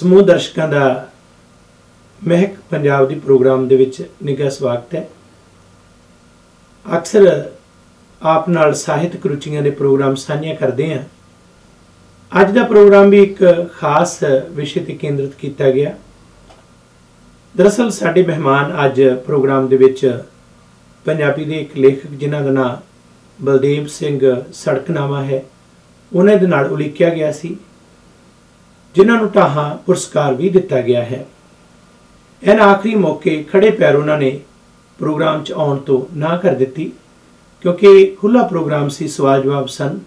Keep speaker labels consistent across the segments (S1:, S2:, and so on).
S1: ਸਮੂਹ ਦਰਸ਼ਕਾਂ ਦਾ ਮਹਿਕ ਪੰਜਾਬ ਦੀ ਪ੍ਰੋਗਰਾਮ ਦੇ ਵਿੱਚ ਨਿੱਘਾ ਸਵਾਗਤ ਹੈ। ਅਕਸਰ ਆਪ ਨਾਲ ਸਾਹਿਤਕ ਰੁਚੀਆਂ ਦੇ ਪ੍ਰੋਗਰਾਮ ਸਾਂਝੇ ਕਰਦੇ ਹਾਂ। ਅੱਜ ਦਾ ਪ੍ਰੋਗਰਾਮ ਵੀ ਇੱਕ ਖਾਸ ਵਿਸ਼ੇ ਤੇ ਕੇਂਦਰਿਤ ਕੀਤਾ ਗਿਆ। ਦਰਅਸਲ ਸਾਡੇ ਮਹਿਮਾਨ ਅੱਜ ਪ੍ਰੋਗਰਾਮ ਦੇ ਵਿੱਚ ਪੰਜਾਬੀ ਦੇ ਇੱਕ ਲੇਖਕ ਜਿਨ੍ਹਾਂ ਦਾ ਨਾਮ ਬਲਦੇਵ ਸਿੰਘ ਸੜਕਨਾਮਾ ਹੈ, ਉਹਨਾਂ ਦੇ ਨਾਲ ਉਲੀਕਿਆ ਗਿਆ ਸੀ, ਜਿਨ੍ਹਾਂ ਨੂੰ ਢਾਹਾਂ ਪੁਰਸਕਾਰ ਵੀ ਦਿੱਤਾ ਗਿਆ ਹੈ। ਇਹਨਾਂ ਆਖਰੀ ਮੌਕੇ ਖੜੇ ਪੈਰ ਉਹਨਾਂ ਨੇ ਪ੍ਰੋਗਰਾਮ 'ਚ ਆਉਣ ਤੋਂ ਨਾ ਕਰ ਦਿੱਤੀ, ਕਿਉਂਕਿ ਖੁੱਲ੍ਹਾ ਪ੍ਰੋਗਰਾਮ ਸੀ, ਸਵਾਲ ਜਵਾਬ ਸਨ।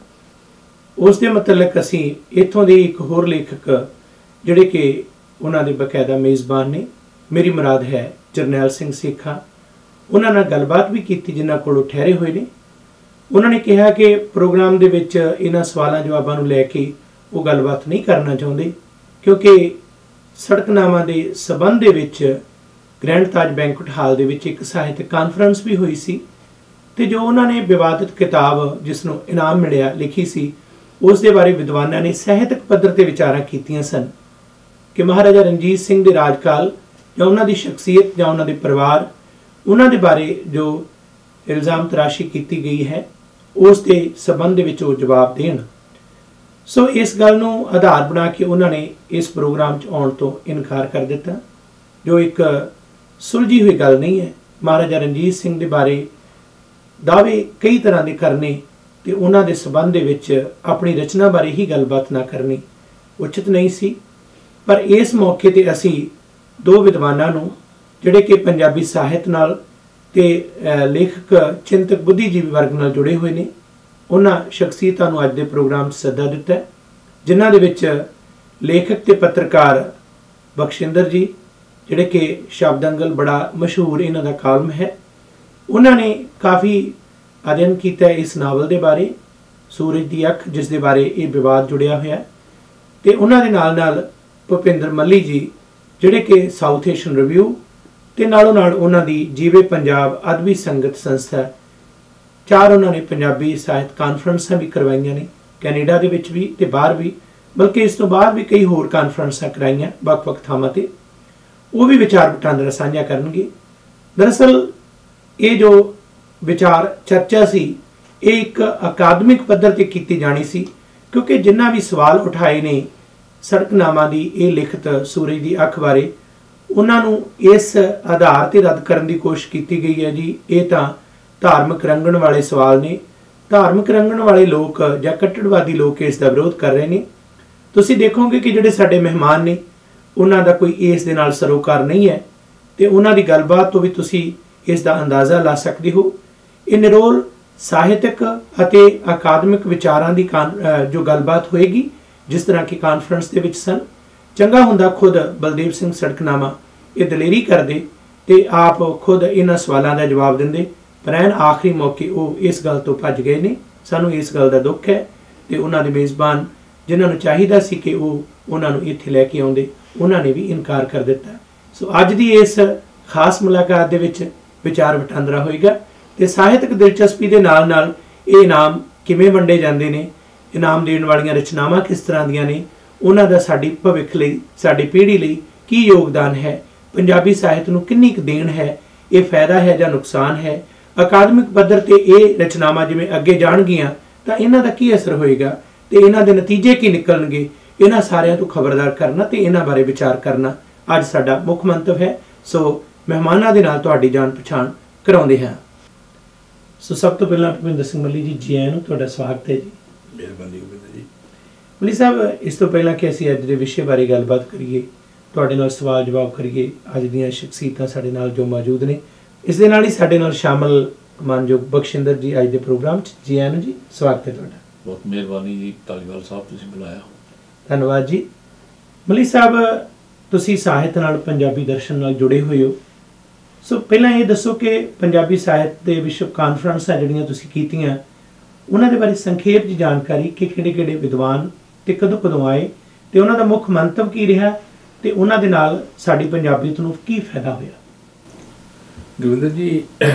S1: ਉਸ ਦੇ ਮੁਤਲਕ ਅਸੀਂ ਇੱਥੋਂ ਦੇ ਇੱਕ ਹੋਰ ਲੇਖਕ ਜਿਹੜੇ ਕਿ ਉਹਨਾਂ ਦੇ ਬਕਾਇਦਾ ਮੇਜ਼ਬਾਨ ਨੇ, ਮੇਰੀ ਮੁਰਾਦ ਹੈ ਜਰਨੈਲ ਸਿੰਘ ਸੇਖਾ, ਉਹਨਾਂ ਨਾਲ ਗੱਲਬਾਤ ਵੀ ਕੀਤੀ ਜਿਨ੍ਹਾਂ ਕੋਲੋਂ ਠਹਿਰੇ ਹੋਏ ਨੇ। ਉਹਨਾਂ ਨੇ ਕਿਹਾ ਕਿ ਪ੍ਰੋਗਰਾਮ ਦੇ ਵਿੱਚ ਇਹਨਾਂ ਸਵਾਲਾਂ ਜਵਾਬਾਂ ਨੂੰ ਲੈ ਕੇ ਉਹ ਗੱਲਬਾਤ ਨਹੀਂ ਕਰਨਾ ਚਾਹੁੰਦੇ, ਕਿਉਂਕਿ ਸੜਕਨਾਮਾ ਦੇ ਸਬੰਧ ਦੇ ਵਿੱਚ ਗ੍ਰੈਂਡ ਤਾਜ ਬੈਂਕੁਏਟ ਹਾਲ ਦੇ ਵਿੱਚ ਇੱਕ ਸਾਹਿਤਕ ਕਾਨਫਰੰਸ ਵੀ ਹੋਈ ਸੀ, ਤੇ ਜੋ ਉਹਨਾਂ ਨੇ ਵਿਵਾਦਿਤ ਕਿਤਾਬ ਜਿਸ ਨੂੰ ਇਨਾਮ ਮਿਲਿਆ ਲਿਖੀ ਸੀ, ਉਸ ਦੇ ਬਾਰੇ ਵਿਦਵਾਨਾਂ ਨੇ ਸਾਹਿਤਕ ਪੱਧਰ ਤੇ ਵਿਚਾਰਾਂ ਕੀਤੀਆਂ ਸਨ ਕਿ ਮਹਾਰਾਜਾ ਰਣਜੀਤ ਸਿੰਘ ਦੇ ਰਾਜਕਾਲ ਜਾਂ ਉਹਨਾਂ ਦੀ ਸ਼ਖਸੀਅਤ ਜਾਂ ਉਹਨਾਂ ਦੇ ਪਰਿਵਾਰ, ਉਹਨਾਂ ਦੇ ਬਾਰੇ ਜੋ ਇਲਜ਼ਾਮ ਤਰਾਸ਼ੀ ਕੀਤੀ ਗਈ ਹੈ, ਉਸ ਦੇ ਸਬੰਧ ਦੇ ਵਿੱਚ ਉਹ ਜਵਾਬ ਦੇਣ। ਸੋ ਇਸ ਗੱਲ ਨੂੰ ਆਧਾਰ ਬਣਾ ਕੇ ਉਹਨਾਂ ਨੇ ਇਸ ਪ੍ਰੋਗਰਾਮ 'ਚ ਆਉਣ ਤੋਂ ਇਨਕਾਰ ਕਰ ਦਿੱਤਾ, ਜੋ ਇੱਕ ਸੁਲਝੀ ਹੋਈ ਗੱਲ ਨਹੀਂ ਹੈ। ਮਹਾਰਾਜਾ ਰਣਜੀਤ ਸਿੰਘ ਦੇ ਬਾਰੇ ਦਾਅਵੇ ਕਈ ਤਰ੍ਹਾਂ ਦੇ ਕਰਨੇ ਤੇ ਉਹਨਾਂ ਦੇ ਸਬੰਧ ਦੇ ਵਿੱਚ ਆਪਣੀ ਰਚਨਾ ਬਾਰੇ ਹੀ ਗੱਲਬਾਤ ਨਾ ਕਰਨੀ ਉਚਿਤ ਨਹੀਂ ਸੀ। ਪਰ ਇਸ ਮੌਕੇ ਤੇ ਅਸੀਂ ਦੋ ਵਿਦਵਾਨਾਂ ਨੂੰ ਜਿਹੜੇ ਕਿ ਪੰਜਾਬੀ ਸਾਹਿਤ ਨਾਲ ਤੇ ਲੇਖਕ ਚਿੰਤਕ ਬੁੱਧੀਜੀਵੀ ਵਰਗ ਨਾਲ ਜੁੜੇ ਹੋਏ ਨੇ, ਉਹਨਾਂ ਸ਼ਖਸੀਅਤਾਂ ਨੂੰ ਅੱਜ ਦੇ ਪ੍ਰੋਗਰਾਮ 'ਚ ਸੱਦਾ ਦਿੱਤਾ, ਜਿਨ੍ਹਾਂ ਦੇ ਵਿੱਚ ਲੇਖਕ ਤੇ ਪੱਤਰਕਾਰ ਬਖਸ਼ਿੰਦਰ ਜੀ, ਜਿਹੜੇ ਕਿ ਸ਼ਬਦੰਗਲ ਬੜਾ ਮਸ਼ਹੂਰ ਇਹਨਾਂ ਦਾ ਕਾਲਮ ਹੈ, ਉਹਨਾਂ ਨੇ ਕਾਫੀ ਅਧਿਐਨ ਕੀਤਾ ਇਸ ਨਾਵਲ ਦੇ ਬਾਰੇ, ਸੂਰਜ ਦੀ ਅੱਖ, ਜਿਸ ਦੇ ਬਾਰੇ ਇਹ ਵਿਵਾਦ ਜੁੜਿਆ ਹੋਇਆ। ਤੇ ਉਹਨਾਂ ਦੇ ਨਾਲ ਨਾਲ ਭੁਪਿੰਦਰ ਮੱਲੀ ਜੀ, ਜਿਹੜੇ ਕਿ ਸਾਊਥ ਏਸ਼ੀਅਨ ਰਿਵਿਊ ਤੇ ਨਾਲੋਂ ਨਾਲ ਉਹਨਾਂ ਦੀ ਜੀਵੇ ਪੰਜਾਬ ਅਦਬੀ ਸੰਗਤ ਸੰਸਥਾ, 4 ਉਹਨਾਂ ਨੇ ਪੰਜਾਬੀ ਸਾਹਿਤ ਕਾਨਫਰੰਸਾਂ ਵੀ ਕਰਵਾਈਆਂ ਨੇ, ਕੈਨੇਡਾ ਦੇ ਵਿੱਚ ਵੀ ਤੇ ਬਾਹਰ ਵੀ, ਬਲਕਿ ਇਸ ਤੋਂ ਬਾਅਦ ਵੀ ਕਈ ਹੋਰ ਕਾਨਫਰੰਸਾਂ ਕਰਾਈਆਂ ਵੱਖ-ਵੱਖ ਥਾਵਾਂ ਤੇ। ਉਹ ਵੀ ਵਿਚਾਰ ਵਟਾਂਦਰਾ ਸਾਂਝਾ ਕਰਨਗੇ। ਦਰਅਸਲ ਇਹ ਜੋ ਵਿਚਾਰ ਚਰਚਾ ਸੀ, ਇਹ ਇੱਕ ਅਕਾਦਮਿਕ ਪੱਧਰ ਤੇ ਕੀਤੀ ਜਾਣੀ ਸੀ, ਕਿਉਂਕਿ ਜਿੰਨਾ ਵੀ ਸਵਾਲ ਉਠਾਏ ਨੇ ਸੜਕਨਾਮਾ ਦੀ ਇਹ ਲਿਖਤ ਸੂਰਜ ਦੀ ਅੱਖ ਬਾਰੇ, ਉਹਨਾਂ ਨੂੰ ਇਸ ਆਧਾਰ ਤੇ ਰੱਦ ਕਰਨ ਦੀ ਕੋਸ਼ਿਸ਼ ਕੀਤੀ ਗਈ ਹੈ ਜੀ ਇਹ ਤਾਂ ਧਾਰਮਿਕ ਰੰਗਣ ਵਾਲੇ ਸਵਾਲ ਨੇ, ਧਾਰਮਿਕ ਰੰਗਣ ਵਾਲੇ ਲੋਕ ਜਾਂ ਕੱਟੜਵਾਦੀ ਲੋਕ ਇਸ ਦਾ ਵਿਰੋਧ ਕਰ ਰਹੇ ਨੇ। ਤੁਸੀਂ ਦੇਖੋਗੇ ਕਿ ਜਿਹੜੇ ਸਾਡੇ ਮਹਿਮਾਨ ਨੇ ਉਹਨਾਂ ਦਾ ਕੋਈ ਇਸ ਦੇ ਨਾਲ ਸਰੋਕਾਰ ਨਹੀਂ ਹੈ, ਤੇ ਉਹਨਾਂ ਦੀ ਗੱਲਬਾਤ ਤੋਂ ਵੀ ਤੁਸੀਂ ਇਸ ਦਾ ਅੰਦਾਜ਼ਾ ਲਾ ਸਕਦੇ ਹੋ। ਇਹ ਨਿਰੋਲ ਸਾਹਿਤਕ ਅਤੇ ਅਕਾਦਮਿਕ ਵਿਚਾਰਾਂ ਦੀ ਜੋ ਗੱਲਬਾਤ ਹੋਏਗੀ, ਜਿਸ ਤਰ੍ਹਾਂ ਕਿ ਕਾਨਫਰੰਸ ਦੇ ਵਿੱਚ ਸਨ। ਚੰਗਾ ਹੁੰਦਾ ਖੁਦ ਬਲਦੇਵ ਸਿੰਘ ਸੜਕਨਾਮਾ ਇਹ ਦਲੇਰੀ ਕਰਦੇ ਤੇ ਆਪ ਖੁਦ ਇਹਨਾਂ ਸਵਾਲਾਂ ਦਾ ਜਵਾਬ ਦਿੰਦੇ, ਪਰ ਐਨ ਆਖਰੀ ਮੌਕੇ ਉਹ ਇਸ ਗੱਲ ਤੋਂ ਭੱਜ ਗਏ ਨੇ। ਸਾਨੂੰ ਇਸ ਗੱਲ ਦਾ ਦੁੱਖ ਹੈ, ਤੇ ਉਹਨਾਂ ਦੇ ਮੇਜ਼ਬਾਨ ਜਿਨ੍ਹਾਂ ਨੂੰ ਚਾਹੀਦਾ ਸੀ ਕਿ ਉਹ ਉਹਨਾਂ ਨੂੰ ਇੱਥੇ ਲੈ ਕੇ ਆਉਂਦੇ, ਉਹਨਾਂ ਨੇ ਵੀ ਇਨਕਾਰ ਕਰ ਦਿੱਤਾ। ਸੋ ਅੱਜ ਦੀ ਇਸ ਖਾਸ ਮੁਲਾਕਾਤ ਦੇ ਵਿੱਚ ਵਿਚਾਰ ਵਟਾਂਦਰਾ ਹੋਏਗਾ, ਤੇ ਸਾਹਿਤਕ ਦਿਲਚਸਪੀ ਦੇ ਨਾਲ ਨਾਲ ਇਹ ਇਨਾਮ ਕਿਵੇਂ ਵੰਡੇ ਜਾਂਦੇ ਨੇ, ਇਨਾਮ ਦੇਣ ਵਾਲੀਆਂ ਰਚਨਾਵਾਂ ਕਿਸ ਤਰ੍ਹਾਂ ਦੀਆਂ ਨੇ, ਉਹਨਾਂ ਦਾ ਸਾਡੀ ਭਵਿੱਖ ਲਈ, ਸਾਡੀ ਪੀੜ੍ਹੀ ਲਈ ਕੀ ਯੋਗਦਾਨ ਹੈ, ਪੰਜਾਬੀ ਸਾਹਿਤ ਨੂੰ ਕਿੰਨੀ ਕੁ ਦੇਣ ਹੈ, ਇਹ ਫਾਇਦਾ ਹੈ ਜਾਂ ਨੁਕਸਾਨ ਹੈ, ਅਕਾਦਮਿਕ ਪੱਧਰ ਤੇ ਇਹ ਰਚਨਾਵਾਂ ਜਿਵੇਂ ਅੱਗੇ ਜਾਣਗੀਆਂ ਤਾਂ ਇਹਨਾਂ ਦਾ ਕੀ ਅਸਰ ਹੋਏਗਾ ਤੇ ਇਹਨਾਂ ਦੇ ਨਤੀਜੇ ਕੀ ਨਿਕਲਣਗੇ, ਇਹਨਾਂ ਸਾਰਿਆਂ ਤੋਂ ਖਬਰਦਾਰ ਕਰਨਾ ਤੇ ਇਹਨਾਂ ਬਾਰੇ ਵਿਚਾਰ ਕਰਨਾ ਅੱਜ ਸਾਡਾ ਮੁੱਖ ਮੰਤਵ ਹੈ। ਸੋ ਮਹਿਮਾਨਾਂ ਦੇ ਨਾਲ ਤੁਹਾਡੀ ਜਾਣ ਪਛਾਣ ਕਰਾਉਂਦੇ ਹਾਂ। ਸੋ ਸਭ ਤੋਂ ਪਹਿਲਾਂ ਭੁਪਿੰਦਰ ਸਿੰਘ ਮੱਲੀ ਜੀ, ਜੀ ਆਇਆਂ ਨੂੰ, ਤੁਹਾਡਾ ਸਵਾਗਤ ਹੈ ਜੀ।
S2: ਮਿਹਰਬਾਨੀ ਭੁਪਿੰਦਰ ਜੀ।
S1: ਮੱਲੀ ਸਾਹਿਬ, ਇਸ ਤੋਂ ਪਹਿਲਾਂ ਕਿ ਅਸੀਂ ਅੱਜ ਦੇ ਵਿਸ਼ੇ ਬਾਰੇ ਗੱਲਬਾਤ ਕਰੀਏ, ਤੁਹਾਡੇ ਨਾਲ ਸਵਾਲ ਜਵਾਬ ਕਰੀਏ, ਅੱਜ ਦੀਆਂ ਸ਼ਖਸੀਅਤਾਂ ਸਾਡੇ ਨਾਲ ਜੋ ਮੌਜੂਦ ਨੇ, ਇਸ ਦੇ ਨਾਲ ਹੀ ਸਾਡੇ ਨਾਲ ਸ਼ਾਮਲ ਮਾਨਯੋਗ ਬਖਸ਼ਿੰਦਰ ਜੀ ਅੱਜ ਦੇ ਪ੍ਰੋਗਰਾਮ 'ਚ, ਜੀ ਆਇਆਂ ਨੂੰ ਜੀ, ਸਵਾਗਤ ਹੈ ਤੁਹਾਡਾ।
S2: ਬਹੁਤ ਮਿਹਰਬਾਨੀ ਜੀ ਧਾਲੀਵਾਲ ਸਾਹਿਬ, ਤੁਸੀਂ ਬੁਲਾਇਆ।
S1: ਧੰਨਵਾਦ ਜੀ। ਮੱਲੀ ਸਾਹਿਬ, ਤੁਸੀਂ ਸਾਹਿਤ ਨਾਲ, ਪੰਜਾਬੀ ਦਰਸ਼ਨ ਨਾਲ ਜੁੜੇ ਹੋਏ ਹੋ। ਸੋ ਪਹਿਲਾਂ ਇਹ ਦੱਸੋ ਕਿ ਪੰਜਾਬੀ ਸਾਹਿਤ ਦੇ ਵਿਸ਼ਵ ਕਾਨਫਰੰਸਾਂ ਜਿਹੜੀਆਂ ਤੁਸੀਂ ਕੀਤੀਆਂ, ਉਹਨਾਂ ਦੇ ਬਾਰੇ ਸੰਖੇਪ ਦੀ ਜਾਣਕਾਰੀ ਕਿ ਕਿਹੜੇ-ਕਿਹੜੇ ਵਿਦਵਾਨ ਤੇ ਕਦੋਂ ਆਏ, ਤੇ ਉਹਨਾਂ ਦਾ ਮੁੱਖ ਮੰਤਵ ਕੀ ਰਿਹਾ, ਤੇ ਉਹਨਾਂ ਦੇ ਨਾਲ ਸਾਡੀ ਪੰਜਾਬੀਅਤ ਨੂੰ ਕੀ ਫਾਇਦਾ ਹੋਇਆ।
S2: ਗੁਰਵਿੰਦਰ ਜੀ,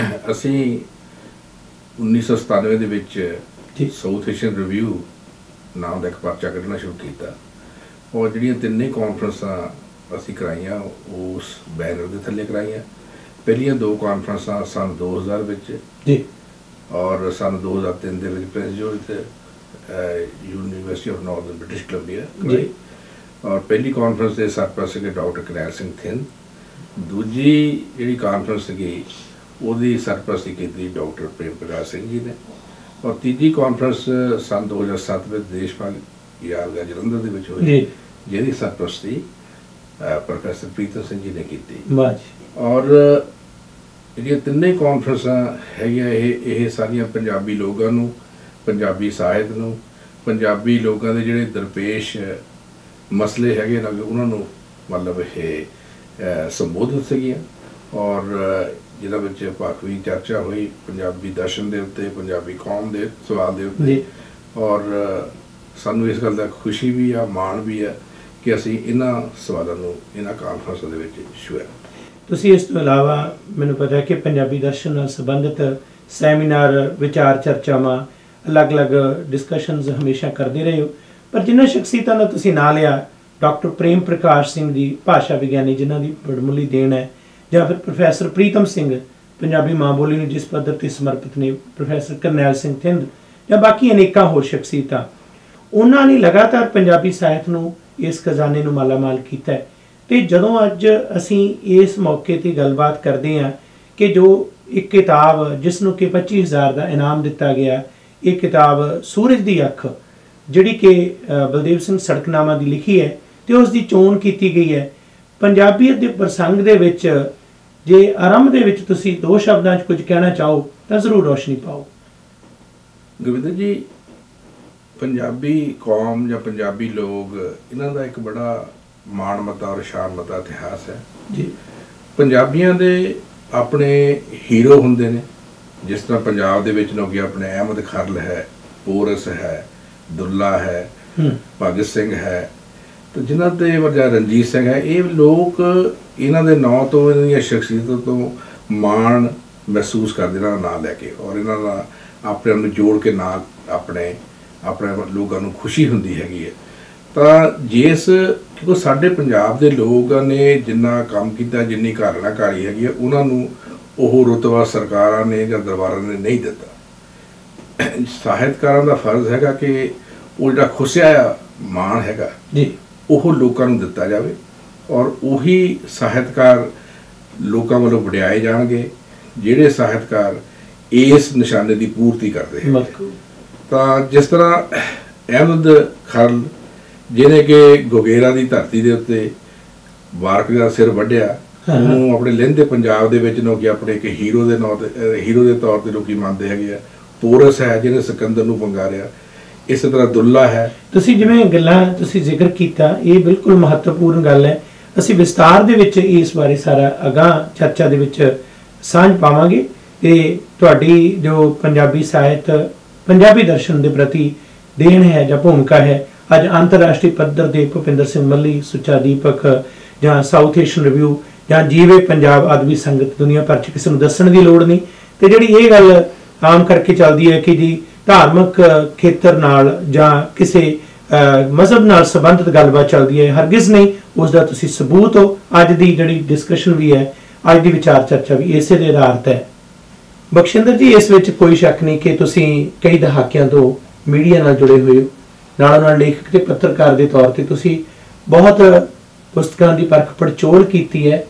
S2: ਅਸੀਂ 1997 ਦੇ ਵਿੱਚ ਸਾਊਥ ਏਸ਼ੀਅਨ ਰਿਵਿਊ ਨਾਮ ਦਾ ਇੱਕ ਪਰਚਾ ਕੱਢਣਾ ਸ਼ੁਰੂ ਕੀਤਾ, और ਜਿਹੜੀਆਂ ਤਿੰਨੇ ਕਾਨਫਰੰਸਾਂ ਅਸੀਂ ਕਰਾਈਆਂ ਉਸ ਬੈਨਰ ਦੇ ਥੱਲੇ ਕਰਾਈਆਂ। ਪਹਿਲੀਆਂ 2 ਕਾਨਫਰੰਸਾਂ ਸਨ 2000 ਵਿੱਚ
S1: ਜੀ
S2: ਔਰ ਸਨ 2003 ਦੇ ਵਿੱਚ Prince George University of Northern British Columbia ਕਰਾਈ। ਔਰ ਪਹਿਲੀ ਕਾਨਫਰੰਸ ਦੇ ਸਰਪ੍ਰਸਤ ਸੀਗੇ ਡਾਕਟਰ ਕਰਨੈਲ ਸਿੰਘ ਥਿੰਦ। ਦੂਜੀ ਜਿਹੜੀ ਕਾਨਫਰੰਸ ਸੀਗੀ ਉਹਦੀ ਸਰਪ੍ਰਸਤੀ ਕੀਤੀ ਡਾਕਟਰ ਪ੍ਰੇਮ ਪ੍ਰਕਾਸ਼ ਸਿੰਘ ਜੀ ਨੇ। ਔਰ ਤੀਜੀ ਕਾਨਫਰੰਸ ਸਨ 2007 ਵਿੱਚ ਦੇਸ਼ਪਾਲ ਯਾਦਗਾਰ ਜਲੰਧਰ ਦੇ ਵਿੱਚ ਹੋਈ, ਜਿਹਦੀ ਸਰਪ੍ਰਸਤੀ ਪ੍ਰੋਫੈਸਰ ਪ੍ਰੀਤਮ ਸਿੰਘ ਜੀ ਨੇ ਕੀਤੀ। ਔਰ ਜਿਹੜੀਆਂ ਤਿੰਨੇ ਕਾਨਫਰੰਸਾਂ ਹੈਗੀਆਂ ਇਹ ਸਾਰੀਆਂ ਪੰਜਾਬੀ ਲੋਕਾਂ ਨੂੰ, ਪੰਜਾਬੀ ਸਾਹਿਤ ਨੂੰ, ਪੰਜਾਬੀ ਲੋਕਾਂ ਦੇ ਜਿਹੜੇ ਦਰਪੇਸ਼ ਮਸਲੇ ਹੈਗੇ ਨਾ ਉਹਨਾਂ ਨੂੰ ਮਤਲਬ ਇਹ ਸੰਬੋਧਿਤ ਸੀਗੀਆਂ। ਔਰ ਜਿਹਦੇ ਵਿੱਚ ਭਾਖਵੀ ਚਰਚਾ ਹੋਈ ਪੰਜਾਬੀ ਦਰਸ਼ਨ ਦੇ ਉੱਤੇ, ਪੰਜਾਬੀ ਕੌਮ ਦੇ ਸਵਾਲ ਦੇ ਉੱਤੇ। ਔਰ ਸਾਨੂੰ ਇਸ ਗੱਲ ਦਾ ਖੁਸ਼ੀ ਵੀ ਆ, ਮਾਣ ਵੀ ਆ ਕਿ ਅਸੀਂ ਇਹਨਾਂ ਸਵਾਲਾਂ ਨੂੰ ਇਹਨਾਂ ਕਾਨਫਰੰਸਾਂ ਦੇ ਵਿੱਚ ਛੁਇਆ।
S1: ਤੁਸੀਂ ਇਸ ਤੋਂ ਇਲਾਵਾ ਮੈਨੂੰ ਪਤਾ ਹੈ ਕਿ ਪੰਜਾਬੀ ਦਰਸ਼ਨ ਨਾਲ ਸੰਬੰਧਿਤ ਸੈਮੀਨਾਰ, ਵਿਚਾਰ ਚਰਚਾਵਾਂ, ਅਲੱਗ-ਅਲੱਗ ਡਿਸਕਸ਼ਨਸ ਹਮੇਸ਼ਾ ਕਰਦੇ ਰਹੇ ਹੋ। ਪਰ ਜਿਨ੍ਹਾਂ ਸ਼ਖਸੀਅਤਾਂ ਦਾ ਤੁਸੀਂ ਨਾਂ ਲਿਆ, ਡਾਕਟਰ ਪ੍ਰੇਮ ਪ੍ਰਕਾਸ਼ ਸਿੰਘ ਜੀ ਭਾਸ਼ਾ ਵਿਗਿਆਨੀ ਜਿਨ੍ਹਾਂ ਦੀ ਬੜਮੁੱਲੀ ਦੇਣ ਹੈ, ਜਾਂ ਫਿਰ ਪ੍ਰੋਫੈਸਰ ਪ੍ਰੀਤਮ ਸਿੰਘ ਪੰਜਾਬੀ ਮਾਂ ਬੋਲੀ ਨੂੰ ਜਿਸ ਪੱਧਰ 'ਤੇ ਸਮਰਪਿਤ ਨੇ, ਪ੍ਰੋਫੈਸਰ ਕਰਨੈਲ ਸਿੰਘ ਥਿੰਦ ਜਾਂ ਬਾਕੀ ਅਨੇਕਾਂ ਹੋਰ ਸ਼ਖਸੀਅਤਾਂ, ਉਹਨਾਂ ਨੇ ਲਗਾਤਾਰ ਪੰਜਾਬੀ ਸਾਹਿਤ ਨੂੰ, ਇਸ ਖਜ਼ਾਨੇ ਨੂੰ ਮਾਲਾਮਾਲ ਕੀਤਾ ਹੈ। ਤੇ ਜਦੋਂ ਅੱਜ ਅਸੀਂ ਇਸ ਮੌਕੇ 'ਤੇ ਗੱਲਬਾਤ ਕਰਦੇ ਹਾਂ ਕਿ ਜੋ ਇੱਕ ਕਿਤਾਬ ਜਿਸ ਨੂੰ ਕਿ 25,000 ਦਾ ਇਨਾਮ ਦਿੱਤਾ ਗਿਆ, ਇਹ ਕਿਤਾਬ ਸੂਰਜ ਦੀ ਅੱਖ ਜਿਹੜੀ ਕਿ ਬਲਦੇਵ ਸਿੰਘ ਸੜਕਨਾਮਾ ਦੀ ਲਿਖੀ ਹੈ ਤੇ ਉਸ ਦੀ ਚੋਣ ਕੀਤੀ ਗਈ ਹੈ। ਪੰਜਾਬੀਅਤ ਦੇ ਪ੍ਰਸੰਗ ਦੇ ਵਿੱਚ ਜੇ ਆਰੰਭ ਦੇ ਵਿੱਚ ਤੁਸੀਂ 2 ਸ਼ਬਦਾਂ 'ਚ ਕੁਝ ਕਹਿਣਾ ਚਾਹੋ ਤਾਂ ਜ਼ਰੂਰ ਰੋਸ਼ਨੀ ਪਾਓ।
S2: ਗੋਬਿੰਦਰ ਜੀ, ਪੰਜਾਬੀ ਕੌਮ ਜਾਂ ਪੰਜਾਬੀ ਲੋਕ ਇਹਨਾਂ ਦਾ ਇੱਕ ਬੜਾ ਮਾਣਮੱਤਾ ਔਰ ਸ਼ਾਨਮੱਤਾ ਇਤਿਹਾਸ ਹੈ
S1: ਜੀ।
S2: ਪੰਜਾਬੀਆਂ ਦੇ ਆਪਣੇ ਹੀਰੋ ਹੁੰਦੇ ਨੇ, ਜਿਸ ਤਰ੍ਹਾਂ ਪੰਜਾਬ ਦੇ ਵਿੱਚ ਲੋਕ ਆਪਣੇ ਅਹਿਮਦ ਖਰਲ ਹੈ, ਪੋਰਸ ਹੈ, ਦੁੱਲਾ ਹੈ, ਭਗਤ ਸਿੰਘ ਹੈ, ਤੇ ਜਿਨ੍ਹਾਂ ਦੇ ਵਜ੍ਹਾ ਰਣਜੀਤ ਸਿੰਘ ਹੈ। ਇਹ ਲੋਕ ਇਹਨਾਂ ਦੇ ਨਾਂ ਤੋਂ, ਇਹਨਾਂ ਦੀਆਂ ਸ਼ਖਸੀਅਤਾਂ ਤੋਂ ਮਾਣ ਮਹਿਸੂਸ ਕਰਦੇ ਇਹਨਾਂ ਦਾ ਨਾਂ ਲੈ ਕੇ, ਔਰ ਇਹਨਾਂ ਦਾ ਆਪਣੇ ਨੂੰ ਜੋੜ ਕੇ ਨਾਂ ਆਪਣੇ ਲੋਕਾਂ ਨੂੰ ਖੁਸ਼ੀ ਹੁੰਦੀ ਹੈਗੀ ਹੈ। ਤਾਂ ਕਿਉਂਕਿ ਸਾਡੇ ਪੰਜਾਬ ਦੇ ਲੋਕਾਂ ਨੇ ਜਿੰਨਾ ਕੰਮ ਕੀਤਾ, ਜਿੰਨੀ ਘਾਲਣਾਕਾਰੀ ਹੈਗੀ ਹੈ, ਉਹਨਾਂ ਨੂੰ ਉਹ ਰੁਤਬਾ ਸਰਕਾਰਾਂ ਨੇ ਜਾਂ ਦਰਬਾਰਾਂ ਨੇ ਨਹੀਂ ਦਿੱਤਾ। ਸਾਹਿਤਕਾਰਾਂ ਦਾ ਫਰਜ਼ ਹੈਗਾ ਕਿ ਉਹ ਜਿਹੜਾ ਖੁੱਸਿਆ ਆ ਮਾਣ ਹੈਗਾ
S1: ਜੀ,
S2: ਉਹ ਲੋਕਾਂ ਨੂੰ ਦਿੱਤਾ ਜਾਵੇ, ਔਰ ਉਹੀ ਸਾਹਿਤਕਾਰ ਲੋਕਾਂ ਵੱਲੋਂ ਵਡਿਆਏ ਜਾਣਗੇ ਜਿਹੜੇ ਸਾਹਿਤਕਾਰ ਇਸ ਨਿਸ਼ਾਨੇ ਦੀ ਪੂਰਤੀ ਕਰਦੇ ਹਨ। ਤਾਂ ਜਿਸ ਤਰ੍ਹਾਂ ਅਹਿਮਦ ਖਰਲ ਜਿਹਨੇ ਕਿ ਗੋਗੇਰਾ ਦੀ ਧਰਤੀ ਦੇ ਉੱਤੇ ਵਾਰਕ ਦਾ ਸਿਰ ਵੱਢਿਆ, ਉਹਨੂੰ ਆਪਣੇ ਲਹਿੰਦੇ ਪੰਜਾਬ ਦੇ ਵਿੱਚ ਲੋਕ ਆਪਣੇ ਇੱਕ ਹੀਰੋ ਦੇ ਤੌਰ ਤੇ ਲੋਕੀ ਮੰਨਦੇ ਹੈਗੇ ਆ। ਪੋਰਸ ਹੈ ਜਿਹਨੇ ਸਿਕੰਦਰ ਨੂੰ ਵੰਗਾਰਿਆ। ਇਸੇ ਤਰ੍ਹਾਂ ਦੁੱਲਾ ਹੈ। ਤੁਸੀਂ
S1: ਜਿਵੇਂ ਗੱਲਾਂ ਤੁਸੀਂ ਜ਼ਿਕਰ ਕੀਤਾ, ਇਹ ਬਿਲਕੁਲ ਮਹੱਤਵਪੂਰਨ ਗੱਲ ਹੈ। ਅਸੀਂ ਵਿਸਤਾਰ ਦੇ ਵਿੱਚ ਇਸ ਬਾਰੇ ਸਾਰਾ ਅਗਾਂਹ ਚਰਚਾ ਦੇ ਵਿੱਚ ਸਾਂਝ ਪਾਵਾਂਗੇ ਤੇ ਤੁਹਾਡੀ ਜੋ ਪੰਜਾਬੀ ਸਾਹਿਤ, ਪੰਜਾਬੀ ਦਰਸ਼ਨ ਦੇ ਪ੍ਰਤੀ ਦੇਣ ਹੈ ਜਾਂ ਭੂਮਿਕਾ ਹੈ, ਅੱਜ ਅੰਤਰਰਾਸ਼ਟਰੀ ਪੱਧਰ ਦੇ ਭੁਪਿੰਦਰ ਸਿੰਘ ਮੱਲੀ, ਸੁੱਚਾ ਦੀਪਕ ਜਾਂ ਸਾਊਥ ਏਸ਼ੀਅਨ ਰਿਵਿਊ ਜਾਂ ਜੀਵੇ ਪੰਜਾਬ ਆਦਮੀ ਸੰਗਤ ਦੁਨੀਆ ਭਰ 'ਚ ਕਿਸੇ ਨੂੰ ਦੱਸਣ ਦੀ ਲੋੜ ਨਹੀਂ। ਤੇ ਜਿਹੜੀ ਇਹ ਗੱਲ ਆਮ ਕਰਕੇ ਚੱਲਦੀ ਹੈ ਕਿ ਜੀ ਧਾਰਮਿਕ ਖੇਤਰ ਨਾਲ ਜਾਂ ਕਿਸੇ ਮਜ਼ਹਬ ਨਾਲ ਸੰਬੰਧਿਤ ਗੱਲਬਾਤ ਚੱਲਦੀ ਹੈ, ਹਰਗਿਜ਼ ਨਹੀਂ। ਉਸ ਦਾ ਤੁਸੀਂ ਸਬੂਤ ਹੋ। ਅੱਜ ਦੀ ਜਿਹੜੀ ਡਿਸਕਸ਼ਨ ਵੀ ਹੈ, ਅੱਜ ਦੀ ਵਿਚਾਰ ਚਰਚਾ ਵੀ ਇਸੇ ਦੇ ਆਧਾਰ ਤੇ ਹੈ। ਬਖਸ਼ਿੰਦਰ ਜੀ, ਇਸ ਵਿੱਚ ਕੋਈ ਸ਼ੱਕ ਨਹੀਂ ਕਿ ਤੁਸੀਂ ਕਈ ਦਹਾਕਿਆਂ ਤੋਂ ਮੀਡੀਆ ਨਾਲ ਜੁੜੇ ਹੋਏ ਹੋ, ਨਾਲੋਂ ਨਾਲ ਲੇਖਕ ਤੇ ਪੱਤਰਕਾਰ ਦੇ ਤੌਰ ਤੇ ਤੁਸੀਂ ਬਹੁਤ ਪੁਸਤਕਾਂ ਦੀ ਪਰਖ ਪੜਚੋਲ ਕੀਤੀ ਹੈ।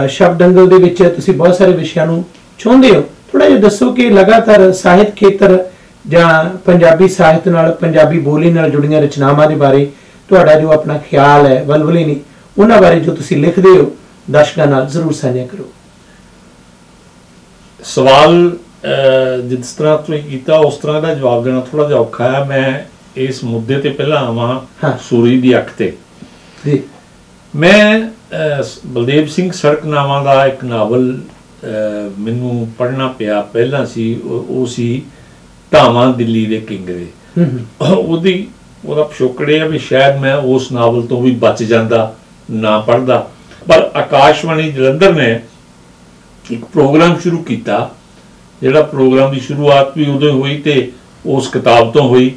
S1: ਸ਼ਬਦੰਗਲ ਦੇ ਵਿੱਚ ਤੁਸੀਂ ਬਹੁਤ ਸਾਰੇ ਵਿਸ਼ਿਆਂ ਨੂੰ ਛੂਹਦੇ ਹੋ। ਥੋੜਾ ਜਿਹਾ ਦੱਸੋ ਕਿ ਲਗਾਤਾਰ ਸਾਹਿਤ ਖੇਤਰ ਜਾਂ ਪੰਜਾਬੀ ਸਾਹਿਤ ਨਾਲ, ਪੰਜਾਬੀ ਬੋਲੀ ਨਾਲ ਜੁੜੀਆਂ ਰਚਨਾਵਾਂ ਦੇ ਬਾਰੇ ਤੁਹਾਡਾ ਜੋ ਆਪਣਾ ਖਿਆਲ ਹੈ, ਵਲਵਲੇ ਨਹੀਂ, ਉਹਨਾਂ ਬਾਰੇ ਜੋ ਤੁਸੀਂ ਲਿਖਦੇ ਹੋ ਦਰਸ਼ਕਾਂ ਨਾਲ ਜ਼ਰੂਰ ਸਾਂਝਾ ਕਰੋ।
S3: ਸਵਾਲ ਜਿਸ ਤਰ੍ਹਾਂ ਤੁਸੀਂ ਕੀਤਾ ਉਸ ਤਰ੍ਹਾਂ ਦਾ ਜਵਾਬ ਦੇਣਾ ਥੋੜਾ ਜਿਹਾ ਔਖਾ ਹੈ। ਮੈਂ ਇਸ ਮੁੱਦੇ ਤੇ ਪਹਿਲਾਂ ਆਵਾਂ ਸੂਰਜ ਦੀ ਅੱਖ ਤੇ।
S1: ਜੀ,
S3: ਮੈਂ ਬਲਦੇਵ ਸਿੰਘ ਸੜਕਨਾਮਾ ਦਾ ਇੱਕ ਨਾਵਲ ਮੈਨੂੰ ਪੜ੍ਹਨਾ ਪਿਆ। ਪਹਿਲਾਂ ਸੀ ਉਹ ਸੀ ਧਾਵਾਂ ਦਿੱਲੀ ਦੇ ਕਿੰਗ ਦੇ। ਉਹਦਾ ਪਿਛੋਕੜ ਇਹ ਆ ਵੀ ਸ਼ਾਇਦ ਮੈਂ ਉਸ ਨਾਵਲ ਤੋਂ ਵੀ ਬਚ ਜਾਂਦਾ, ਨਾ ਪੜ੍ਹਦਾ। ਪਰ ਆਕਾਸ਼ਵਾਣੀ ਜਲੰਧਰ ਨੇ ਇੱਕ ਪ੍ਰੋਗਰਾਮ ਸ਼ੁਰੂ ਕੀਤਾ, ਜਿਹੜਾ ਪ੍ਰੋਗਰਾਮ ਦੀ ਸ਼ੁਰੂਆਤ ਵੀ ਉਦੋਂ ਹੋਈ ਤੇ ਉਸ ਕਿਤਾਬ ਤੋਂ ਹੋਈ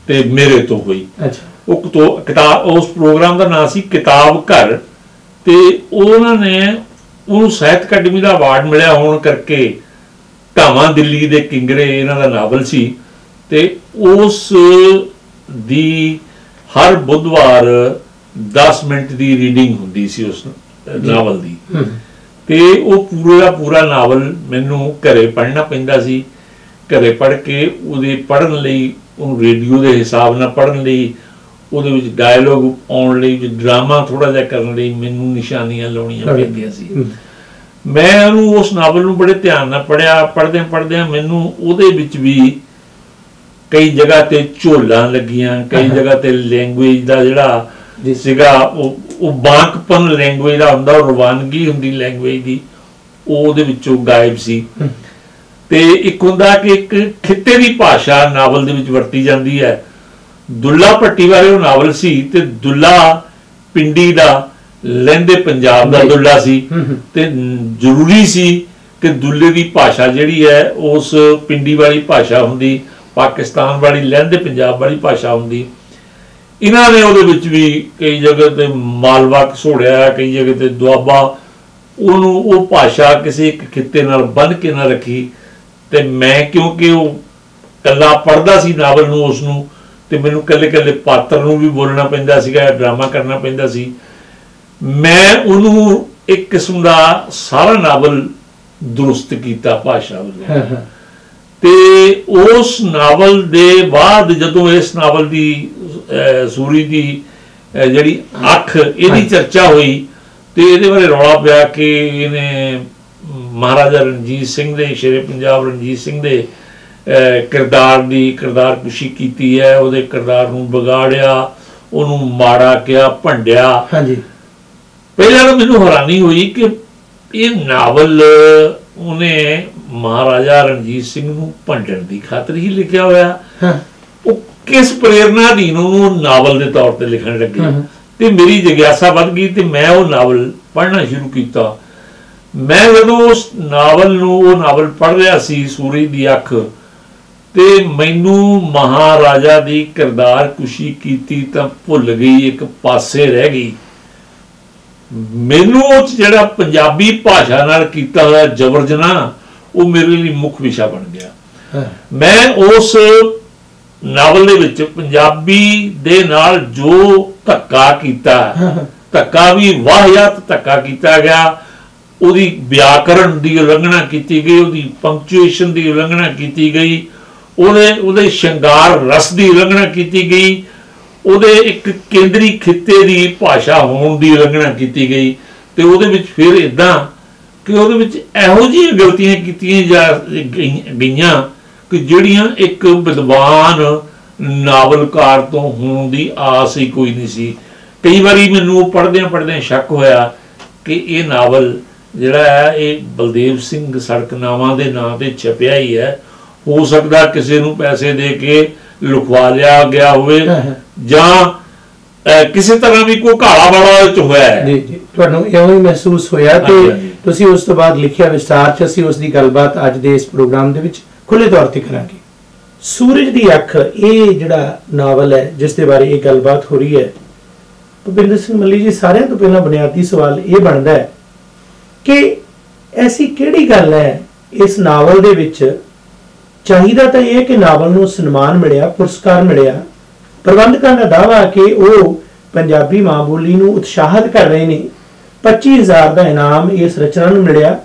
S3: ਤੇ ਮੇਰੇ ਤੋਂ ਹੋਈ। ਕਿਤਾਬ, ਉਸ ਪ੍ਰੋਗਰਾਮ ਦਾ ਨਾਂ ਸੀ ਕਿਤਾਬ ਘਰ, ਤੇ ਉਹਨਾਂ ਨੇ ਉਹਨੂੰ ਸਾਹਿਤ ਅਕੈਡਮੀ ਦਾ ਅਵਾਰਡ ਮਿਲਿਆ ਹੋਣ ਕਰਕੇ ਧਾਵਾਂ ਦਿੱਲੀ ਦੇ ਕਿੰਗਰੇ ਇਹਨਾਂ ਦਾ ਨਾਵਲ ਸੀ, ਤੇ ਉਸ ਦੀ ਹਰ ਬੁੱਧਵਾਰ 10 ਮਿੰਟ ਦੀ ਰੀਡਿੰਗ ਹੁੰਦੀ ਸੀ ਉਸ ਨਾਵਲ ਦੀ, ਤੇ ਉਹ ਪੂਰਾ ਨਾਵਲ ਮੈਨੂੰ ਘਰੇ ਪੜ੍ਹਨਾ ਪੈਂਦਾ ਸੀ। ਘਰੇ ਪੜ੍ਹ ਕੇ ਉਹਦੇ ਪੜ੍ਹਨ ਲਈ, ਉਹਨੂੰ ਰੇਡੀਓ ਦੇ ਹਿਸਾਬ ਨਾਲ ਪੜ੍ਹਨ ਲਈ, ਉਹਦੇ ਵਿੱਚ ਡਾਇਲੋਗ ਆਉਣ ਲਈ, ਡਰਾਮਾ ਥੋੜ੍ਹਾ ਜਿਹਾ ਕਰਨ ਲਈ ਮੈਨੂੰ ਨਿਸ਼ਾਨੀਆਂ ਲਾਉਣੀਆਂ ਪੈਂਦੀਆਂ ਸੀ। ਮੈਂ ਉਹਨੂੰ, ਉਸ ਨਾਵਲ ਨੂੰ ਬੜੇ ਧਿਆਨ ਨਾਲ ਪੜ੍ਹਿਆ। ਪੜ੍ਹਦਿਆਂ ਮੈਨੂੰ ਉਹਦੇ ਵਿੱਚ ਵੀ ਕਈ ਜਗ੍ਹਾ ਤੇ ਝੋਲਾਂ ਲੱਗੀਆਂ, ਕਈ ਜਗ੍ਹਾ ਤੇ ਲੈਂਗੁਏਜ ਦਾ ਜਿਹੜਾ ਸੀਗਾ ਉਹ ਬਾਂਕਪਨ ਲੈਂਗੁਏਜ ਦਾ ਹੁੰਦਾ, ਉਹ ਰਵਾਨਗੀ ਹੁੰਦੀ ਲੈਂਗੁਏਜ ਦੀ, ਉਹ ਉਹਦੇ ਵਿੱਚੋਂ ਗਾਇਬ ਸੀ। ਤੇ ਇੱਕ ਹੁੰਦਾ ਕਿ ਇੱਕ ਖਿੱਤੇ ਦੀ ਭਾਸ਼ਾ ਨਾਵਲ ਦੇ ਵਿੱਚ ਵਰਤੀ ਜਾਂਦੀ ਹੈ। ਦੁੱਲਾ ਭੱਟੀ ਬਾਰੇ ਉਹ ਨਾਵਲ ਸੀ, ਤੇ ਦੁੱਲਾ ਪਿੰਡੀ ਦਾ, ਲਹਿੰਦੇ ਪੰਜਾਬ ਦਾ ਦੁੱਲਾ ਸੀ, ਤੇ ਜ਼ਰੂਰੀ ਸੀ ਕਿ ਦੁੱਲੇ ਦੀ ਭਾਸ਼ਾ ਜਿਹੜੀ ਹੈ ਉਸ ਪਿੰਡੀ ਵਾਲੀ ਭਾਸ਼ਾ ਹੁੰਦੀ, ਪਾਕਿਸਤਾਨ ਵਾਲੀ ਲਹਿੰਦੇ ਪੰਜਾਬ ਵਾਲੀ ਭਾਸ਼ਾ ਹੁੰਦੀ। ਇਹਨਾਂ ਨੇ ਉਹਦੇ ਵਿੱਚ ਵੀ ਕਈ ਜਗ੍ਹਾ ਤੇ ਮਾਲਵਾ ਘਸੋੜਿਆ, ਕਈ ਜਗ੍ਹਾ ਤੇ ਦੁਆਬਾ, ਉਹਨੂੰ ਉਹ ਭਾਸ਼ਾ ਕਿਸੇ ਇੱਕ ਖਿੱਤੇ ਨਾਲ ਬੰਨ੍ਹ ਕੇ ਨਾ ਰੱਖੀ। ਤੇ ਮੈਂ ਕਿਉਂਕਿ ਉਹ ਇਕੱਲਾ ਪੜ੍ਹਦਾ ਸੀ ਨਾਵਲ ਨੂੰ, ਉਸ ਨੂੰ, ਤੇ ਮੈਨੂੰ ਇਕੱਲੇ ਪਾਤਰ ਨੂੰ ਵੀ ਬੋਲਣਾ ਪੈਂਦਾ ਸੀਗਾ, ਡਰਾਮਾ ਕਰਨਾ ਪੈਂਦਾ ਸੀ। ਮੈਂ ਉਹਨੂੰ ਇੱਕ ਕਿਸਮ ਦਾ ਸਾਰਾ ਨਾਵਲ ਦਰੁਸਤ ਕੀਤਾ ਭਾਸ਼ਾ ਵੱਲੋਂ। ਤੇ ਉਸ ਨਾਵਲ ਦੇ ਬਾਅਦ ਜਦੋਂ ਇਸ ਨਾਵਲ ਦੀ ਸੂਰੀ ਦੀ ਜਿਹੜੀ ਅੱਖ, ਇਹਦੀ ਚਰਚਾ ਹੋਈ, ਤੇ ਇਹਦੇ ਬਾਰੇ ਰੌਲਾ ਪਿਆ ਕਿ ਇਹਨੇ ਮਹਾਰਾਜਾ ਰਣਜੀਤ ਸਿੰਘ ਦੇ, ਸ਼ੇਰੇ ਪੰਜਾਬ ਰਣਜੀਤ ਸਿੰਘ ਦੇ ਕਿਰਦਾਰਕੁਸ਼ੀ ਕੀਤੀ ਹੈ, ਉਹਦੇ ਕਿਰਦਾਰ ਨੂੰ ਵਿਗਾੜਿਆ, ਉਹਨੂੰ ਮਾੜਾ ਕਿਹਾ, ਭੰਡਿਆ। ਪਹਿਲਾਂ ਤਾਂ ਮੈਨੂੰ ਹੈਰਾਨੀ ਹੋਈ ਕਿ ਇਹ ਨਾਵਲ ਉਹਨੇ ਮਹਾਰਾਜਾ ਰਣਜੀਤ ਸਿੰਘ ਨੂੰ ਭੰਡਣ ਦੀ ਖਾਤਰ ਹੀ ਲਿਖਿਆ ਹੋਇਆ। ਉਹ ਕਿਸ ਪ੍ਰੇਰਨਾ ਅਧੀਨ ਉਹਨੂੰ ਨਾਵਲ ਦੇ ਤੌਰ ਤੇ ਲਿਖਣ ਲੱਗੇ, ਤੇ ਮੇਰੀ ਜਿਗਿਆਸਾ ਵੱਧ ਗਈ, ਤੇ ਮੈਂ ਉਹ ਨਾਵਲ ਪੜ੍ਹਨਾ ਸ਼ੁਰੂ ਕੀਤਾ। ਮੈਂ ਜਦੋਂ ਉਸ ਨਾਵਲ ਨੂੰ, ਉਹ ਨਾਵਲ ਪੜ੍ਹ ਰਿਹਾ ਸੀ, ਸੂਰਜ ਦੀ ਅੱਖ, ਤੇ ਮੈਨੂੰ ਮਹਾਰਾਜਾ ਦੀ ਕਿਰਦਾਰਕੁਸ਼ੀ ਕੀਤੀ ਤਾਂ ਭੁੱਲ ਗਈ, ਇੱਕ ਪਾਸੇ ਰਹਿ ਗਈ। ਮੈਨੂੰ ਉਹ ਜਿਹੜਾ ਪੰਜਾਬੀ ਭਾਸ਼ਾ ਨਾਲ ਕੀਤਾ ਹੋਇਆ ਜਬਰਜਨਾ, ਉਹ ਮੇਰੇ ਲਈ ਮੁੱਖ ਵਿਸ਼ਾ ਬਣ ਗਿਆ। ਮੈਂ ਉਸ ਨਾਵਲ ਦੇ ਵਿੱਚ ਪੰਜਾਬੀ ਦੇ ਨਾਲ ਜੋ ਧੱਕਾ ਕੀਤਾ, ਧੱਕਾ ਵੀ ਵਾਹਿਯਾਤ ਧੱਕਾ ਕੀਤਾ ਗਿਆ, ਉਹਦੀ ਵਿਆਕਰਣ ਦੀ ਉਲੰਘਣਾ ਕੀਤੀ ਗਈ, ਉਹਦੀ ਪੰਕਚੁਏਸ਼ਨ ਦੀ ਉਲੰਘਣਾ ਕੀਤੀ ਗਈ, ਉਹਦੇ ਸ਼ਿੰਗਾਰ ਰਸ ਦੀ ਉਲੰਘਣਾ ਕੀਤੀ ਗਈ, ਉਹਦੇ ਇੱਕ ਕੇਂਦਰੀ ਖਿੱਤੇ ਦੀ ਭਾਸ਼ਾ ਹੋਣ ਦੀ ਉਲੰਘਣਾ ਕੀਤੀ ਗਈ। ਤੇ ਉਹਦੇ ਵਿੱਚ ਫਿਰ ਇੱਦਾਂ ਕਿ ਉਹਦੇ ਵਿੱਚ ਇਹੋ ਜਿਹੀਆਂ ਗਲਤੀਆਂ ਕੀਤੀਆਂ ਗਈਆਂ ਕਿ ਜਿਹੜੀਆਂ ਇੱਕ ਵਿਦਵਾਨ ਨਾਵਲਕਾਰ ਤੋਂ ਹੋਣ ਦੀ ਆਸ ਹੀ ਕੋਈ ਨਹੀਂ ਸੀ। ਕਈ ਵਾਰੀ ਮੈਨੂੰ ਪੜ੍ਹਦਿਆਂ ਸ਼ੱਕ ਹੋਇਆ ਕਿ ਇਹ ਨਾਵਲ ਜਿਹੜਾ ਹੈ ਇਹ ਬਲਦੇਵ ਸਿੰਘ ਸੜਕਨਾਮਾ ਦੇ ਨਾਂ ਤੇ ਛਪਿਆ ਹੀ ਹੈ, ਹੋ ਸਕਦਾ ਕਿਸੇ ਨੂੰ ਪੈਸੇ ਦੇ ਕੇ ਲੁਕਵਾ ਲਿਆ ਗਿਆ ਹੋਵੇ, ਜਾਂ ਕਿਸੇ ਤਰ੍ਹਾਂ ਵੀ ਕੋਈ ਘਾਲਾ ਵਾਲਾ ਵਿੱਚ ਹੋਇਆ ਹੈ। ਜੀ,
S1: ਤੁਹਾਨੂੰ ਇਹੋ ਹੀ ਮਹਿਸੂਸ ਹੋਇਆ, ਤੇ ਤੁਸੀਂ ਉਸ ਤੋਂ ਬਾਅਦ ਲਿਖਿਆ ਵਿਸਤਾਰ ਚ। ਅਸੀਂ ਉਸ ਦੀ ਗੱਲਬਾਤ ਅੱਜ ਦੇ ਇਸ ਪ੍ਰੋਗਰਾਮ ਦੇ ਵਿੱਚ ਖੁੱਲੇ ਤੌਰ ਤੇ ਕਰਾਂਗੇ। ਸੂਰਜ ਦੀ ਅੱਖ, ਇਹ ਜਿਹੜਾ ਨਾਵਲ ਹੈ ਜਿਸ ਦੇ ਬਾਰੇ ਇਹ ਗੱਲਬਾਤ ਹੋ ਰਹੀ ਹੈ, ਭੁਪਿੰਦਰ ਸਿੰਘ ਮੱਲੀ ਜੀ, ਸਾਰਿਆਂ ਤੋਂ ਪਹਿਲਾਂ ਬੁਨਿਆਦੀ ਸਵਾਲ ਇਹ ਬਣਦਾ ਹੈ ਕਿ ਐਸੀ ਕਿਹੜੀ ਗੱਲ ਹੈ ਇਸ ਨਾਵਲ ਦੇ ਵਿੱਚ? ਚਾਹੀਦਾ ਤਾਂ ਇਹ ਕਿ ਨਾਵਲ ਨੂੰ ਸਨਮਾਨ ਮਿਲਿਆ, ਪੁਰਸਕਾਰ ਮਿਲਿਆ, ਪ੍ਰਬੰਧਕਾਂ ਦਾ ਦਾਅਵਾ ਕਿ ਉਹ ਪੰਜਾਬੀ ਮਾਂ ਬੋਲੀ ਨੂੰ ਉਤਸ਼ਾਹਿਤ ਕਰ ਰਹੇ ਨੇ, 25,000 ਦਾ ਇਨਾਮ ਇਸ ਰਚਨਾ ਨੂੰ ਮਿਲਿਆ।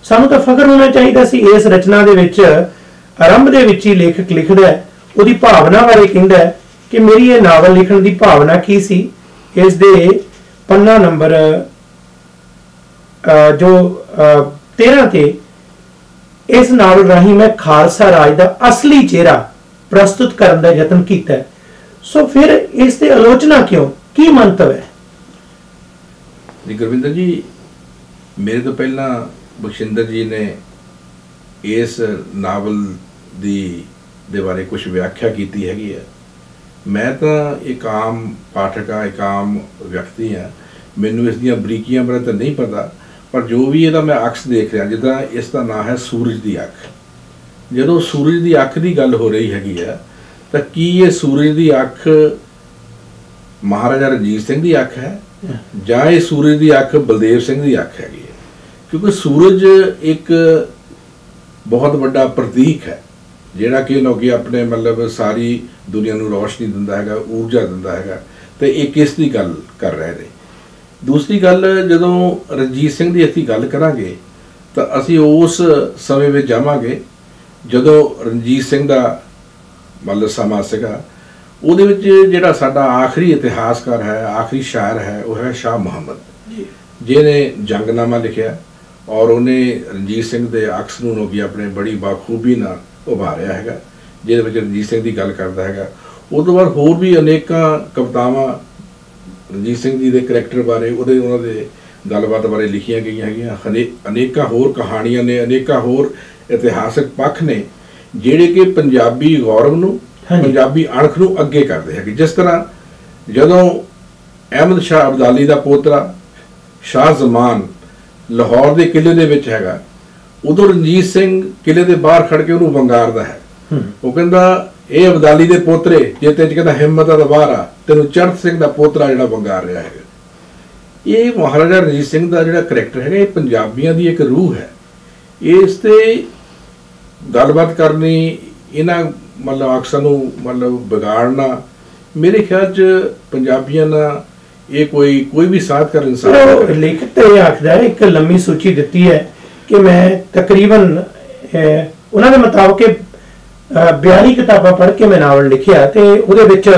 S1: ਸਾਨੂੰ ਤਾਂ ਫਖਰ ਹੋਣਾ ਚਾਹੀਦਾ ਸੀ। ਇਸ ਰਚਨਾ ਦੇ ਵਿੱਚ ਆਰੰਭ ਦੇ ਵਿੱਚ ਹੀ ਲੇਖਕ ਲਿਖਦਾ ਹੈ, ਉਹਦੀ ਭਾਵਨਾ ਬਾਰੇ ਕਹਿੰਦਾ ਹੈ ਕਿ ਮੇਰੀ ਇਹ ਨਾਵਲ ਲਿਖਣ ਦੀ ਭਾਵਨਾ ਕੀ ਸੀ। ਇਸ ਦੇ ਪੰਨਾ ਨੰਬਰ ਜੋ 13 ਤੇ ਇਸ ਨਾਵਲ ਰਾਹੀਂ ਮੈਂ ਖਾਲਸਾ ਰਾਜ ਦਾ ਅਸਲੀ ਚਿਹਰਾ ਪ੍ਰਸਤੁਤ ਕਰਨ ਦਾ ਯਤਨ ਕੀਤਾ। ਸੋ ਫਿਰ ਇਸ ਤੇ ਆਲੋਚਨਾ ਕਿਉਂ, ਕੀ ਮੰਤਵ ਹੈ?
S2: ਜੀ ਗੁਰਵਿੰਦਰ ਜੀ, ਮੇਰੇ ਤੋਂ ਪਹਿਲਾਂ ਬਖਸ਼ਿੰਦਰ ਜੀ ਨੇ ਇਸ ਨਾਵਲ ਦੇ ਬਾਰੇ ਕੁਝ ਵਿਆਖਿਆ ਕੀਤੀ ਹੈਗੀ ਹੈ। ਮੈਂ ਤਾਂ ਇੱਕ ਆਮ ਪਾਠਕ ਹਾਂ, ਇੱਕ ਆਮ ਵਿਅਕਤੀ ਹਾਂ, ਮੈਨੂੰ ਇਸ ਦੀਆਂ ਬਰੀਕੀਆਂ ਬਾਰੇ ਤਾਂ ਨਹੀਂ ਪਤਾ, ਪਰ ਜੋ ਵੀ ਇਹਦਾ ਮੈਂ ਅਕਸ ਦੇਖ ਰਿਹਾ, ਜਿੱਦਾਂ ਇਸ ਦਾ ਨਾਂ ਹੈ ਸੂਰਜ ਦੀ ਅੱਖ। ਜਦੋਂ ਸੂਰਜ ਦੀ ਅੱਖ ਦੀ ਗੱਲ ਹੋ ਰਹੀ ਹੈਗੀ ਆ, ਤਾਂ ਕੀ ਇਹ ਸੂਰਜ ਦੀ ਅੱਖ ਮਹਾਰਾਜਾ ਰਣਜੀਤ ਸਿੰਘ ਦੀ ਅੱਖ ਹੈ ਜਾਂ ਇਹ ਸੂਰਜ ਦੀ ਅੱਖ ਬਲਦੇਵ ਸਿੰਘ ਦੀ ਅੱਖ ਹੈਗੀ ਹੈ, ਕਿਉਂਕਿ ਸੂਰਜ ਇੱਕ ਬਹੁਤ ਵੱਡਾ ਪ੍ਰਤੀਕ ਹੈ ਜਿਹੜਾ ਕਿ ਲੋਕੀ ਆਪਣੇ ਮਤਲਬ ਸਾਰੀ ਦੁਨੀਆ ਨੂੰ ਰੋਸ਼ਨੀ ਦਿੰਦਾ ਹੈਗਾ, ਊਰਜਾ ਦਿੰਦਾ ਹੈਗਾ, ਤੇ ਇਹ ਕਿਸ ਦੀ ਗੱਲ ਕਰ ਰਹੇ ਨੇ। ਦੂਸਰੀ ਗੱਲ, ਜਦੋਂ ਰਣਜੀਤ ਸਿੰਘ ਦੀ ਅਸੀਂ ਗੱਲ ਕਰਾਂਗੇ ਤਾਂ ਅਸੀਂ ਉਸ ਸਮੇਂ ਵਿੱਚ ਜਾਵਾਂਗੇ ਜਦੋਂ ਰਣਜੀਤ ਸਿੰਘ ਦਾ ਮਤਲਬ ਸਮਾਂ ਸੀਗਾ। ਉਹਦੇ ਵਿੱਚ ਜਿਹੜਾ ਸਾਡਾ ਆਖਰੀ ਇਤਿਹਾਸਕਾਰ ਹੈ, ਆਖਰੀ ਸ਼ਾਇਰ ਹੈ, ਉਹ ਹੈ ਸ਼ਾਹ ਮੁਹੰਮਦ, ਜਿਹਨੇ ਜੰਗਨਾਮਾ ਲਿਖਿਆ ਔਰ ਉਹਨੇ ਰਣਜੀਤ ਸਿੰਘ ਦੇ ਅਕਸ ਨੂੰ ਲੋਕੀ ਆਪਣੇ ਬੜੀ ਬਾਖੂਬੀ ਨਾਲ ਉਭਾਰਿਆ ਹੈਗਾ, ਜਿਹਦੇ ਵਿੱਚ ਰਣਜੀਤ ਸਿੰਘ ਦੀ ਗੱਲ ਕਰਦਾ ਹੈਗਾ। ਉਹ ਤੋਂ ਬਾਅਦ ਹੋਰ ਵੀ ਅਨੇਕਾਂ ਕਵਿਤਾਵਾਂ ਰਣਜੀਤ ਸਿੰਘ ਜੀ ਦੇ ਕਰੈਕਟਰ ਬਾਰੇ, ਉਹਨਾਂ ਦੇ ਗੱਲਬਾਤ ਬਾਰੇ ਲਿਖੀਆਂ ਗਈਆਂ ਹੈਗੀਆਂ। ਅਨੇਕਾਂ ਹੋਰ ਕਹਾਣੀਆਂ ਨੇ, ਅਨੇਕਾਂ ਹੋਰ ਇਤਿਹਾਸਕ ਪੱਖ ਨੇ ਜਿਹੜੇ ਕਿ ਪੰਜਾਬੀ ਗੌਰਵ ਨੂੰ, ਪੰਜਾਬੀ ਅਣਖ ਨੂੰ ਅੱਗੇ ਕਰਦੇ ਹੈਗੇ। ਜਿਸ ਤਰ੍ਹਾਂ ਜਦੋਂ ਅਹਿਮਦ ਸ਼ਾਹ ਅਬਦਾਲੀ ਦਾ ਪੋਤਰਾ ਸ਼ਾਹ ਜ਼ਮਾਨ ਲਾਹੌਰ ਦੇ ਕਿਲੇ ਦੇ ਵਿੱਚ ਹੈਗਾ, ਉਦੋਂ ਰਣਜੀਤ ਸਿੰਘ ਕਿਲੇ ਦੇ ਬਾਹਰ ਖੜ ਕੇ ਉਹਨੂੰ ਵੰਗਾਰਦਾ ਹੈ। ਉਹ ਕਹਿੰਦਾ, ਇਹ ਅਬਦਾਲੀ ਦੇ ਪੋਤਰੇ, ਜੇ ਤੇ ਕਹਿੰਦਾ ਹਿੰਮਤ ਦਾ ਬਾਹਰ ਆ, ਤੈਨੂੰ ਚੜ੍ਹਤ ਸਿੰਘ ਦਾ ਪੋਤਰਾ ਜਿਹੜਾ ਵੰਗਾਰ ਰਿਹਾ ਹੈਗਾ। ਇਹ ਮਹਾਰਾਜਾ ਰਣਜੀਤ ਸਿੰਘ ਦਾ ਜਿਹੜਾ ਕਰੈਕਟਰ ਹੈਗਾ, ਇਹ ਪੰਜਾਬੀਆਂ ਦੀ ਇੱਕ ਰੂਹ ਹੈ। ਇਸ ਤੇ ਗੱਲਬਾਤ ਕਰਨੀ, ਇਹਨਾਂ ਮਤਲਬ ਅਕਸਾਂ ਨੂੰ ਮਤਲਬ ਵਿਗਾੜਨਾ, ਮੇਰੇ ਖਿਆਲ 'ਚ ਪੰਜਾਬੀਆਂ ਨਾਲ ਇਹ ਕੋਈ ਵੀ ਸਾਹਿਤਕਾਰ ਇਨਸਾਨ।
S1: ਲੇਖਕ ਤਾਂ ਇਹ ਆਖਦਾ ਹੈ, ਇੱਕ ਲੰਮੀ ਸੂਚੀ ਦਿੱਤੀ ਹੈ ਕਿ ਮੈਂ ਤਕਰੀਬਨ ਉਹਨਾਂ ਦੇ ਮੁਤਾਬਕ 42 ਕਿਤਾਬਾਂ ਪੜ੍ਹ ਕੇ ਮੈਂ ਨਾਵਲ ਲਿਖਿਆ, ਤੇ ਉਹਦੇ ਵਿੱਚ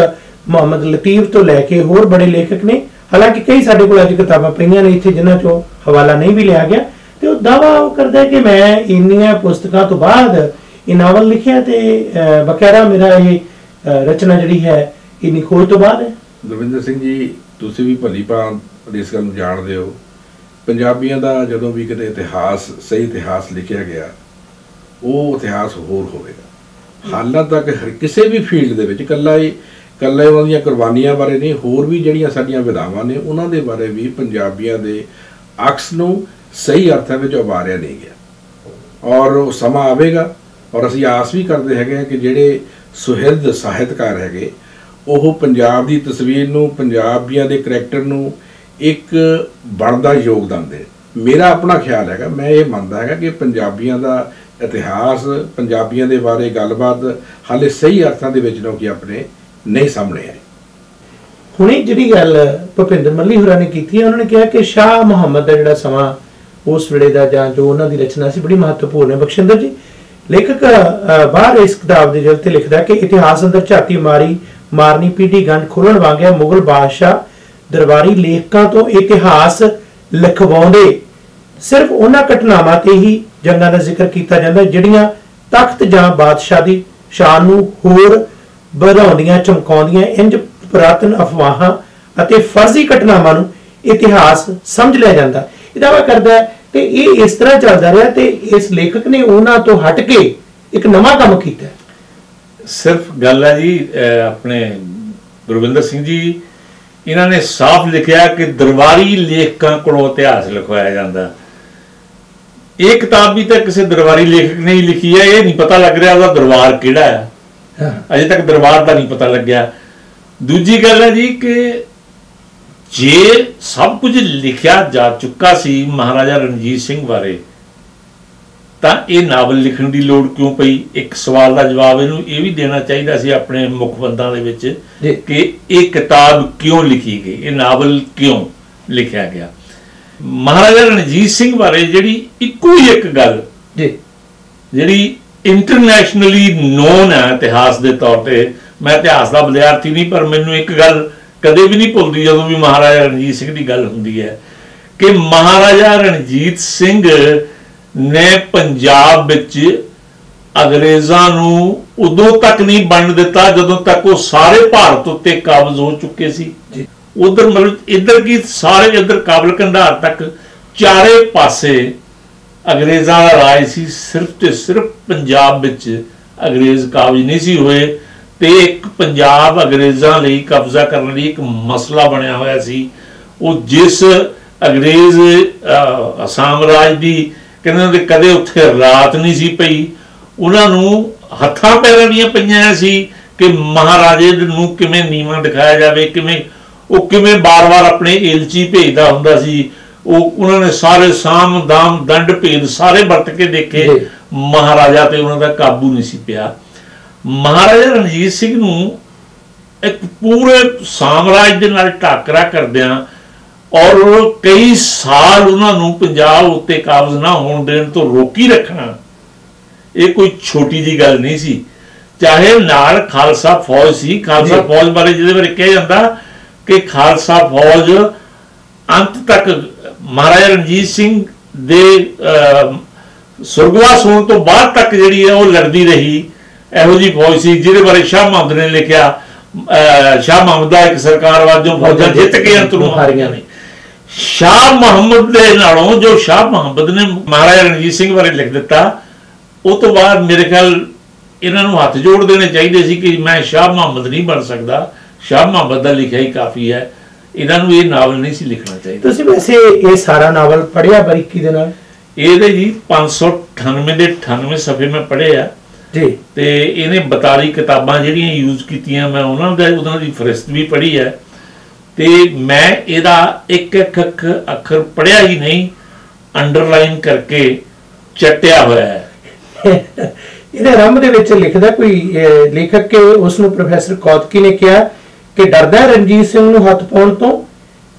S1: ਮੁਹੰਮਦ ਲਤੀਫ ਤੋਂ ਲੈ ਕੇ ਹੋਰ ਬੜੇ ਲੇਖਕ ਨੇ। ਹਾਲਾਂਕਿ ਕਈ ਸਾਡੇ ਕੋਲ ਅੱਜ ਕਿਤਾਬਾਂ ਪਈਆਂ ਨੇ ਇੱਥੇ ਜਿਨ੍ਹਾਂ 'ਚੋਂ ਹਵਾਲਾ ਨਹੀਂ ਵੀ ਲਿਆ ਗਿਆ, ਤੇ ਉਹ ਦਾਅਵਾ ਉਹ ਕਰਦਾ ਕਿ ਮੈਂ ਇੰਨੀਆਂ ਪੁਸਤਕਾਂ ਤੋਂ ਬਾਅਦ ਇਹ ਨਾਵਲ ਲਿਖਿਆ, ਤੇ ਬਕਾਇਦਾ ਮੇਰਾ ਇਹ ਰਚਨਾ ਜਿਹੜੀ ਹੈ ਇੰਨੀ ਖੋਜ ਤੋਂ ਬਾਅਦ ਹੈ।
S2: ਦਵਿੰਦਰ ਸਿੰਘ ਜੀ, ਤੁਸੀਂ ਵੀ ਭਲੀ ਭਾਂਤ ਇਸ ਗੱਲ ਨੂੰ ਜਾਣਦੇ ਹੋ, ਪੰਜਾਬੀਆਂ ਦਾ ਜਦੋਂ ਵੀ ਕਿਤੇ ਇਤਿਹਾਸ, ਸਹੀ ਇਤਿਹਾਸ ਲਿਖਿਆ ਗਿਆ, ਉਹ ਇਤਿਹਾਸ ਹੋਰ ਹੋਵੇਗਾ। ਹਾਲਾਂ ਤੱਕ ਕਿਸੇ ਵੀ ਫੀਲਡ ਦੇ ਵਿੱਚ ਇਕੱਲਾ ਉਹਨਾਂ ਦੀਆਂ ਕੁਰਬਾਨੀਆਂ ਬਾਰੇ ਨਹੀਂ, ਹੋਰ ਵੀ ਜਿਹੜੀਆਂ ਸਾਡੀਆਂ ਵਿਧਾਵਾਂ ਨੇ ਉਹਨਾਂ ਦੇ ਬਾਰੇ ਵੀ ਪੰਜਾਬੀਆਂ ਦੇ ਅਕਸ ਨੂੰ ਸਹੀ ਅਰਥਾਂ ਵਿੱਚ ਉਭਾਰਿਆ ਨਹੀਂ ਗਿਆ। ਔਰ ਉਹ ਸਮਾਂ ਆਵੇਗਾ, ਔਰ ਅਸੀਂ ਆਸ ਵੀ ਕਰਦੇ ਹੈਗੇ ਕਿ ਜਿਹੜੇ ਸੁਹਿਰਦ ਸਾਹਿਤਕਾਰ ਹੈਗੇ ਉਹ ਪੰਜਾਬ ਦੀ ਤਸਵੀਰ ਨੂੰ, ਪੰਜਾਬੀਆਂ ਦੇ ਕਰੈਕਟਰ ਨੂੰ ਇੱਕ ਬਣਦਾ ਯੋਗਦਾਨ ਦੇ। ਮੇਰਾ ਆਪਣਾ ਖਿਆਲ ਹੈਗਾ, ਮੈਂ ਇਹ ਮੰਨਦਾ ਹੈਗਾ ਕਿ ਪੰਜਾਬੀਆਂ ਦਾ ਇਤਿਹਾਸ, ਪੰਜਾਬੀਆਂ ਦੇ ਬਾਰੇ ਗੱਲਬਾਤ ਹਾਲੇ ਸਹੀ ਅਰਥਾਂ ਦੇ ਵਿੱਚ ਲੋਕੀ ਆਪਣੇ ਨਹੀਂ ਸਾਹਮਣੇ ਆਏ।
S1: ਹੁਣੇ ਜਿਹੜੀ ਗੱਲ ਭੁਪਿੰਦਰ ਮੱਲੀ ਹੋਰਾਂ ਨੇ ਕੀਤੀ ਹੈ, ਉਹਨਾਂ ਨੇ ਕਿਹਾ ਕਿ ਸ਼ਾਹ ਮੁਹੰਮਦ ਦਾ ਜਿਹੜਾ ਸਮਾਂ ਉਸ ਵੇਲੇ ਦਾ ਜਾਂ ਜੋ ਉਹਨਾਂ ਦੀ ਰਚਨਾ ਸੀ ਬੜੀ ਮਹੱਤਵਪੂਰਨ ਹੈ। ਬਖਸ਼ਿੰਦਰ ਜੀ, ਲੇਖਕ ਬਾਹਰ ਇਸ ਕਿਤਾਬ ਦੇ ਜਲ ਤੇ ਲਿਖਦਾ ਕਿ ਇਤਿਹਾਸ ਅੰਦਰ ਝਾਤੀ ਮਾਰਨੀ ਪੀढ़ी ਗੰਢ ਖੋਲਣ ਵਾਂਗਿਆ ਮੁਗਲ ਬਾਦਸ਼ਾਹ ਦਰਬਾਰੀ ਲੇਖਕਾਂ ਤੋਂ ਇਤਿਹਾਸ ਲਿਖਵਾਉਂਦੇ ਸਿਰਫ ਉਹਨਾਂ ਘਟਨਾਵਾਂ ਤੇ ਹੀ ਜੰਗਾਂ ਦਾ ਜ਼ਿਕਰ ਕੀਤਾ ਜਾਂਦਾ ਜਿਹੜੀਆਂ ਤਖਤ ਜਾਂ ਬਾਦਸ਼ਾਹ ਦੀ ਸ਼ਾਨ ਨੂੰ ਹੋਰ ਵਧਾਉਂਦੀਆਂ, ਚਮਕਾਉਂਦੀਆਂ। ਇੰਜ ਪੁਰਾਤਨ ਅਫਵਾਹਾਂ ਅਤੇ ਫਰਜ਼ੀ ਘਟਨਾਵਾਂ ਨੂੰ ਇਤਿਹਾਸ ਸਮਝ ਲਿਆ ਜਾਂਦਾ। ਇਹ ਦਾਅਵਾ ਕਰਦਾ ਹੈ ਤੇ ਇਹ ਇਸ ਤਰ੍ਹਾਂ ਚੱਲਦਾ ਰਿਹਾ, ਤੇ ਇਸ ਲੇਖਕ ਨੇ ਉਹਨਾਂ ਤੋਂ ਹਟ ਕੇ ਇੱਕ ਨਵਾਂ ਕੰਮ ਕੀਤਾ।
S3: ਸਿਰਫ ਗੱਲ ਹੈ ਜੀ, ਆਪਣੇ ਗੁਰਵਿੰਦਰ ਸਿੰਘ ਜੀ ਇਹਨਾਂ ਨੇ ਸਾਫ਼ ਲਿਖਿਆ ਕਿ ਦਰਬਾਰੀ ਲੇਖਕਾਂ ਕੋਲੋਂ ਇਤਿਹਾਸ ਲਿਖਵਾਇਆ ਜਾਂਦਾ। ਇਹ ਕਿਤਾਬ ਵੀ ਤਾਂ ਕਿਸੇ ਦਰਬਾਰੀ ਲੇਖਕ ਨੇ ਹੀ ਲਿਖੀ ਹੈ, ਇਹ ਨਹੀਂ ਪਤਾ ਲੱਗ ਰਿਹਾ ਉਹਦਾ ਦਰਬਾਰ ਕਿਹੜਾ ਹੈ, ਅਜੇ ਤੱਕ ਦਰਬਾਰ ਦਾ ਨਹੀਂ ਪਤਾ ਲੱਗਿਆ। ਦੂਜੀ ਗੱਲ ਹੈ ਜੀ ਕਿ ਜੇ ਸਭ ਕੁਝ ਲਿਖਿਆ ਜਾ ਚੁੱਕਾ ਸੀ ਮਹਾਰਾਜਾ ਰਣਜੀਤ ਸਿੰਘ ਬਾਰੇ, ਤਾਂ ਇਹ ਨਾਵਲ ਲਿਖਣ ਦੀ ਲੋੜ ਕਿਉਂ ਪਈ? ਇੱਕ ਸਵਾਲ ਦਾ ਜਵਾਬ ਇਹਨੂੰ ਇਹ ਵੀ ਦੇਣਾ ਚਾਹੀਦਾ ਸੀ ਆਪਣੇ ਮੁੱਖ ਬੰਦਾਂ ਦੇ ਵਿੱਚ ਕਿ ਇਹ ਕਿਤਾਬ ਕਿਉਂ ਲਿਖੀ ਗਈ, ਇਹ ਨਾਵਲ ਕਿਉਂ ਲਿਖਿਆ ਗਿਆ। ਮਹਾਰਾਜਾ ਰਣਜੀਤ ਸਿੰਘ ਬਾਰੇ ਜਿਹੜੀ ਇੱਕੋ ਹੀ ਇੱਕ ਗੱਲ ਜਿਹੜੀ ਇੰਟਰਨੈਸ਼ਨਲੀ ਨੋਨ ਹੈ ਇਤਿਹਾਸ ਦੇ ਤੌਰ ਤੇ, ਮੈਂ ਇਤਿਹਾਸ ਦਾ ਵਿਦਿਆਰਥੀ ਨਹੀਂ, ਪਰ ਮੈਨੂੰ ਇੱਕ ਗੱਲ ਕਦੇ ਵੀ ਨਹੀਂ ਭੁੱਲਦੀ ਜਦੋਂ ਵੀ ਮਹਾਰਾਜਾ ਰਣਜੀਤ ਸਿੰਘ ਦੀ ਗੱਲ ਹੁੰਦੀ ਹੈ ਕਿ ਮਹਾਰਾਜਾ ਰਣਜੀਤ ਸਿੰਘ ਨੇ ਪੰਜਾਬ ਵਿੱਚ ਅੰਗਰੇਜ਼ਾਂ ਨੂੰ ਉਦੋਂ ਤੱਕ ਨਹੀਂ ਬਣਨ ਦਿੱਤਾ ਜਦੋਂ ਤੱਕ ਉਹ ਸਾਰੇ ਭਾਰਤ ਉੱਤੇ ਕਾਬਜ਼ ਹੋ ਚੁੱਕੇ ਸੀ। ਉਧਰ ਮਤਲਬ ਇੱਧਰ ਕੀ ਸਾਰੇ ਇੱਧਰ ਕਾਬਲ ਕੰਧਾਰ ਤੱਕ ਚਾਰੇ ਪਾਸੇ ਅੰਗਰੇਜ਼ਾਂ ਦਾ ਰਾਜ ਸੀ, ਸਿਰਫ ਤੇ ਸਿਰਫ ਪੰਜਾਬ ਵਿੱਚ ਅੰਗਰੇਜ਼ ਕਾਬਜ਼ ਨਹੀਂ ਸੀ ਹੋਏ, ਤੇ ਇੱਕ ਪੰਜਾਬ ਅੰਗਰੇਜ਼ਾਂ ਲਈ ਕਬਜ਼ਾ ਕਰਨ ਲਈ ਇੱਕ ਮਸਲਾ ਬਣਿਆ ਹੋਇਆ ਸੀ। ਉਹ ਜਿਸ ਅੰਗਰੇਜ਼ ਸਾਮਰਾਜ ਦੀ ਕਹਿੰਦੇ ਕਦੇ ਉੱਥੇ ਰਾਤ ਨਹੀਂ ਸੀ ਪਈ, ਉਹਨਾਂ ਨੂੰ ਹੱਥਾਂ ਪੈਰਾਂ ਦੀਆਂ ਪਈਆਂ ਸੀ ਕਿ ਮਹਾਰਾਜੇ ਨੂੰ ਕਿਵੇਂ ਨੀਵਾਂ ਦਿਖਾਇਆ ਜਾਵੇ, ਕਿਵੇਂ ਉਹ ਕਿਵੇਂ ਬਾਰ-ਬਾਰ ਆਪਣੇ ਏਲਚੀ ਭੇਜਦਾ ਹੁੰਦਾ ਸੀ। ਉਹਨਾਂ ਨੇ ਸਾਰੇ ਸਾਮ ਦਾਮ ਦੰਡ ਭੇਦ ਸਾਰੇ ਵਰਤ ਕੇ ਦੇਖੇ, ਮਹਾਰਾਜਾ ਤੇ ਉਹਨਾਂ ਦਾ ਕਾਬੂ ਨਹੀਂ ਸੀ ਪਿਆ। ਮਹਾਰਾਜਾ ਰਣਜੀਤ ਸਿੰਘ ਨੂੰ ਇੱਕ ਪੂਰੇ ਸਾਮਰਾਜ ਦੇ ਨਾਲ ਟਾਕਰਾ ਕਰਦਿਆਂ ਔਰ ਕਈ ਸਾਲ ਉਹਨਾਂ ਨੂੰ ਪੰਜਾਬ ਉੱਤੇ ਕਾਬਜ਼ ਨਾ ਹੋਣ ਦੇਣ ਤੋਂ ਰੋਕੀ ਰੱਖਣਾ, ਇਹ ਕੋਈ ਛੋਟੀ ਜਿਹੀ ਗੱਲ ਨਹੀਂ ਸੀ। ਚਾਹੇ ਨਾਲ ਖਾਲਸਾ ਫੌਜ ਸੀ, ਖਾਲਸਾ ਫੌਜ ਬਾਰੇ ਜਿਹਦੇ ਬਾਰੇ ਕਿਹਾ ਜਾਂਦਾ ਕਿ ਖਾਲਸਾ ਫੌਜ ਅੰਤ ਤੱਕ ਮਹਾਰਾਜਾ ਰਣਜੀਤ ਸਿੰਘ ਦੇ ਸੁਰਗਵਾਸ ਹੋਣ ਤੋਂ ਬਾਅਦ ਤੱਕ ਜਿਹੜੀ ਹੈ ਉਹ ਲੜਦੀ ਰਹੀ। ਇਹੋ ਜਿਹੀ ਫੌਜ ਸੀ ਜਿਹਦੇ ਬਾਰੇ ਸ਼ਾਹ ਮੁਹੰਮਦ ਨੇ ਲਿਖਿਆ, ਸ਼ਾਹ ਮੁਹੰਮਦ ਦਾ ਇੱਕ ਸਰਕਾਰ ਵਜੋਂ ਫੌਜਾਂ ਜਿੱਤ ਕੇ ਅੰਤ ਨੂੰ ਹਾਰੀਆਂ ਨੇ। ਸ਼ਾਹ ਮੁਹੰਮਦ ਦੇ ਨਾਲੋਂ ਜੋ ਸ਼ਾਹ ਮੁਹੰਮਦ ਨੇ ਮਹਾਰਾਜਾ ਰਣਜੀਤ ਸਿੰਘ ਬਾਰੇ ਲਿਖ ਦਿੱਤਾ, ਉਹ ਤੋਂ ਬਾਅਦ ਮੇਰੇ ਖਿਆਲ ਇਹਨਾਂ ਨੂੰ ਹੱਥ ਜੋੜ ਦੇਣੇ ਚਾਹੀਦੇ ਸੀ ਕਿ ਮੈਂ ਸ਼ਾਹ ਮੁਹੰਮਦ ਨਹੀਂ ਬਣ ਸਕਦਾ, ਸ਼ਾਹ ਮੁਹੰਮਦ ਦਾ ਲਿਖਿਆ ਹੀ ਕਾਫੀ ਹੈ, ਇਹਨਾਂ ਨੂੰ ਇਹ ਨਾਵਲ ਨਹੀਂ ਸੀ ਲਿਖਣਾ ਚਾਹੀਦਾ।
S1: ਤੁਸੀਂ ਵੈਸੇ ਇਹ ਸਾਰਾ ਨਾਵਲ ਪੜ੍ਹਿਆ ਬਾਰੀਕੀ ਦੇ ਨਾਲ?
S3: ਇਹਦੇ ਜੀ 598 ਦੇ 98 ਸਫ਼ੇ ਮੈਂ ਪੜ੍ਹੇ ਆ
S1: ਜੀ, ਤੇ
S3: ਇਹਨੇ 42 ਕਿਤਾਬਾਂ ਜਿਹੜੀਆਂ ਯੂਜ਼ ਕੀਤੀਆਂ ਮੈਂ ਉਹਨਾਂ ਦੀ ਫਰਿਸਤ ਵੀ ਪੜ੍ਹੀ ਹੈ, ਤੇ ਮੈਂ ਇਹਦਾ ਇੱਕ ਅੱਖਰ ਪੜ੍ਹਿਆ ਹੀ ਨਹੀਂ, ਅੰਡਰਲਾਈਨ ਕਰਕੇ ਚੱਟਿਆ ਹੋਇਆ ਹੈ।
S1: ਇਹਦੇ ਆਰੰਭ ਦੇ ਵਿੱਚ ਲਿਖਦਾ ਕੋਈ ਲੇਖਕ ਕਿ ਉਸ ਨੂੰ ਪ੍ਰੋਫੈਸਰ ਕੌਤਕੀ ਨੇ ਕਿਹਾ ਕਿ ਡਰਦਾ ਰਣਜੀਤ ਸਿੰਘ ਨੂੰ ਹੱਥ ਪਾਉਣ ਤੋਂ।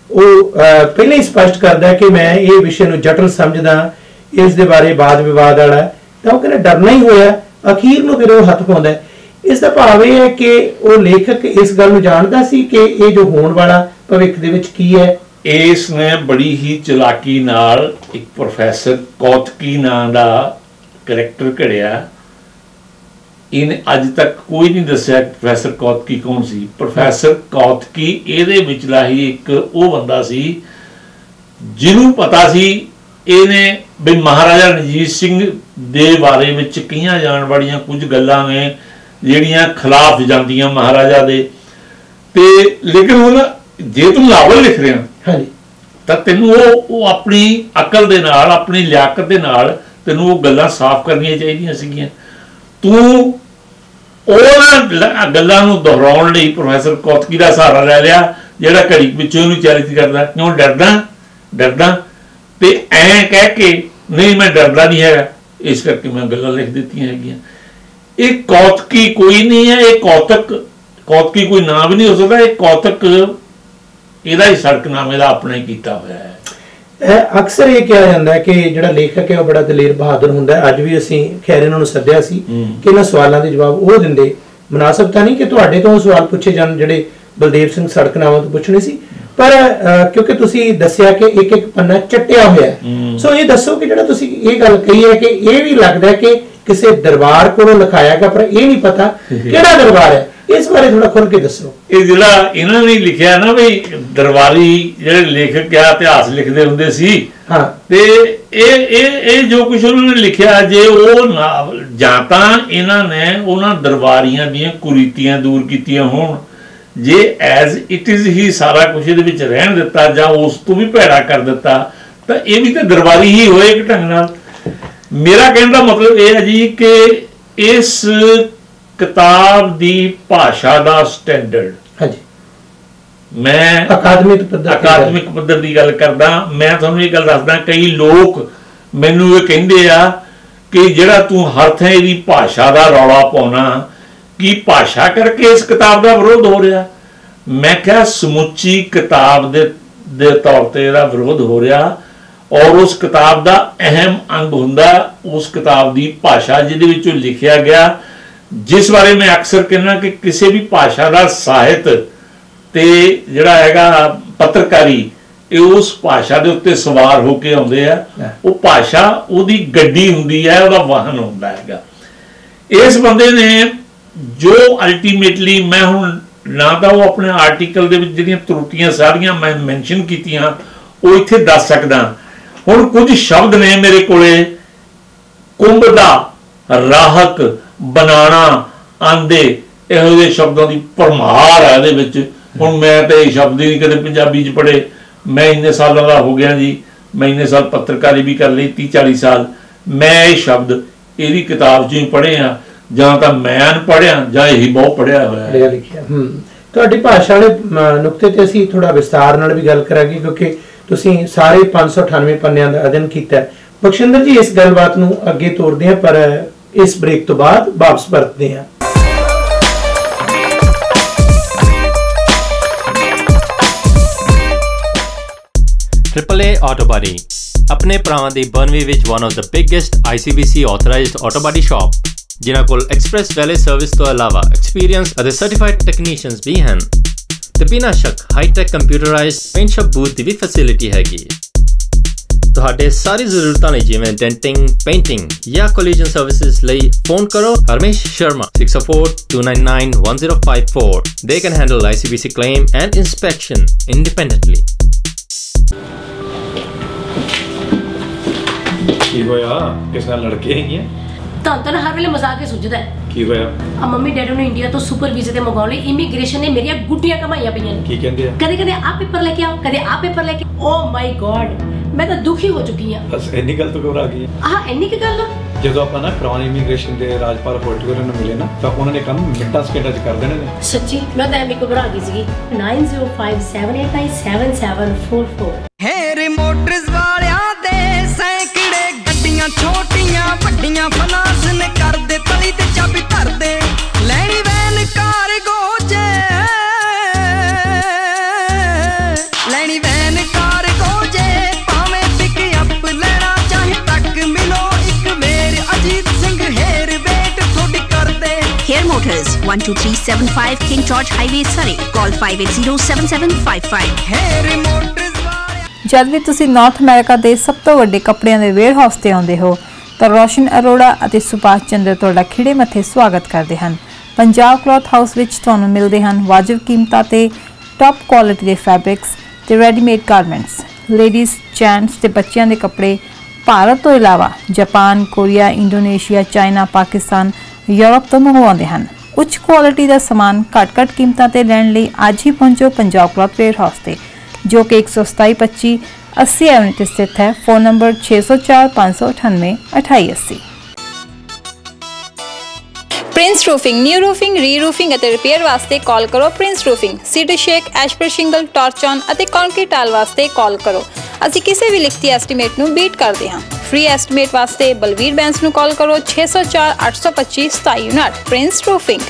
S1: ਉਹ ਪਹਿਲਾਂ ਹੀ ਸਪਸ਼ਟ ਕਰਦਾ ਕਿ ਮੈਂ ਇਹ ਵਿਸ਼ੇ ਨੂੰ ਜਟਲ ਸਮਝਦਾ, ਇਸ ਦੇ ਬਾਰੇ ਵਾਦ ਵਿਵਾਦ ਵਾਲਾ, ਤਾਂ ਉਹ ਕਹਿੰਦਾ ਡਰਨਾ ਹੀ ਹੋਇਆ, ਅਖੀਰ ਨੂੰ ਫਿਰ ਉਹ ਹੱਥ ਪਾਉਂਦਾ। ਇਸ ਦਾ ਭਾਵ ਇਹ ਹੈ ਕਿ ਉਹ ਲੇਖਕ ਇਸ ਗੱਲ ਨੂੰ ਜਾਣਦਾ ਸੀ ਕਿ ਇਹ ਜੋ ਹੋਣ ਵਾਲਾ ਭਵਿੱਖ ਦੇ ਵਿੱਚ ਕੀ ਹੈ।
S3: ਇਸ ਨੇ ਬੜੀ ਹੀ ਚਲਾਕੀ ਨਾਲ ਇੱਕ ਪ੍ਰੋਫੈਸਰ ਕੌਤਕੀ ਨਾਂ ਦਾ ਕਰੈਕਟਰ ਘੜਿਆ। ਇਹਨੇ ਅੱਜ ਤੱਕ ਕੋਈ ਨਹੀਂ ਦੱਸਿਆ ਪ੍ਰੋਫੈਸਰ ਕੌਤਕੀ ਕੌਣ ਸੀ। ਪ੍ਰੋਫੈਸਰ ਕੌਤਕੀ ਇਹਦੇ ਵਿਚਲਾ ਹੀ ਇੱਕ ਉਹ ਬੰਦਾ ਸੀ ਜਿਹਨੂੰ ਪਤਾ ਸੀ ਇਹਨੇ ਵੀ ਮਹਾਰਾਜਾ ਰਣਜੀਤ ਸਿੰਘ ਦੇ ਬਾਰੇ ਵਿੱਚ ਕਹੀਆਂ ਜਾਣ ਵਾਲੀਆਂ ਕੁਝ ਗੱਲਾਂ ਨੇ ਜਿਹੜੀਆਂ ਖਿਲਾਫ ਜਾਂਦੀਆਂ ਮਹਾਰਾਜਾ ਦੇ, ਤੇ ਲੇਕਿਨ ਹੁਣ ਜੇ ਤੂੰ ਨਾਵਲ ਲਿਖ ਰਿਹਾ
S1: ਹਾਂਜੀ
S3: ਤਾਂ ਤੈਨੂੰ ਉਹ ਆਪਣੀ ਅਕਲ ਦੇ ਨਾਲ, ਆਪਣੀ ਲਿਆਕਤ ਦੇ ਨਾਲ ਤੈਨੂੰ ਉਹ ਗੱਲਾਂ ਸਾਫ਼ ਕਰਨੀਆਂ ਚਾਹੀਦੀਆਂ ਸੀਗੀਆਂ। ਤੂੰ ਉਹਨਾਂ ਗੱਲਾਂ ਨੂੰ ਦੁਹਰਾਉਣ ਲਈ ਪ੍ਰੋਫੈਸਰ ਕੌਤਕੀ ਦਾ ਸਹਾਰਾ ਲੈ ਲਿਆ, ਜਿਹੜਾ ਘੜੀ ਪਿੱਛੋਂ ਇਹਨੂੰ ਚੈਲੰਜ ਕਰਦਾ, ਕਿਉਂ ਡਰਦਾ ਤੇ ਐਂ ਕਹਿ ਕੇ ਨਹੀਂ ਮੈਂ ਡਰਦਾ ਨਹੀਂ ਹੈਗਾ, ਇਸ ਕਰਕੇ ਮੈਂ ਗੱਲਾਂ ਲਿਖ ਦਿੱਤੀਆਂ ਹੈਗੀਆਂ। ਇਹ ਕੌਤਕੀ ਕੋਈ ਨਹੀਂ ਹੈ, ਇਹ ਕੌਤਕੀ ਕੋਈ ਨਾਮ ਵੀ ਨਹੀਂ ਹੋ ਸਕਦਾ, ਇਹ ਕੌਤਕ ਇਹਦਾ ਹੀ ਸੜਕਨਾਮੇ ਦਾ ਆਪਣਾ ਹੀ ਕੀਤਾ ਹੋਇਆ ਹੈ।
S1: ਅਕਸਰ ਇਹ ਕਿਹਾ ਜਾਂਦਾ ਹੈ ਕਿ ਜਿਹੜਾ ਲੇਖਕ ਹੈ ਉਹ ਬੜਾ ਦਲੇਰ ਬਹਾਦਰ ਹੁੰਦਾ ਹੈ। ਅੱਜ ਵੀ ਅਸੀਂ ਖੈਰ ਇਹਨਾਂ ਨੂੰ ਸੱਦਿਆ ਸੀ ਕਿ ਇਹਨਾਂ ਸਵਾਲਾਂ ਦੇ ਜਵਾਬ ਉਹ ਦਿੰਦੇ। ਮੁਨਾਸਬ ਤਾਂ ਨਹੀਂ ਕਿ ਤੁਹਾਡੇ ਤੋਂ ਸਵਾਲ ਪੁੱਛੇ ਜਾਣ ਜਿਹੜੇ ਬਲਦੇਵ ਸਿੰਘ ਸੜਕਨਾਮਾ ਤੋਂ ਪੁੱਛਣੇ ਸੀ, ਪਰ ਕਿਉਂਕਿ ਤੁਸੀਂ ਦੱਸਿਆ ਕਿ ਇੱਕ ਇੱਕ ਪੰਨਾ ਚੱਟਿਆ ਹੋਇਆ ਹੈ, ਸੋ ਇਹ ਦੱਸੋ ਕਿ ਜਿਹੜਾ ਤੁਸੀਂ ਇਹ ਗੱਲ ਕਹੀ ਹੈ ਕਿ ਇਹ ਵੀ ਲੱਗਦਾ ਕਿ ਕਿਸੇ ਦਰਬਾਰ ਕੋਲੋਂ ਲਿਖਾਇਆ ਗਿਆ, ਪਰ ਇਹ ਨਹੀਂ ਪਤਾ ਕਿਹੜਾ ਦਰਬਾਰ ਹੈ, ਇਸ ਬਾਰੇ ਥੋੜਾ ਖੁੱਲ ਕੇ ਦੱਸੋ।
S3: ਇਹ ਜਿਹੜਾ ਇਹਨਾਂ ਨੇ ਲਿਖਿਆ ਨਾ ਵੀ ਦਰਬਾਰੀ ਜਿਹੜੇ ਲੇਖਕ ਆ ਇਤਿਹਾਸ ਲਿਖਦੇ ਹੁੰਦੇ ਸੀ,
S1: ਹਾਂ, ਤੇ
S3: ਇਹ ਜੋ ਕੁਝ ਉਹਨਾਂ ਨੇ ਲਿਖਿਆ, ਜੇ ਉਹ ਜਾਂ ਤਾਂ ਇਹਨਾਂ ਨੇ ਉਹਨਾਂ ਦਰਬਾਰੀਆਂ ਦੀਆਂ ਕੁਰੀਤੀਆਂ ਦੂਰ ਕੀਤੀਆਂ ਹੋਣ, ਜੇ ਐਜ਼ ਇਟ ਇਜ਼ ਹੀ ਸਾਰਾ ਕੁਝ ਇਹਦੇ ਵਿੱਚ ਰਹਿਣ ਦਿੱਤਾ ਜਾਂ ਉਸ ਤੋਂ ਵੀ ਭੈੜਾ ਕਰ ਦਿੱਤਾ, ਤਾਂ ਇਹ ਵੀ ਤਾਂ ਦਰਬਾਰੀ ਹੀ ਹੋਏ ਇੱਕ ਢੰਗ ਨਾਲ। ਮੇਰਾ ਕਹਿਣ ਦਾ ਮਤਲਬ ਇਹ ਹੈ ਜੀ ਕਿ ਇਸ ਕਿਤਾਬ ਦੀ ਭਾਸ਼ਾ ਦਾ ਸਟੈਂਡਰਡ, ਹਾਂਜੀ, ਮੈਂ ਅਕਾਦਮਿਕ ਪੱਧਰ ਦੀ ਗੱਲ ਕਰਦਾ। ਮੈਂ ਤੁਹਾਨੂੰ ਇਹ ਗੱਲ ਦੱਸਦਾ, ਕਈ ਲੋਕ ਮੈਨੂੰ ਇਹ ਕਹਿੰਦੇ ਆ ਕਿ ਜਿਹੜਾ ਤੂੰ ਹਰ ਥਾਂ ਇਹਦੀ ਭਾਸ਼ਾ ਦਾ ਰੌਲਾ ਪਾਉਣਾ, ਕੀ ਭਾਸ਼ਾ ਕਰਕੇ ਇਸ ਕਿਤਾਬ ਦਾ ਵਿਰੋਧ ਹੋ ਰਿਹਾ? ਮੈਂ ਕਿਹਾ ਸਮੁੱਚੀ ਕਿਤਾਬ ਦੇ ਤੌਰ ਤੇ ਇਹਦਾ ਵਿਰੋਧ ਹੋ ਰਿਹਾ, ਔਰ ਉਸ ਕਿਤਾਬ ਦਾ ਅਹਿਮ ਅੰਗ ਹੁੰਦਾ ਉਸ ਕਿਤਾਬ ਦੀ ਭਾਸ਼ਾ ਜਿਹਦੇ ਵਿੱਚ ਲਿਖਿਆ ਗਿਆ, ਜਿਸ ਬਾਰੇ ਮੈਂ ਅਕਸਰ ਕਹਿੰਦਾ ਕਿ ਕਿਸੇ ਵੀ ਭਾਸ਼ਾ ਦਾ ਸਾਹਿਤ ਤੇ ਜਿਹੜਾ ਹੈਗਾ ਪੱਤਰਕਾਰੀ, ਇਹ ਉਸ ਭਾਸ਼ਾ ਦੇ ਉੱਤੇ ਸਵਾਰ ਹੋ ਕੇ ਆਉਂਦੇ ਆ। ਉਹ ਭਾਸ਼ਾ ਉਹਦੀ ਗੱਡੀ ਹੁੰਦੀ ਹੈ, ਉਹਦਾ ਵਾਹਨ ਹੁੰਦਾ ਹੈਗਾ। ਇਸ ਬੰਦੇ ਨੇ ਜੋ ਅਲਟੀਮੇਟਲੀ, ਮੈਂ ਹੁਣ ਨਾ ਤਾਂ ਉਹ ਆਪਣੇ ਆਰਟੀਕਲ ਦੇ ਵਿੱਚ ਜਿਹੜੀਆਂ ਤਰੁੱਟੀਆਂ ਸਾਰੀਆਂ ਮੈਂ ਮੈਂਸ਼ਨ ਕੀਤੀਆਂ ਉਹ ਇੱਥੇ ਦੱਸ ਸਕਦਾ। ਹੁਣ ਕੁਝ ਸ਼ਬਦ ਨੇ ਮੇਰੇ ਕੋਲੇ, ਕੁੰਭ ਦਾ, ਰਾਹਕ, ਬਣਾਣਾ, ਆਂਦੇ, ਇਹੋ ਜਿਹੇ ਸ਼ਬਦਾਂ ਦੀ ਭਰਮਾਰ ਹੈ ਇਹਦੇ ਵਿੱਚ। ਹੁਣ ਮੈਂ ਤਾਂ ਇਹ ਸ਼ਬਦ ਹੀ ਨਹੀਂ ਕਦੇ ਪੰਜਾਬੀ 'ਚ ਪੜ੍ਹੇ, ਮੈਂ ਇੰਨੇ ਸਾਲਾਂ ਦਾ ਹੋ ਗਿਆ ਜੀ, ਮੈਂ ਇੰਨੇ ਸਾਲ ਪੱਤਰਕਾਰੀ ਵੀ ਕਰ ਲਈ, 30-40 ਸਾਲ, ਮੈਂ ਇਹ ਸ਼ਬਦ ਇਹਦੀ ਕਿਤਾਬ 'ਚੋਂ ਹੀ ਪੜ੍ਹੇ ਆ, ਜਾਂ ਤਾਂ ਮੈਂ ਪੜ੍ਹਿਆ ਜਾਂ ਇਹੀ ਬਹੁਤ ਪੜ੍ਹਿਆ ਹੋਇਆ
S1: ਲਿਖਿਆ। ਤੁਹਾਡੀ ਭਾਸ਼ਾ ਵਾਲੇ ਨੁਕਤੇ ਤੇ ਅਸੀਂ ਥੋੜਾ ਵਿਸਤਾਰ ਨਾਲ ਵੀ ਗੱਲ ਕਰਾਂਗੇ, ਕਿਉਂਕਿ ਤੁਸੀਂ ਸਾਰੇ 598 ਪੰਨਿਆਂ ਦਾ ਅਧਿਐਨ ਕੀਤਾ ਹੈ। ਬਖਸ਼ਿੰਦਰ ਜੀ, ਇਸ ਗੱਲਬਾਤ ਨੂੰ ਅੱਗੇ ਤੋਰਦੇ ਹਾਂ, ਪਰ ਇਸ ਬ੍ਰੇਕ ਤੋਂ ਬਾਅਦ ਵਾਪਸ ਪਰਤਦੇ ਹਾਂ।
S4: AAA Auto Body अपने ਭਰਾਵਾਂ ਦੀ ਬਰਨਵੀ ਵਿੱਚ one of the biggest ICBC authorized auto body shop, ਜਿਨ੍ਹਾਂ ਕੋਲ ਐਕਸਪ੍ਰੈਸ ਵੈਲੇ ਸਰਵਿਸ ਤੋਂ ਇਲਾਵਾ ਐਕਸਪੀਰੀਅੰਸ ਅਤੇ ਸਰਟੀਫਾਈਡ ਟੈਕਨੀਸ਼ੀਅਨਸ ਵੀ ਹਨ ਤੇ ਬਿਨਾਂ ਸ਼ੱਕ high tech computerised paint shop booth ਦੀ ਵੀ ਫੈਸਿਲਿਟੀ ਹੈਗੀ। ਤੁਹਾਡੇ ਸਾਰੀ ਜ਼ਰੂਰਤਾਂ ਲਈ ਜਿਵੇਂ ਡੈਂਟਿੰਗ, ਪੇਂਟਿੰਗ ਜਾਂ ਕੋਲੀਜਨ ਸਰਵਿਸਿਜ਼ ਲਈ ਫੋਨ ਕਰੋ Harmesh Sharma 6042991054। They can handle ICBC claim and inspection independently।
S5: ਕੀ ਹੋਇਆ? ਕਿਸ ਨਾਲ ਲੜਕੇ ਹੈਗੀਆਂ?
S6: ਤਾਂ ਹਰ ਵੇਲੇ ਮਜ਼ਾਕ ਹੀ ਸੁਝਦਾ ਹੈ।
S5: ਕੀ ਹੋਇਆ?
S6: ਆ ਮੰਮੀ ਡੈਡੀ ਨੂੰ ਇੰਡੀਆ ਤੋਂ ਸੁਪਰ ਵੀਜ਼ੇ ਤੇ ਮੰਗਾਉਣ ਲਈ ਇਮੀਗ੍ਰੇਸ਼ਨ ਨੇ ਮੇਰੀਆਂ ਗੁੱਡੀਆਂ ਕਮਾਈਆਂ ਪਈਆਂ ਨੇ।
S5: ਕੀ ਕਹਿੰਦੇ ਆ?
S6: ਕਦੇ ਆ ਪੇਪਰ ਲੈ ਕੇ ਆਓ, ਕਦੇ ਆ ਪੇਪਰ ਲੈ ਕੇ। ਓ ਮਾਈ ਗॉड, ਮੈਂ ਤਾਂ ਦੁਖੀ ਹੋ ਚੁੱਕੀ ਆ।
S5: ਬਸ ਇੰਨੀ ਗੱਲ ਤੋਂ ਘਬਰਾ ਗਈ?
S6: ਆਹ ਇੰਨੀ ਕੀ ਗੱਲ ਆ?
S5: ਜਦੋਂ ਆਪਾਂ ਨਾ ਕਰਾਉਨ ਇਮੀਗ੍ਰੇਸ਼ਨ ਦੇ ਰਾਜਪਾਲ ਹੋਟਲ ਨੂੰ ਮਿਲੇ ਨਾ, ਤਾਂ ਉਹਨਾਂ ਨੇ ਕੰਮ ਮਿੰਟਾਂ ਸਕਿੰਟਾਂ 'ਚ ਕਰ ਦੇਣੇ ਨੇ।
S6: ਸੱਚੀ ਮੈਂ ਤਾਂ ਐਵੇਂ ਘਬਰਾ ਗਈ ਸੀਗੀ। 9057897744
S7: ਹੈਰੀ ਮੋਟਰਸ ਵਾਲਿਆਂ ਦੇ ਸੈਂਕੜੇ ਗੱਡੀਆਂ, ਛੋਟੀਆਂ ਵੱਡੀਆਂ ਫਨਾਂਸ ਨੇ ਕਰਦੇ ਤਲੀ ਤੇ ਚਾਬੀ ਧਰਦੇ। ਲੈਣੀ ਵੈਨ ਕਾਰਗੋ ਜੇ, ਲੈਣੀ ਵੈਨ ਕਾਰਗੋ ਜੇ, ਭਾਵੇਂ ਪਿਕ ਅਪ ਲੈਣਾ ਚਾਹੇ ਤੱਕ ਮਿਲੋ ਇੱਕ ਮੇਰ ਅਜੀਤ ਸਿੰਘ ਹੇਰ ਵੇਟ ਥੋੜੀ ਕਰਦੇ।
S8: Hair Motors, 12375 King George Highway, Surrey. Call 5807755.
S7: Harry motors
S9: ਜਦ ਵੀ ਤੁਸੀਂ ਨਾਰਥ ਅਮਰੀਕਾ ਦੇ ਸਭ ਤੋਂ ਵੱਡੇ ਕੱਪੜਿਆਂ ਦੇ ਵੇਅਰ ਹਾਊਸ ਤੇ ਆਉਂਦੇ ਹੋ ਤਾਂ ਰੋਸ਼ਨ ਅਰੋੜਾ ਅਤੇ ਸੁਭਾਸ਼ ਚੰਦਰ ਤੁਹਾਡਾ ਖਿੜੇ ਮੱਥੇ ਸਵਾਗਤ ਕਰਦੇ ਹਨ। ਪੰਜਾਬ ਕਲੌਥ ਹਾਊਸ ਵਿੱਚ ਤੁਹਾਨੂੰ ਮਿਲਦੇ ਹਨ ਵਾਜਬ ਕੀਮਤਾਂ ਤੇ ਟੌਪ ਕੁਆਲਿਟੀ ਦੇ ਫੈਬਰਿਕਸ ਤੇ ਰੈਡੀਮੇਡ ਗਾਰਮੈਂਟਸ। ਲੇਡੀਜ਼, ਜੈਂਟਸ ਤੇ ਬੱਚਿਆਂ ਦੇ ਕੱਪੜੇ ਭਾਰਤ ਤੋਂ ਇਲਾਵਾ Japan, Korea, Indonesia, China, Pakistan, Europe ਤੋਂ ਮੰਗਵਾਉਂਦੇ ਹਨ। ਉੱਚ ਕੁਆਲਿਟੀ ਦਾ ਸਮਾਨ ਘੱਟ ਕੀਮਤਾਂ ਤੇ ਲੈਣ ਲਈ ਅੱਜ ਹੀ ਪਹੁੰਚੋ ਪੰਜਾਬ ਕਲੌਥ ਵੇਅਰ ਹਾਊਸ ਤੇ, ਜੋ ਕਿ 12725 80 ਐਵਨਿਊ ਤੇ ਸਥਿਤ ਹੈ। Phone number 604 598 2880।
S10: Prince roofing, new roofing, re-roofing ਅਤੇ ਰਿਪੇਅਰ ਵਾਸਤੇ ਕਾਲ ਕਰੋ Prince roofing. Cedar shake, asphalt shingle, torch on ਅਤੇ ਕੰਕਰੀਟ ਟਾਇਲ ਵਾਸਤੇ ਕਾਲ ਕਰੋ। ਅਸੀਂ ਕਿਸੇ ਵੀ ਲਿਖਤੀ ਐਸਟੀਮੇਟ ਨੂੰ ਬੀਟ ਕਰਦੇ ਹਾਂ। ਫ੍ਰੀ ਐਸਟੀਮੇਟ ਵਾਸਤੇ ਬਲਵੀਰ ਬੈਂਸ ਨੂੰ ਕਾਲ ਕਰੋ 604 825 2759। Prince roofing.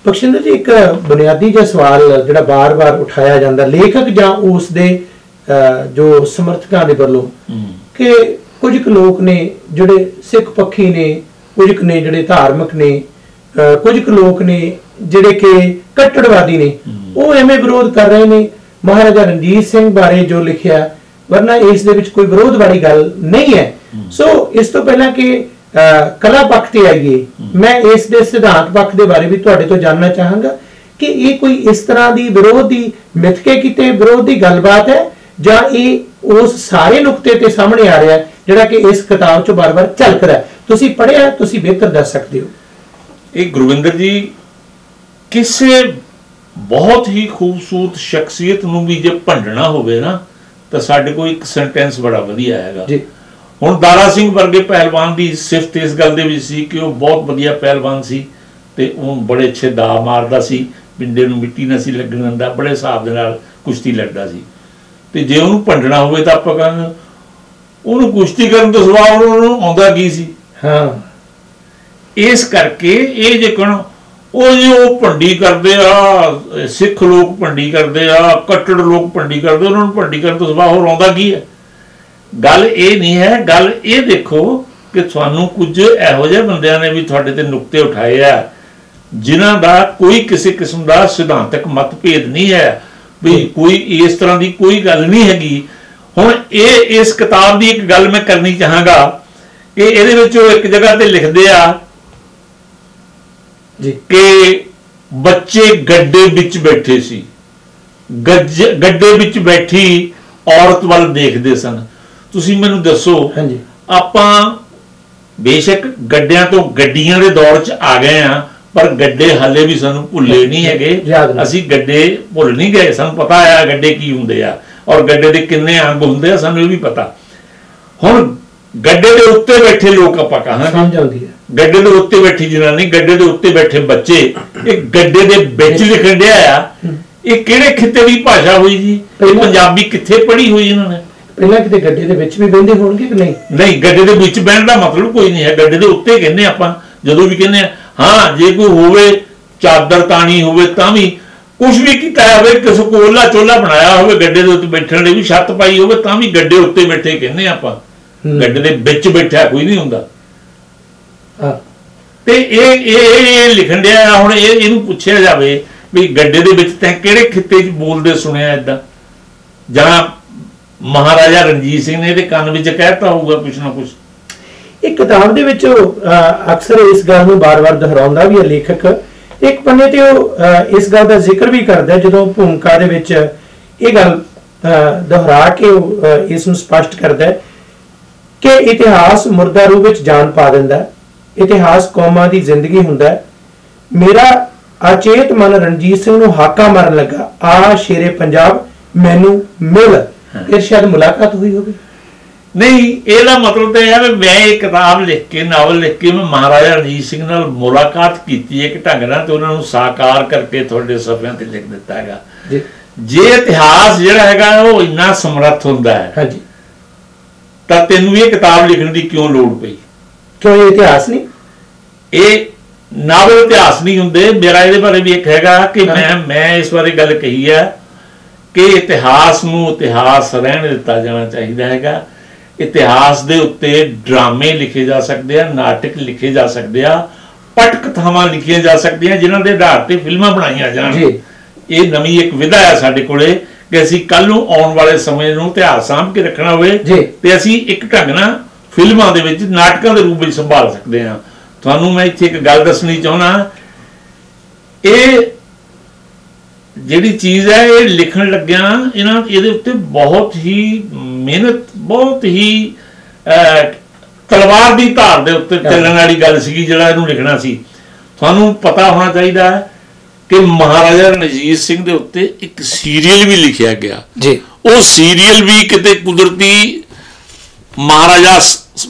S1: ਬਖਸ਼ਿੰਦਰ ਜੀ, ਇੱਕ ਬੁਨਿਆਦੀ ਜਿਹਾ ਸਵਾਲ ਜਿਹੜਾ ਬਾਰ-ਬਾਰ ਉਠਾਇਆ ਜਾਂਦਾ ਲੇਖਕ ਜਾਂ ਉਸ ਦੇ ਜੋ ਸਮਰਥਕਾਂ ਦੇ ਵੱਲੋਂ, ਕਿ ਕੁਝ ਕੁ ਲੋਕ ਨੇ ਜਿਹੜੇ ਸਿੱਖ ਪੱਖੀ ਨੇ, ਕੁਝ ਕੁ ਨੇ ਜਿਹੜੇ ਧਾਰਮਿਕ ਨੇ, ਕੁਝ ਕੁ ਲੋਕ ਨੇ ਜਿਹੜੇ ਕਿ ਕੱਟੜਵਾਦੀ ਨੇ, ਉਹ ਐਵੇਂ ਵਿਰੋਧ ਕਰ ਰਹੇ ਨੇ ਮਹਾਰਾਜਾ ਰਣਜੀਤ ਸਿੰਘ ਬਾਰੇ ਜੋ ਲਿਖਿਆ, ਵਰਨਾ ਇਸ ਦੇ ਵਿੱਚ ਕੋਈ ਵਿਰੋਧ ਵਾਲੀ ਗੱਲ ਨਹੀਂ ਹੈ। ਸੋ ਇਸ ਤੋਂ ਪਹਿਲਾਂ ਕਿ ਕਲਾ ਪੱਖ ਤੇ ਆਈਏ, ਮੈਂ ਇਸ ਦੇ ਸਿਧਾਂਤ ਪੱਖ ਦੇ ਬਾਰੇ ਵੀ ਤੁਹਾਡੇ ਤੋਂ ਜਾਣਨਾ ਚਾਹਾਂਗਾ ਕਿ ਇਹ ਕੋਈ ਇਸ ਤਰ੍ਹਾਂ ਦੀ ਵਿਰੋਧ ਦੀ ਮਿੱਥ ਕੇ ਕਿਤੇ ਵਿਰੋਧ ਦੀ ਗੱਲਬਾਤ ਹੈ, ਜਾਂ ਇਹ ਉਸ ਸਾਰੇ ਨੁਕਤੇ ਤੇ ਸਾਹਮਣੇ ਆ ਰਿਹਾ ਜਿਹੜਾ ਕਿ ਇਸ ਕਿਤਾਬ 'ਚ ਬਾਰ-ਬਾਰ ਝਲਕਦਾ ਹੈ। ਤੁਸੀਂ ਪੜ੍ਹਿਆ, ਤੁਸੀਂ ਬਿਹਤਰ ਦੱਸ ਸਕਦੇ ਹੋ।
S3: ਇਹ ਗੁਰਵਿੰਦਰ ਜੀ, ਕਿਸੇ ਬਹੁਤ ਹੀ ਖੂਬਸੂਰਤ ਸ਼ਖਸੀਅਤ ਨੂੰ ਵੀ ਜੇ ਭੰਡਣਾ ਹੋਵੇ ਨਾ, ਤਾਂ ਸਾਡੇ ਕੋਲ ਇੱਕ ਸੈਂਟੈਂਸ ਬੜਾ ਵਧੀਆ ਹੈਗਾ ਜੀ। ਹੁਣ ਦਾਰਾ ਸਿੰਘ ਵਰਗੇ ਪਹਿਲਵਾਨ ਦੀ ਸਿਫਤ ਇਸ ਗੱਲ ਦੇ ਵਿੱਚ ਸੀ ਕਿ ਉਹ ਬਹੁਤ ਵਧੀਆ ਪਹਿਲਵਾਨ ਸੀ ਤੇ ਉਹ ਬੜੇ ਅੱਛੇ ਦਾ ਮਾਰਦਾ ਸੀ, ਪਿੰਡੇ ਨੂੰ ਮਿੱਟੀ ਨਾ ਸੀ ਲੱਗਣ ਦਿੰਦਾ, ਬੜੇ ਹਿਸਾਬ ਦੇ ਨਾਲ ਕੁਸ਼ਤੀ ਲੜਦਾ ਸੀ। ਤੇ ਜੇ ਉਹਨੂੰ ਭੰਡਣਾ ਹੋਵੇ ਤਾਂ ਆਪਾਂ ਕਹਿੰਦੇ ਉਹਨੂੰ ਕੁਸ਼ਤੀ ਕਰਨ ਤੋਂ ਸਿਵਾ ਉਹਨੂੰ ਆਉਂਦਾ ਕੀ ਸੀ।
S1: ਹਾਂ,
S3: ਇਸ ਕਰਕੇ ਇਹ ਜੇ ਕਹਣ ਉਹ ਭੰਡੀ ਕਰਦੇ ਆ, ਸਿੱਖ ਲੋਕ ਭੰਡੀ ਕਰਦੇ ਆ, ਕੱਟੜ ਲੋਕ ਭੰਡੀ ਕਰਦੇ, ਉਹਨਾਂ ਨੂੰ ਭੰਡੀ ਕਰਨ ਤੋਂ ਸਿਵਾ ਹੋਰ ਆਉਂਦਾ ਕੀ ਹੈ। ਗੱਲ ਇਹ ਨਹੀਂ ਹੈ। ਗੱਲ ਇਹ ਦੇਖੋ ਕਿ ਤੁਹਾਨੂੰ ਕੁਝ ਇਹੋ ਜਿਹੇ ਬੰਦਿਆਂ ਨੇ ਵੀ ਤੁਹਾਡੇ ਤੇ ਨੁਕਤੇ ਉਠਾਏ ਆ ਜਿਨ੍ਹਾਂ ਦਾ ਕੋਈ ਕਿਸੇ ਕਿਸਮ ਦਾ ਸਿਧਾਂਤਕ ਮਤਭੇਦ ਨਹੀਂ ਹੈ, ਵੀ ਕੋਈ ਇਸ ਤਰ੍ਹਾਂ ਦੀ ਕੋਈ ਗੱਲ ਨਹੀਂ ਹੈਗੀ। ਹੁਣ ਇਸ ਕਿਤਾਬ ਦੀ ਇੱਕ ਗੱਲ ਮੈਂ ਕਰਨੀ ਚਾਹਾਂਗਾ ਕਿ ਇਹਦੇ ਵਿੱਚ ਉਹ ਇੱਕ ਜਗ੍ਹਾ ਤੇ ਲਿਖਦੇ ਆ ਕਿ ਬੱਚੇ ਗੱਡੇ ਵਿੱਚ ਬੈਠੇ ਸੀ, ਗੱਡੇ ਵਿੱਚ ਬੈਠੀ ਔਰਤ ਵੱਲ ਦੇਖਦੇ ਸਨ। ਤੁਸੀਂ ਮੈਨੂੰ ਦੱਸੋ, ਆਪਾਂ ਬੇਸ਼ੱਕ ਗੱਡਿਆਂ ਤੋਂ ਗੱਡੀਆਂ ਦੇ ਦੌਰ 'ਚ ਆ ਗਏ ਆ, ਪਰ ਗੱਡੇ ਹਾਲੇ ਵੀ ਸਾਨੂੰ ਭੁੱਲੇ ਨਹੀਂ ਹੈਗੇ। ਅਸੀਂ ਗੱਡੇ ਭੁੱਲ ਨਹੀਂ ਗਏ, ਸਾਨੂੰ ਪਤਾ ਆ ਗੱਡੇ ਕੀ ਹੁੰਦੇ ਆ ਔਰ ਗੱਡੇ ਦੇ ਕਿੰਨੇ ਅੰਗ ਹੁੰਦੇ ਆ, ਸਾਨੂੰ ਇਹ ਵੀ ਪਤਾ। ਹੁਣ ਗੱਡੇ ਦੇ ਉੱਤੇ ਬੈਠੇ ਲੋਕ ਆਪਾਂ ਕਹਾਂਗੇ, ਗੱਡੇ ਦੇ ਉੱਤੇ ਬੈਠੀ ਜਨਾਨੀ, ਗੱਡੇ ਦੇ ਉੱਤੇ ਬੈਠੇ ਬੱਚੇ, ਇਹ ਗੱਡੇ ਦੇ ਵਿੱਚ ਲਿਖਣ ਡਿਆ ਆ। ਇਹ ਕਿਹੜੇ ਖਿੱਤੇ ਦੀ ਭਾਸ਼ਾ ਹੋਈ ਜੀ? ਇਹ ਪੰਜਾਬੀ ਕਿੱਥੇ ਪੜ੍ਹੀ ਹੋਈ ਇਹਨਾਂ ਨੇ?
S1: ਪਹਿਲਾਂ ਕਿਤੇ ਗੱਡੇ ਦੇ ਵਿੱਚ ਵੀ ਬਹਿੰਦੇ ਹੋਣਗੇ ਕਿ ਨਹੀਂ?
S3: ਨਹੀਂ, ਗੱਡੇ ਦੇ ਵਿੱਚ ਬਹਿਣ ਦਾ ਮਤਲਬ ਕੋਈ ਨਹੀਂ ਹੈ, ਗੱਡੇ ਦੇ ਉੱਤੇ ਕਹਿੰਦੇ ਆਪਾਂ ਜਦੋਂ ਵੀ ਕਹਿੰਦੇ ਆ। ਹਾਂ, ਜੇ ਕੋਈ ਹੋਵੇ ਚਾਦਰ ਤਾਣੀ ਹੋਵੇ ਤਾਂ ਵੀ, ਕੁਛ ਵੀ ਕੀਤਾ ਹੋਵੇ, ਕਿਸੇ ਕੋਲਾ ਚੋਲਾ ਬਣਾਇਆ ਹੋਵੇ ਗੱਡੇ ਦੇ ਉੱਤੇ ਬੈਠਣ ਲਈ ਵੀ, ਛੱਤ ਪਾਈ ਹੋਵੇ ਤਾਂ ਵੀ ਗੱਡੇ ਉੱਤੇ ਬੈਠੇ ਕਹਿੰਦੇ ਆਪਾਂ, ਗੱਡੇ ਦੇ ਵਿੱਚ ਬੈਠਿਆ ਕੋਈ ਨਹੀਂ ਹੁੰਦਾ। ਤੇ ਇਹ ਲਿਖਣ ਡਿਆ ਹੁਣ, ਇਹਨੂੰ ਪੁੱਛਿਆ ਜਾਵੇ ਵੀ ਗੱਡੇ ਦੇ ਵਿੱਚ ਤੈਂ ਕਿਹੜੇ ਖਿੱਤੇ 'ਚ ਬੋਲਦੇ ਸੁਣਿਆ ਏਦਾਂ, ਜਾਂ ਮਹਾਰਾਜਾ ਰਣਜੀਤ ਸਿੰਘ ਨੇ ਇਹਦੇ ਕੰਨ ਵਿੱਚ ਕਹਿਤਾ ਹੋਊਗਾ ਕੁਛ ਨਾ ਕੁਛ।
S1: ਇਹ ਕਿਤਾਬ ਦੇ ਵਿੱਚ ਅਕਸਰ ਇਸ ਗੱਲ ਨੂੰ ਬਾਰ-ਬਾਰ ਦੁਹਰਾਉਂਦਾ ਵੀ ਹੈ ਲੇਖਕ। ਇੱਕ ਪੰਨੇ ਤੇ ਉਹ ਇਸ ਗੱਲ ਦਾ ਜ਼ਿਕਰ ਵੀ ਕਰਦਾ ਜਦੋਂ ਭੂਮਿਕਾ ਦੇ ਵਿੱਚ ਇਹ ਗੱਲ ਦੁਹਰਾ ਕੇ ਇਸ ਨੂੰ ਸਪਸ਼ਟ ਕਰਦਾ ਕਿ ਇਤਿਹਾਸ ਮੁਰਦਾ ਰੂਪ ਵਿੱਚ ਜਾਨ ਪਾ ਦਿੰਦਾ, ਇਤਿਹਾਸ ਕੌਮਾਂ ਦੀ ਜ਼ਿੰਦਗੀ ਹੁੰਦਾ। ਮੇਰਾ ਅਚੇਤ ਮਨ ਰਣਜੀਤ ਸਿੰਘ ਨੂੰ ਹਾਕਾ ਮਾਰਨ ਲੱਗਾ, ਆ ਸ਼ੇਰੇ ਪੰਜਾਬ ਮੈਨੂੰ ਮਿਲ। ਫਿਰ ਸ਼ਾਇਦ ਮੁਲਾਕਾਤ ਹੋਈ ਹੋਵੇ।
S3: ਨਹੀਂ, ਇਹਦਾ ਮਤਲਬ ਤਾਂ ਇਹ ਹੈ ਵੀ ਮੈਂ ਇਹ ਕਿਤਾਬ ਲਿਖ ਕੇ, ਨਾਵਲ ਲਿਖ ਕੇ ਮੈਂ ਮਹਾਰਾਜਾ ਰਣਜੀਤ ਸਿੰਘ ਨਾਲ ਮੁਲਾਕਾਤ ਕੀਤੀ ਹੈ ਇੱਕ ਢੰਗ ਨਾਲ, ਤੇ ਉਹਨਾਂ ਨੂੰ ਸਾਕਾਰ ਕਰਕੇ ਤੁਹਾਡੇ ਸਫ਼ਿਆਂ ਤੇ ਲਿਖ ਦਿੱਤਾ ਹੈਗਾ। ਜੇ ਇਤਿਹਾਸ ਜਿਹੜਾ ਹੈਗਾ ਉਹ ਇੰਨਾ ਸਮਰੱਥ ਹੁੰਦਾ ਹੈ ਤਾਂ ਤੈਨੂੰ ਇਹ ਕਿਤਾਬ ਲਿਖਣ ਦੀ ਕਿਉਂ ਲੋੜ ਪਈ?
S1: ਕਿਉਂ ਇਹ ਇਤਿਹਾਸ ਨਹੀਂ? ਇਹ
S3: ਨਾਵਲ ਇਤਿਹਾਸ ਨਹੀਂ ਹੁੰਦੇ। ਮੇਰਾ ਇਹਦੇ ਬਾਰੇ ਵੀ ਇੱਕ ਹੈਗਾ ਕਿ ਮੈਂ ਇਸ ਬਾਰੇ ਗੱਲ ਕਹੀ ਹੈ ਕਿ ਇਤਿਹਾਸ ਨੂੰ ਇਤਿਹਾਸ ਰਹਿਣ ਦਿੱਤਾ ਜਾਣਾ ਚਾਹੀਦਾ ਹੈਗਾ। ਇਤਿਹਾਸ ਦੇ ਉੱਤੇ ਡਰਾਮੇ ਲਿਖੇ ਜਾ ਸਕਦੇ ਆ, ਨਾਟਕ ਲਿਖੇ ਜਾ ਸਕਦੇ ਆ, ਪਟ ਕਥਾਵਾਂ ਲਿਖੀਆਂ ਜਾ ਸਕਦੀਆਂ ਜਿਨ੍ਹਾਂ ਦੇ ਆਧਾਰ ਤੇ ਫਿਲਮਾਂ ਬਣਾਈਆਂ ਜਾਣ। ਇਹ ਨਵੀਂ ਇੱਕ ਵਿਧਾ ਹੈ ਸਾਡੇ ਕੋਲੇ ਕਿ ਅਸੀਂ ਕੱਲ ਨੂੰ ਆਉਣ ਵਾਲੇ ਸਮੇਂ ਨੂੰ ਇਤਿਹਾਸ ਸਾਂਭ ਕੇ ਰੱਖਣਾ ਹੋਵੇ ਤੇ ਅਸੀਂ ਇੱਕ ਢੰਗ ਨਾਲ ਫਿਲਮਾਂ ਦੇ ਵਿੱਚ, ਨਾਟਕਾਂ ਦੇ ਰੂਪ ਵਿੱਚ ਸੰਭਾਲ ਸਕਦੇ ਹਾਂ। ਤੁਹਾਨੂੰ ਮੈਂ ਇੱਥੇ ਇੱਕ ਗੱਲ ਦੱਸਣੀ ਚਾਹੁੰਦਾ, ਇਹ ਜਿਹੜੀ ਚੀਜ਼ ਹੈ ਇਹ ਲਿਖਣ ਲੱਗਿਆ ਇਹਦੇ ਉੱਤੇ ਬਹੁਤ ਹੀ ਮਿਹਨਤ, ਬਹੁਤ ਹੀ ਤਲਵਾਰ ਦੀ ਧਾਰ ਦੇ ਉੱਤੇ ਚੱਲਣ ਵਾਲੀ ਗੱਲ ਸੀਗੀ ਜਿਹੜਾ ਇਹਨੂੰ ਲਿਖਣਾ ਸੀ। ਤੁਹਾਨੂੰ ਪਤਾ ਹੋਣਾ ਚਾਹੀਦਾ ਹੈ ਕਿ ਮਹਾਰਾਜਾ ਰਣਜੀਤ ਸਿੰਘ ਦੇ ਉੱਤੇ ਇੱਕ ਸੀਰੀਅਲ ਵੀ ਲਿਖਿਆ ਗਿਆ ਜੀ। ਉਹ ਸੀਰੀਅਲ ਵੀ ਕਿਤੇ ਕੁਦਰਤੀ ਮਹਾਰਾਜਾ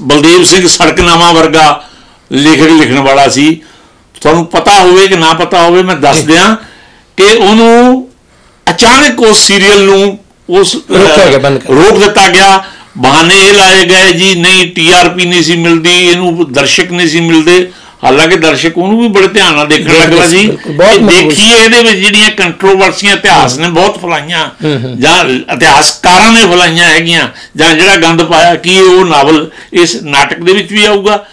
S3: ਬਲਦੇਵ ਸਿੰਘ ਸੜਕਨਾਮਾ ਵਰਗਾ ਲੇਖਕ ਲਿਖਣ ਵਾਲਾ ਸੀ। ਤੁਹਾਨੂੰ ਪਤਾ ਹੋਵੇ ਕਿ ਨਾ ਪਤਾ ਹੋਵੇ, ਮੈਂ ਦੱਸ ਦਿਆਂ ਕਿ ਉਹਨੂੰ ਅਚਾਨਕ ਉਸ ਸੀਰੀਅਲ ਨੂੰ ਰੋਕ ਦਿੱਤਾ ਗਿਆ। ਬਹਾਨੇ ਇਹ ਲਾਏ ਗਏ ਜੀ, ਨਹੀਂ TRP ਨਹੀਂ ਸੀ ਮਿਲਦੀ, ਇਹਨੂੰ ਦਰਸ਼ਕ ਨਹੀਂ ਸੀ ਮਿਲਦੇ। ਹਾਲਾਂਕਿ ਦਰਸ਼ਕ ਉਹਨੂੰ ਵੀ ਬੜੇ ਧਿਆਨ ਨਾਲ ਦੇਖਣ ਲੱਗਦਾ ਸੀ। ਦੇਖੀਏ ਇਹਦੇ ਵਿੱਚ ਜਿਹੜੀਆਂ ਕੰਟਰੋਵਰਸੀਆਂ ਇਤਿਹਾਸ ਨੇ ਬਹੁਤ ਫੈਲਾਈਆਂ ਜਾਂ ਇਤਿਹਾਸਕਾਰਾਂ ਨੇ ਫੈਲਾਈਆਂ ਹੈਗੀਆਂ, ਜਾਂ ਜਿਹੜਾ ਗੰਦ ਪਾਇਆ, ਕੀ ਉਹ ਨਾਵਲ ਇਸ ਨਾਟਕ ਦੇ ਵਿੱਚ ਵੀ ਆਊਗਾ?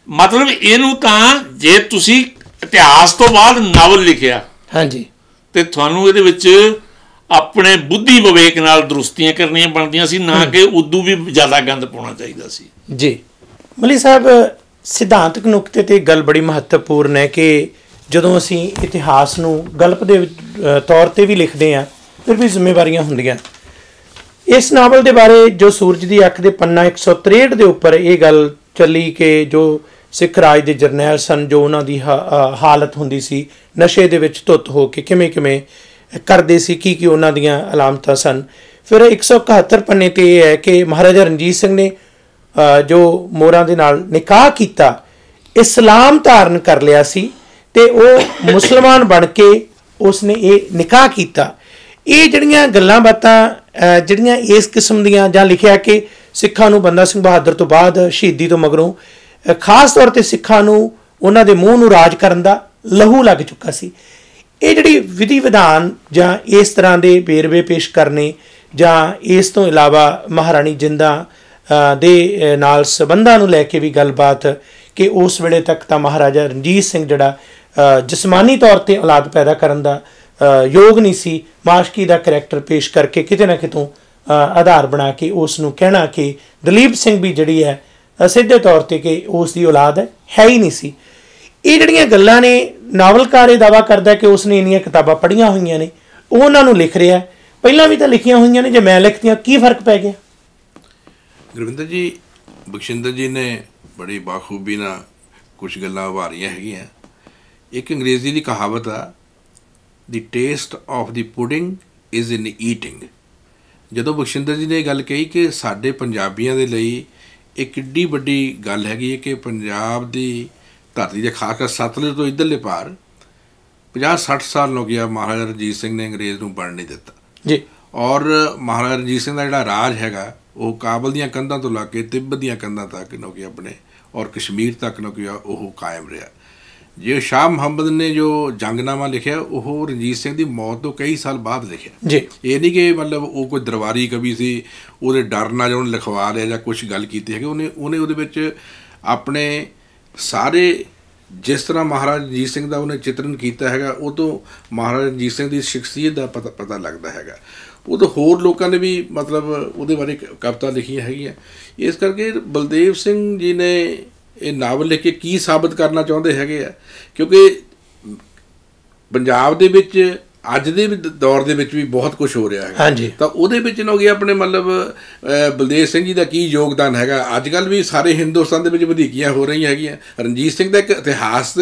S3: ਮਤਲਬ ਇਹਨੂੰ ਤਾਂ ਜੇ ਤੁਸੀਂ ਇਤਿਹਾਸ ਤੋਂ ਬਾਅਦ ਨਾਵਲ ਲਿਖਿਆ ਤੇ ਤੁਹਾਨੂੰ ਇਹਦੇ ਵਿੱਚ ਆਪਣੇ ਬੁੱਧੀ ਵਿਵੇਕ ਨਾਲ ਦਰੁਸਤੀਆਂ ਕਰਨੀਆਂ ਬਣਦੀਆਂ ਸੀ, ਨਾ ਕਿ ਉਦੋਂ ਵੀ ਜ਼ਿਆਦਾ ਗੰਦ ਪਾਉਣਾ ਚਾਹੀਦਾ ਸੀ
S1: ਜੀ। ਮਲੀ ਸਾਹਿਬ, ਸਿਧਾਂਤਕ ਨੁਕਤੇ ਤੇ ਗੱਲ ਬੜੀ ਮਹੱਤਵਪੂਰਨ ਹੈ ਕਿ ਜਦੋਂ ਅਸੀਂ ਇਤਿਹਾਸ ਨੂੰ ਗਲਪ ਦੇ ਤੌਰ ਤੇ ਵੀ ਲਿਖਦੇ ਹਾਂ ਫਿਰ ਵੀ ਜ਼ਿੰਮੇਵਾਰੀਆਂ ਹੁੰਦੀਆਂ। ਇਸ ਨਾਵਲ ਦੇ ਬਾਰੇ ਜੋ ਸੂਰਜ ਦੀ ਅੱਖ ਦੇ ਪੰਨਾ 163 ਦੇ ਉੱਪਰ ਇਹ ਗੱਲ ਚੱਲੀ ਕਿ ਜੋ ਸਿੱਖ ਰਾਜ ਦੇ ਜਰਨੈਲ ਸਨ, ਜੋ ਉਹਨਾਂ ਦੀ ਹਾਲਤ ਹੁੰਦੀ ਸੀ ਨਸ਼ੇ ਦੇ ਵਿੱਚ ਧੁੱਤ ਹੋ ਕੇ ਕਿਵੇਂ ਕਿਵੇਂ ਕਰਦੇ ਸੀ, ਕੀ ਉਹਨਾਂ ਦੀਆਂ ਅਲਾਮਤਾਂ ਸਨ। ਫਿਰ 171 ਪੰਨੇ ਤੇ ਇਹ ਹੈ ਕਿ ਮਹਾਰਾਜਾ ਰਣਜੀਤ ਸਿੰਘ ਨੇ ਜੋ ਮੋਹਰਾਂ ਦੇ ਨਾਲ ਨਿਕਾਹ ਕੀਤਾ, ਇਸਲਾਮ ਧਾਰਨ ਕਰ ਲਿਆ ਸੀ ਤੇ ਉਹ ਮੁਸਲਮਾਨ ਬਣ ਕੇ ਉਸਨੇ ਇਹ ਨਿਕਾਹ ਕੀਤਾ। ਇਹ ਜਿਹੜੀਆਂ ਗੱਲਾਂ ਬਾਤਾਂ ਜਿਹੜੀਆਂ ਇਸ ਕਿਸਮ ਦੀਆਂ, ਜਾਂ ਲਿਖਿਆ ਕਿ ਸਿੱਖਾਂ ਨੂੰ ਬੰਦਾ ਸਿੰਘ ਬਹਾਦਰ ਤੋਂ ਬਾਅਦ ਸ਼ਹੀਦੀ ਤੋਂ ਮਗਰੋਂ ਖਾਸ ਤੌਰ ਤੇ ਸਿੱਖਾਂ ਨੂੰ ਉਹਨਾਂ ਦੇ ਮੂੰਹ ਨੂੰ ਰਾਜ ਕਰਨ ਦਾ ਲਹੂ ਲੱਗ ਚੁੱਕਾ ਸੀ। ਇਹ ਜਿਹੜੀ ਵਿਧੀ ਵਿਧਾਨ ਜਾਂ ਇਸ ਤਰ੍ਹਾਂ ਦੇ ਵੇਰਵੇ ਪੇਸ਼ ਕਰਨੇ, ਜਾਂ ਇਸ ਤੋਂ ਇਲਾਵਾ ਮਹਾਰਾਣੀ ਜਿੰਦਾਂ ਦੇ ਨਾਲ ਸੰਬੰਧਾਂ ਨੂੰ ਲੈ ਕੇ ਵੀ ਗੱਲਬਾਤ ਕਿ ਉਸ ਵੇਲੇ ਤੱਕ ਤਾਂ ਮਹਾਰਾਜਾ ਰਣਜੀਤ ਸਿੰਘ ਜਿਹੜਾ ਜਿਸਮਾਨੀ ਤੌਰ ਤੇ ਔਲਾਦ ਪੈਦਾ ਕਰਨ ਦਾ ਯੋਗ ਨਹੀਂ ਸੀ, ਮਾਸ਼ਕੀ ਦਾ ਕਰੈਕਟਰ ਪੇਸ਼ ਕਰਕੇ ਕਿਤੇ ਨਾ ਕਿਤੋਂ ਆਧਾਰ ਬਣਾ ਕੇ ਉਸ ਨੂੰ ਕਹਿਣਾ ਕਿ ਦਲੀਪ ਸਿੰਘ ਵੀ ਜਿਹੜੀ ਹੈ ਸਿੱਧੇ ਤੌਰ ਤੇ ਕਿ ਉਸ ਦੀ ਔਲਾਦ ਹੈ ਹੀ ਨਹੀਂ ਸੀ। ਇਹ ਜਿਹੜੀਆਂ ਗੱਲਾਂ ਨੇ, ਨਾਵਲਕਾਰ ਇਹ ਦਾਅਵਾ ਕਰਦਾ ਕਿ ਉਸਨੇ ਇੰਨੀਆਂ ਕਿਤਾਬਾਂ ਪੜ੍ਹੀਆਂ ਹੋਈਆਂ ਨੇ, ਉਹਨਾਂ ਨੂੰ ਲਿਖ ਰਿਹਾ। ਪਹਿਲਾਂ ਵੀ ਤਾਂ ਲਿਖੀਆਂ ਹੋਈਆਂ ਨੇ, ਜੇ ਮੈਂ ਲਿਖਤੀਆਂ ਕੀ ਫਰਕ ਪੈ ਗਿਆ?
S2: ਗੁਰਵਿੰਦਰ ਜੀ, ਬਖਸ਼ਿੰਦਰ ਜੀ ਨੇ ਬੜੀ ਬਾਖੂਬੀ ਨਾਲ ਕੁਛ ਗੱਲਾਂ ਉਭਾਰੀਆਂ ਹੈਗੀਆਂ। ਇੱਕ ਅੰਗਰੇਜ਼ੀ ਦੀ ਕਹਾਵਤ ਆ, ਦੀ taste of the pudding is in eating. ਜਦੋਂ ਬਖਸ਼ਿੰਦਰ ਜੀ ਨੇ ਇਹ ਗੱਲ ਕਹੀ ਕਿ ਸਾਡੇ ਪੰਜਾਬੀਆਂ ਦੇ ਲਈ ਇਹ ਕਿੱਡੀ ਵੱਡੀ ਗੱਲ ਹੈਗੀ ਹੈ ਕਿ ਪੰਜਾਬ ਦੀ ਧਰਤੀ ਦੇ ਖਾਸ ਕਰ ਸਤਲੁਜ ਤੋਂ ਇੱਧਰਲੇ ਪਾਰ 50-60 ਸਾਲ ਹੋ ਗਿਆ ਮਹਾਰਾਜਾ ਰਣਜੀਤ ਸਿੰਘ ਨੇ ਅੰਗਰੇਜ਼ ਨੂੰ ਬਣਨ ਨਹੀਂ ਦਿੱਤਾ
S1: ਜੀ। ਔਰ
S2: ਮਹਾਰਾਜਾ ਰਣਜੀਤ ਸਿੰਘ ਦਾ ਜਿਹੜਾ ਰਾਜ ਹੈਗਾ ਉਹ ਕਾਬਲ ਦੀਆਂ ਕੰਧਾਂ ਤੋਂ ਲਾ ਕੇ ਤਿੱਬਤ ਦੀਆਂ ਕੰਧਾਂ ਤੱਕ ਕਿ ਆਪਣੇ ਔਰ ਕਸ਼ਮੀਰ ਤੱਕ ਕਿ ਉਹ ਕਾਇਮ ਰਿਹਾ। ਜੇ ਸ਼ਾਹ ਮੁਹੰਮਦ ਨੇ ਜੋ ਜੰਗਨਾਮਾ ਲਿਖਿਆ ਉਹ ਰਣਜੀਤ ਸਿੰਘ ਦੀ ਮੌਤ ਤੋਂ ਕਈ ਸਾਲ ਬਾਅਦ ਲਿਖਿਆ
S1: ਜੀ।
S2: ਇਹ ਨਹੀਂ ਕਿ ਮਤਲਬ ਉਹ ਕੋਈ ਦਰਬਾਰੀ ਕਵੀ ਸੀ ਉਹਦੇ ਡਰ ਨਾਲ ਉਹਨੇ ਲਿਖਵਾ ਲਿਆ ਜਾਂ ਕੁਛ ਗੱਲ ਕੀਤੀ ਹੈਗੀ। ਉਹਨੇ ਉਹਦੇ ਵਿੱਚ ਆਪਣੇ ਸਾਰੇ ਜਿਸ ਤਰ੍ਹਾਂ ਮਹਾਰਾਜਾ ਰਣਜੀਤ ਸਿੰਘ ਦਾ ਉਹਨੇ ਚਿਤਰਨ ਕੀਤਾ ਹੈਗਾ ਉਹ ਤੋਂ ਮਹਾਰਾਜਾ ਰਣਜੀਤ ਸਿੰਘ ਦੀ ਸ਼ਖਸੀਅਤ ਦਾ ਪਤਾ ਲੱਗਦਾ ਹੈਗਾ। ਉਹ ਤੋਂ ਹੋਰ ਲੋਕਾਂ ਨੇ ਵੀ ਮਤਲਬ ਉਹਦੇ ਬਾਰੇ ਕਵਿਤਾ ਲਿਖੀਆਂ ਹੈਗੀਆਂ। ਇਸ ਕਰਕੇ ਬਲਦੇਵ ਸਿੰਘ ਜੀ ਨੇ ਇਹ ਨਾਵਲ ਲਿਖ ਕੇ ਕੀ ਸਾਬਤ ਕਰਨਾ ਚਾਹੁੰਦੇ ਹੈਗੇ ਆ, ਕਿਉਂਕਿ ਪੰਜਾਬ ਦੇ ਵਿੱਚ ਅੱਜ ਦੇ ਦੌਰ ਦੇ ਵਿੱਚ ਵੀ ਬਹੁਤ ਕੁਝ ਹੋ ਰਿਹਾ ਹੈਗਾ ਤਾਂ ਉਹਦੇ ਵਿੱਚ ਨਾ ਗਿਆ ਆਪਣੇ ਮਤਲਬ ਬਲਦੇਵ ਸਿੰਘ ਜੀ ਦਾ ਕੀ ਯੋਗਦਾਨ ਹੈਗਾ। ਅੱਜ ਕੱਲ੍ਹ ਵੀ ਸਾਰੇ ਹਿੰਦੁਸਤਾਨ ਦੇ ਵਿੱਚ ਵਧੀਕੀਆਂ ਹੋ ਰਹੀਆਂ ਹੈਗੀਆਂ। ਰਣਜੀਤ ਸਿੰਘ ਦਾ ਇੱਕ ਇਤਿਹਾਸ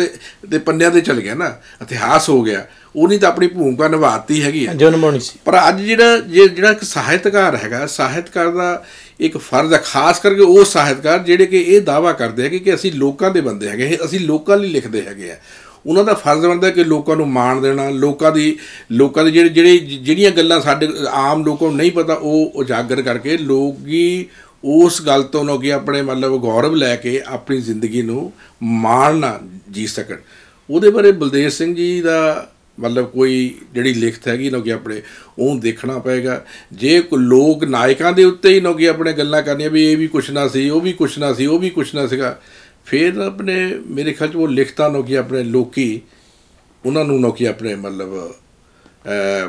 S2: ਦੇ ਪੰਨਿਆਂ 'ਤੇ ਚੱਲ ਗਿਆ ਨਾ, ਇਤਿਹਾਸ ਹੋ ਗਿਆ। ਉਹਨੇ ਤਾਂ ਆਪਣੀ ਭੂਮਿਕਾ ਨਿਭਾਤੀ ਹੈਗੀ ਹੈ ਪਰ ਅੱਜ ਜਿਹੜਾ ਇੱਕ ਸਾਹਿਤਕਾਰ ਹੈਗਾ, ਸਾਹਿਤਕਾਰ ਦਾ ਇੱਕ ਫਰਜ਼ ਹੈ ਖਾਸ ਕਰਕੇ ਉਹ ਸਾਹਿਤਕਾਰ ਜਿਹੜੇ ਕਿ ਇਹ ਦਾਅਵਾ ਕਰਦੇ ਹੈਗੇ ਕਿ ਅਸੀਂ ਲੋਕਾਂ ਦੇ ਬੰਦੇ ਹੈਗੇ, ਅਸੀਂ ਲੋਕਾਂ ਲਈ ਲਿਖਦੇ ਹੈਗੇ ਆ। ਉਹਨਾਂ ਦਾ ਫਰਜ਼ ਬਣਦਾ ਕਿ ਲੋਕਾਂ ਨੂੰ ਮਾਣ ਦੇਣਾ, ਲੋਕਾਂ ਦੀ ਜਿਹੜੀਆਂ ਗੱਲਾਂ ਸਾਡੇ ਆਮ ਲੋਕਾਂ ਨੂੰ ਨਹੀਂ ਪਤਾ ਉਹ ਉਜਾਗਰ ਕਰਕੇ ਲੋਕੀ ਉਸ ਗੱਲ ਤੋਂ ਨਾ ਕਿ ਆਪਣੇ ਮਤਲਬ ਗੌਰਵ ਲੈ ਕੇ ਆਪਣੀ ਜ਼ਿੰਦਗੀ ਨੂੰ ਮਾਣ ਨਾ ਜੀ ਸਕਣ। ਉਹਦੇ ਬਾਰੇ ਬਲਦੇਵ ਸਿੰਘ ਜੀ ਦਾ ਮਤਲਬ ਕੋਈ ਜਿਹੜੀ ਲਿਖਤ ਹੈਗੀ ਨਾ ਕਿ ਆਪਣੇ ਉਹਨੂੰ ਦੇਖਣਾ ਪਏਗਾ। ਜੇ ਲੋਕ ਨਾਇਕਾਂ ਦੇ ਉੱਤੇ ਹੀ ਨਾ ਕਿ ਆਪਣੇ ਗੱਲਾਂ ਕਰਨੀਆਂ ਵੀ ਇਹ ਵੀ ਕੁਛ ਨਾ ਸੀ, ਉਹ ਵੀ ਕੁਛ ਨਾ ਸੀ, ਉਹ ਵੀ ਕੁਛ ਨਾ ਸੀਗਾ, ਫਿਰ ਆਪਣੇ ਮੇਰੇ ਖਿਆਲ 'ਚ ਉਹ ਲਿਖਤਾਂ ਨੂੰ ਕਿ ਆਪਣੇ ਲੋਕੀ ਉਹਨਾਂ ਨੂੰ ਨਾ ਕਿ ਆਪਣੇ ਮਤਲਬ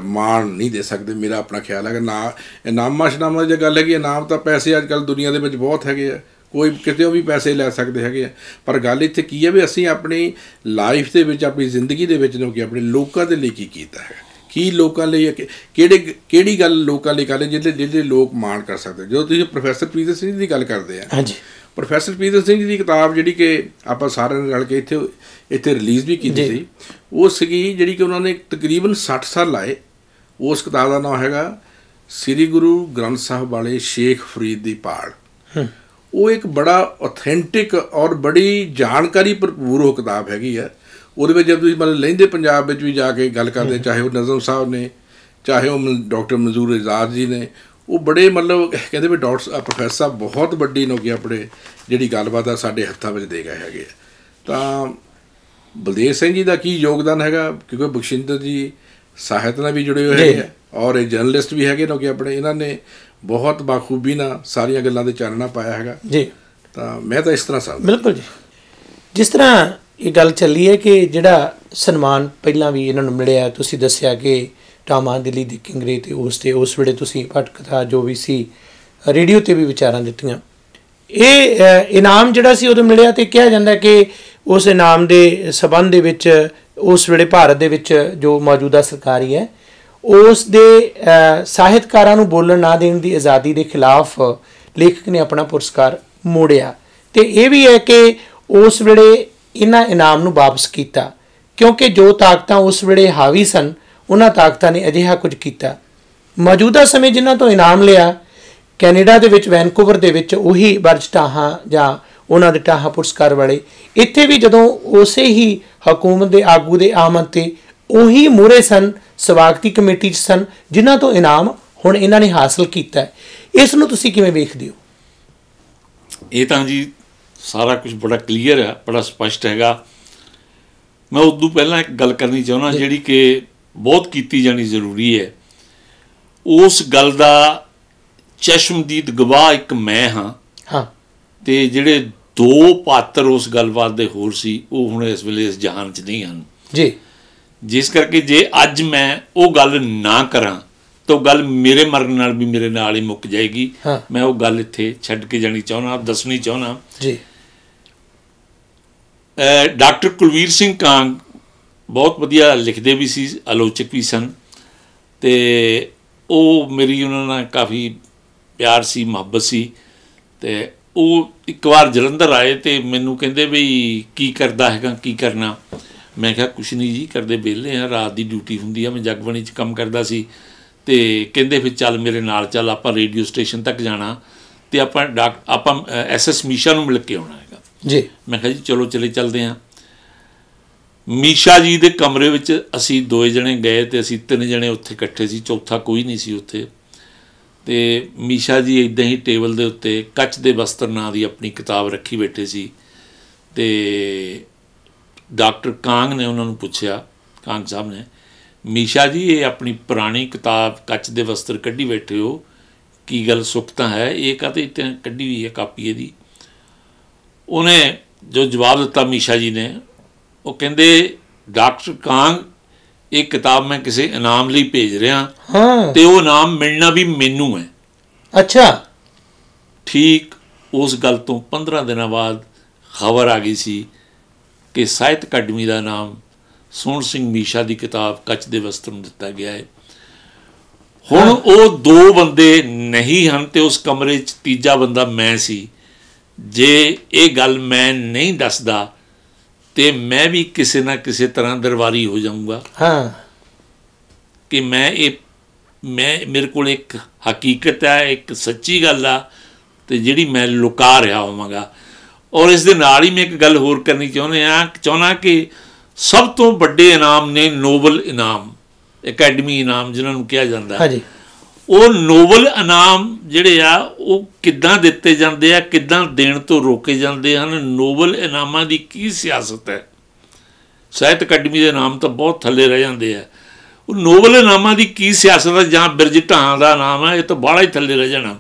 S2: ਮਾਣ ਨਹੀਂ ਦੇ ਸਕਦੇ। ਮੇਰਾ ਆਪਣਾ ਖਿਆਲ ਹੈਗਾ ਨਾ ਇਨਾਮਾਂ ਸ਼ਨਾਮਾਂ ਦੀ ਗੱਲ ਹੈਗੀ। ਇਨਾਮ ਤਾਂ ਪੈਸੇ ਅੱਜ ਕੱਲ੍ਹ ਦੁਨੀਆ ਦੇ ਵਿੱਚ ਬਹੁਤ ਹੈਗੇ ਆ, ਕੋਈ ਕਿਤੇੋਂ ਵੀ ਪੈਸੇ ਲੈ ਸਕਦੇ ਹੈਗੇ ਆ, ਪਰ ਗੱਲ ਇੱਥੇ ਕੀ ਹੈ ਵੀ ਅਸੀਂ ਆਪਣੀ ਲਾਈਫ ਦੇ ਵਿੱਚ ਆਪਣੀ ਜ਼ਿੰਦਗੀ ਦੇ ਵਿੱਚ ਨਾ ਕਿ ਆਪਣੇ ਲੋਕਾਂ ਦੇ ਲਈ ਕੀ ਕੀਤਾ ਹੈ, ਕੀ ਲੋਕਾਂ ਲਈ ਕਿਹੜੀ ਗੱਲ ਲੋਕਾਂ ਲਈ ਕਰ ਜਿਹਦੇ ਲੋਕ ਮਾਣ ਕਰ ਸਕਦੇ। ਜਦੋਂ ਤੁਸੀਂ ਪ੍ਰੋਫੈਸਰ ਪੀਟਰ ਸਿੰਘ ਦੀ ਗੱਲ ਕਰਦੇ ਆ, ਪ੍ਰੋਫੈਸਰ ਪੀਟਰ ਸਿੰਘ ਜੀ ਦੀ ਕਿਤਾਬ ਜਿਹੜੀ ਕਿ ਆਪਾਂ ਸਾਰਿਆਂ ਨੇ ਰਲ ਕੇ ਇੱਥੇ ਰਿਲੀਜ਼ ਵੀ ਕੀਤੀ ਸੀ, ਉਹ ਸੀਗੀ ਜਿਹੜੀ ਕਿ ਉਹਨਾਂ ਨੇ ਤਕਰੀਬਨ 60 ਸਾਲ ਲਾਏ। ਉਸ ਕਿਤਾਬ ਦਾ ਨਾਮ ਹੈਗਾ ਸ੍ਰੀ ਗੁਰੂ ਗ੍ਰੰਥ ਸਾਹਿਬ ਵਾਲੇ ਸ਼ੇਖ ਫਰੀਦ ਦੀ ਪਾੜ। ਉਹ ਇੱਕ ਬੜਾ ਔਥੈਂਟਿਕ ਔਰ ਬੜੀ ਜਾਣਕਾਰੀ ਭਰਪੂਰ ਉਹ ਕਿਤਾਬ ਹੈਗੀ ਆ। ਉਹਦੇ ਵਿੱਚ ਜਦ ਤੁਸੀਂ ਮਤਲਬ ਲਹਿੰਦੇ ਪੰਜਾਬ ਵਿੱਚ ਵੀ ਜਾ ਕੇ ਗੱਲ ਕਰਦੇ, ਚਾਹੇ ਉਹ ਨਜ਼ਮ ਸਾਹਿਬ ਨੇ, ਚਾਹੇ ਉਹ ਡਾਕਟਰ ਮਨਜ਼ੂਰ ਇਜਾਜ਼ ਜੀ ਨੇ, ਉਹ ਬੜੇ ਮਤਲਬ ਕਹਿੰਦੇ ਵੀ ਪ੍ਰੋਫੈਸਰ ਸਾਹਿਬ ਬਹੁਤ ਵੱਡੀ ਨੂੰ ਕਿ ਆਪਣੇ ਜਿਹੜੀ ਗੱਲਬਾਤ ਆ ਸਾਡੇ ਹੱਥਾਂ ਵਿੱਚ ਦੇ ਗਏ ਹੈਗੇ। ਤਾਂ ਬਲਦੇਵ ਸਿੰਘ ਜੀ ਦਾ ਕੀ ਯੋਗਦਾਨ ਹੈਗਾ, ਕਿਉਂਕਿ ਬਖਸ਼ਿੰਦਰ ਜੀ ਸਾਹਿਤ ਨਾਲ ਵੀ ਜੁੜੇ ਹੋਏ ਹੈਗੇ ਔਰ ਇਹ ਜਰਨਲਿਸਟ ਵੀ ਹੈਗੇ ਨੇ ਕਿ ਆਪਣੇ ਇਹਨਾਂ ਨੇ ਬਹੁਤ ਬਾਖੂਬੀ ਨਾਲ ਸਾਰੀਆਂ ਗੱਲਾਂ 'ਤੇ ਚਾਨਣਾ ਪਾਇਆ ਹੈਗਾ ਜੀ। ਤਾਂ ਮੈਂ ਤਾਂ ਇਸ ਤਰ੍ਹਾਂ ਸਮਝਦਾ।
S1: ਬਿਲਕੁਲ ਜੀ, ਜਿਸ ਤਰ੍ਹਾਂ ਇਹ ਗੱਲ ਚੱਲੀ ਹੈ ਕਿ ਜਿਹੜਾ ਸਨਮਾਨ ਪਹਿਲਾਂ ਵੀ ਇਹਨਾਂ ਨੂੰ ਮਿਲਿਆ, ਤੁਸੀਂ ਦੱਸਿਆ ਕਿ ਟਾਮਾ ਦਿੱਲੀ ਦੀ ਕਿੰਗਰੇ ਤੇ ਉਸ ਵੇਲੇ ਤੁਸੀਂ ਪਟਕਥਾ ਜੋ ਵੀ ਸੀ ਰੇਡੀਓ 'ਤੇ ਵੀ ਵਿਚਾਰਾਂ ਦਿੱਤੀਆਂ। ਇਹ ਇਨਾਮ ਜਿਹੜਾ ਸੀ ਉਦੋਂ ਮਿਲਿਆ ਅਤੇ ਕਿਹਾ ਜਾਂਦਾ ਕਿ ਉਸ ਇਨਾਮ ਦੇ ਸਬੰਧ ਦੇ ਵਿੱਚ ਉਸ ਵੇਲੇ ਭਾਰਤ ਦੇ ਵਿੱਚ ਜੋ ਮੌਜੂਦਾ ਸਰਕਾਰੀ ਹੈ ਉਸ ਦੇ ਸਾਹਿਤਕਾਰਾਂ ਨੂੰ ਬੋਲਣ ਨਾ ਦੇਣ ਦੀ ਆਜ਼ਾਦੀ ਦੇ ਖਿਲਾਫ ਲੇਖਕ ਨੇ ਆਪਣਾ ਪੁਰਸਕਾਰ ਮੋੜਿਆ। ਅਤੇ ਇਹ ਵੀ ਹੈ ਕਿ ਉਸ ਵੇਲੇ ਇਹਨਾਂ ਇਨਾਮ ਨੂੰ ਵਾਪਸ ਕੀਤਾ ਕਿਉਂਕਿ ਜੋ ਤਾਕਤਾਂ ਉਸ ਵੇਲੇ ਹਾਵੀ ਸਨ ਉਹਨਾਂ ਤਾਕਤਾਂ ਨੇ ਅਜਿਹਾ ਕੁਝ ਕੀਤਾ। ਮੌਜੂਦਾ ਸਮੇਂ ਜਿਨ੍ਹਾਂ ਤੋਂ ਇਨਾਮ ਲਿਆ ਕੈਨੇਡਾ ਦੇ ਵਿੱਚ ਵੈਨਕੂਵਰ ਦੇ ਵਿੱਚ ਉਹੀ ਬਰਜ ਟਾਹਾਂ ਜਾਂ ਉਹਨਾਂ ਦੇ ਟਾਹਾਂ ਪੁਰਸਕਾਰ ਵਾਲੇ, ਇੱਥੇ ਵੀ ਜਦੋਂ ਉਸੇ ਹੀ ਹਕੂਮਤ ਦੇ ਆਗੂ ਦੇ ਆਮਦ 'ਤੇ ਉਹੀ ਮੂਹਰੇ ਸਨ, ਸਵਾਗਤੀ ਕਮੇਟੀ 'ਚ ਸਨ ਜਿਨ੍ਹਾਂ ਤੋਂ ਇਨਾਮ ਹੁਣ ਇਹਨਾਂ ਨੇ ਹਾਸਲ ਕੀਤਾ। ਇਸ ਨੂੰ ਤੁਸੀਂ ਕਿਵੇਂ ਵੇਖਦੇ ਹੋ?
S3: ਇਹ ਤਾਂ ਜੀ ਸਾਰਾ ਕੁਝ ਬੜਾ ਕਲੀਅਰ ਹੈ, ਬੜਾ ਸਪਸ਼ਟ ਹੈਗਾ। ਮੈਂ ਉਦੋਂ ਪਹਿਲਾਂ ਇੱਕ ਗੱਲ ਕਰਨੀ ਚਾਹੁੰਦਾ ਜਿਹੜੀ ਕਿ ਬਹੁਤ ਕੀਤੀ ਜਾਣੀ ਜ਼ਰੂਰੀ ਹੈ। ਉਸ ਗੱਲ ਦਾ ਚਸ਼ਮਦੀਦ ਗਵਾਹ ਇੱਕ ਮੈਂ ਹਾਂ ਅਤੇ ਜਿਹੜੇ ਦੋ ਪਾਤਰ ਉਸ ਗੱਲਬਾਤ ਦੇ ਹੋਰ ਸੀ ਉਹ ਹੁਣ ਇਸ ਵੇਲੇ ਇਸ ਜਹਾਨ 'ਚ ਨਹੀਂ ਹਨ ਜੀ। ਜਿਸ ਕਰਕੇ ਜੇ ਅੱਜ ਮੈਂ ਉਹ ਗੱਲ ਨਾ ਕਰਾਂ ਤਾਂ ਉਹ ਗੱਲ ਮੇਰੇ ਮਰਨ ਨਾਲ ਵੀ ਮੇਰੇ ਨਾਲ ਹੀ ਮੁੱਕ ਜਾਏਗੀ। ਮੈਂ ਉਹ ਗੱਲ ਇੱਥੇ ਛੱਡ ਕੇ ਜਾਣੀ ਚਾਹੁੰਦਾ, ਦੱਸਣੀ ਚਾਹੁੰਦਾ ਜੀ। ਡਾਕਟਰ ਕੁਲਵੀਰ ਸਿੰਘ ਕਾਂਗ ਬਹੁਤ ਵਧੀਆ ਲਿਖਦੇ ਵੀ ਸੀ, ਆਲੋਚਕ ਵੀ ਸਨ ਅਤੇ ਉਹ ਮੇਰੀ ਉਹਨਾਂ ਨਾਲ ਕਾਫੀ ਪਿਆਰ ਸੀ, ਮੁਹੱਬਤ ਸੀ। ਅਤੇ ਉਹ ਇੱਕ ਵਾਰ ਜਲੰਧਰ ਆਏ ਅਤੇ ਮੈਨੂੰ ਕਹਿੰਦੇ ਵੀ ਕੀ ਕਰਦਾ ਹੈਗਾ, ਕੀ ਕਰਨਾ? ਮੈਂ ਕਿਹਾ ਕੁਛ ਨਹੀਂ ਜੀ, ਕਰਦੇ ਵਿਹਲੇ ਹਾਂ, ਰਾਤ ਦੀ ਡਿਊਟੀ ਹੁੰਦੀ ਆ, ਮੈਂ ਜਗਬਾਣੀ 'ਚ ਕੰਮ ਕਰਦਾ ਸੀ। ਅਤੇ ਕਹਿੰਦੇ ਫਿਰ ਚੱਲ ਮੇਰੇ ਨਾਲ ਚੱਲ, ਆਪਾਂ ਰੇਡੀਓ ਸਟੇਸ਼ਨ ਤੱਕ ਜਾਣਾ ਤੇ ਆਪਾਂ SS ਮੀਸ਼ਾ ਨੂੰ ਮਿਲ ਕੇ ਆਉਣਾ ਹੈਗਾ
S1: ਜੀ।
S3: ਮੈਂ ਕਿਹਾ ਜੀ ਚਲੋ ਚੱਲਦੇ ਹਾਂ। ਮੀਸ਼ਾ ਜੀ ਦੇ ਕਮਰੇ ਵਿੱਚ ਅਸੀਂ 2 ਜਣੇ ਗਏ ਤੇ ਅਸੀਂ 3 ਜਣੇ ਉੱਥੇ ਇਕੱਠੇ ਸੀ, ਚੌਥਾ ਕੋਈ ਨਹੀਂ ਸੀ ਉੱਥੇ। ਤੇ ਮੀਸ਼ਾ ਜੀ ਇੱਦਾਂ ਹੀ ਟੇਬਲ ਦੇ ਉੱਤੇ ਕੱਚ ਦੇ ਬਸਤਰ ਨਾਂ ਦੀ ਆਪਣੀ ਕਿਤਾਬ ਰੱਖੀ ਬੈਠੇ ਸੀ। ਤੇ ਡਾਕਟਰ ਕਾਂਗ ਨੇ ਉਹਨਾਂ ਨੂੰ ਪੁੱਛਿਆ, ਕਾਂਗ ਸਾਹਿਬ ਨੇ, ਮੀਸ਼ਾ ਜੀ ਇਹ ਆਪਣੀ ਪੁਰਾਣੀ ਕਿਤਾਬ ਕੱਚ ਦੇ ਬਸਤਰ ਕੱਢੀ ਬੈਠੇ ਹੋ, ਕੀ ਗੱਲ ਸੁੱਖ ਤਾਂ ਹੈ, ਇਹ ਕਾਹਤੇ ਕੱਢੀ ਹੋਈ ਹੈ ਕਾਪੀ ਇਹਦੀ? ਉਹਨੇ ਜੋ ਜਵਾਬ ਦਿੱਤਾ ਮੀਸ਼ਾ ਜੀ ਨੇ, ਉਹ ਕਹਿੰਦੇ ਡਾਕਟਰ ਕਾਂਗ ਇਹ ਕਿਤਾਬ ਮੈਂ ਕਿਸੇ ਇਨਾਮ ਲਈ ਭੇਜ ਰਿਹਾ
S1: ਹਾਂ, ਤੇ
S3: ਉਹ ਇਨਾਮ ਮਿਲਣਾ ਵੀ ਮੈਨੂੰ ਹੈ।
S1: ਅੱਛਾ।
S3: ਠੀਕ ਉਸ ਗੱਲ ਤੋਂ 15 ਦਿਨਾਂ ਬਾਅਦ ਖਬਰ ਆ ਗਈ ਸੀ ਕਿ ਸਾਹਿਤ ਅਕਾਡਮੀ ਦਾ ਇਨਾਮ ਸੋਹਣ ਸਿੰਘ ਮੀਸ਼ਾ ਦੀ ਕਿਤਾਬ ਕੱਚ ਦੇ ਬਸਤਰ ਨੂੰ ਦਿੱਤਾ ਗਿਆ ਹੈ। ਹੁਣ ਉਹ 2 ਬੰਦੇ ਨਹੀਂ ਹਨ ਤੇ ਉਸ ਕਮਰੇ 'ਚ ਤੀਜਾ ਬੰਦਾ ਮੈਂ ਸੀ। ਜੇ ਇਹ ਗੱਲ ਮੈਂ ਨਹੀਂ ਦੱਸਦਾ ਤੇ ਮੈਂ ਵੀ ਕਿਸੇ ਨਾ ਕਿਸੇ ਤਰ੍ਹਾਂ ਦਰਬਾਰੀ ਹੋ ਜਾਊਂਗਾ।
S1: ਹਾਂ,
S3: ਕਿ ਮੇਰੇ ਕੋਲ ਇੱਕ ਹਕੀਕਤ ਹੈ, ਇੱਕ ਸੱਚੀ ਗੱਲ ਆ ਤੇ ਜਿਹੜੀ ਮੈਂ ਲੁਕਾ ਰਿਹਾ ਹੋਵਾਂਗਾ। ਔਰ ਇਸ ਦੇ ਨਾਲ ਹੀ ਮੈਂ ਇੱਕ ਗੱਲ ਹੋਰ ਕਰਨੀ ਚਾਹੁੰਦਾ ਕਿ ਸਭ ਤੋਂ ਵੱਡੇ ਇਨਾਮ ਨੇ ਨੋਬਲ ਇਨਾਮ, ਅਕੈਡਮੀ ਇਨਾਮ ਜਿਹਨਾਂ ਨੂੰ ਕਿਹਾ ਜਾਂਦਾ।
S1: ਹਾਂਜੀ।
S3: ਉਹ ਨੋਬਲ ਇਨਾਮ ਜਿਹੜੇ ਆ ਉਹ ਕਿੱਦਾਂ ਦਿੱਤੇ ਜਾਂਦੇ ਆ, ਕਿੱਦਾਂ ਦੇਣ ਤੋਂ ਰੋਕੇ ਜਾਂਦੇ ਹਨ? ਨੋਬਲ ਇਨਾਮਾਂ ਦੀ ਕੀ ਸਿਆਸਤ ਹੈ? ਸਾਹਿਤ ਅਕਾਡਮੀ ਦੇ ਇਨਾਮ ਤਾਂ ਬਹੁਤ ਥੱਲੇ ਰਹਿ ਜਾਂਦੇ ਆ। ਉਹ ਨੋਬਲ ਇਨਾਮਾਂ ਦੀ ਕੀ ਸਿਆਸਤ ਹੈ? ਜਾਂ ਬਿਰਜ ਢਾਂ ਦਾ ਨਾਮ ਹੈ, ਇਹ ਤਾਂ ਬਾਹਲਾ ਹੀ ਥੱਲੇ ਰਹਿ ਜਾਣਾ।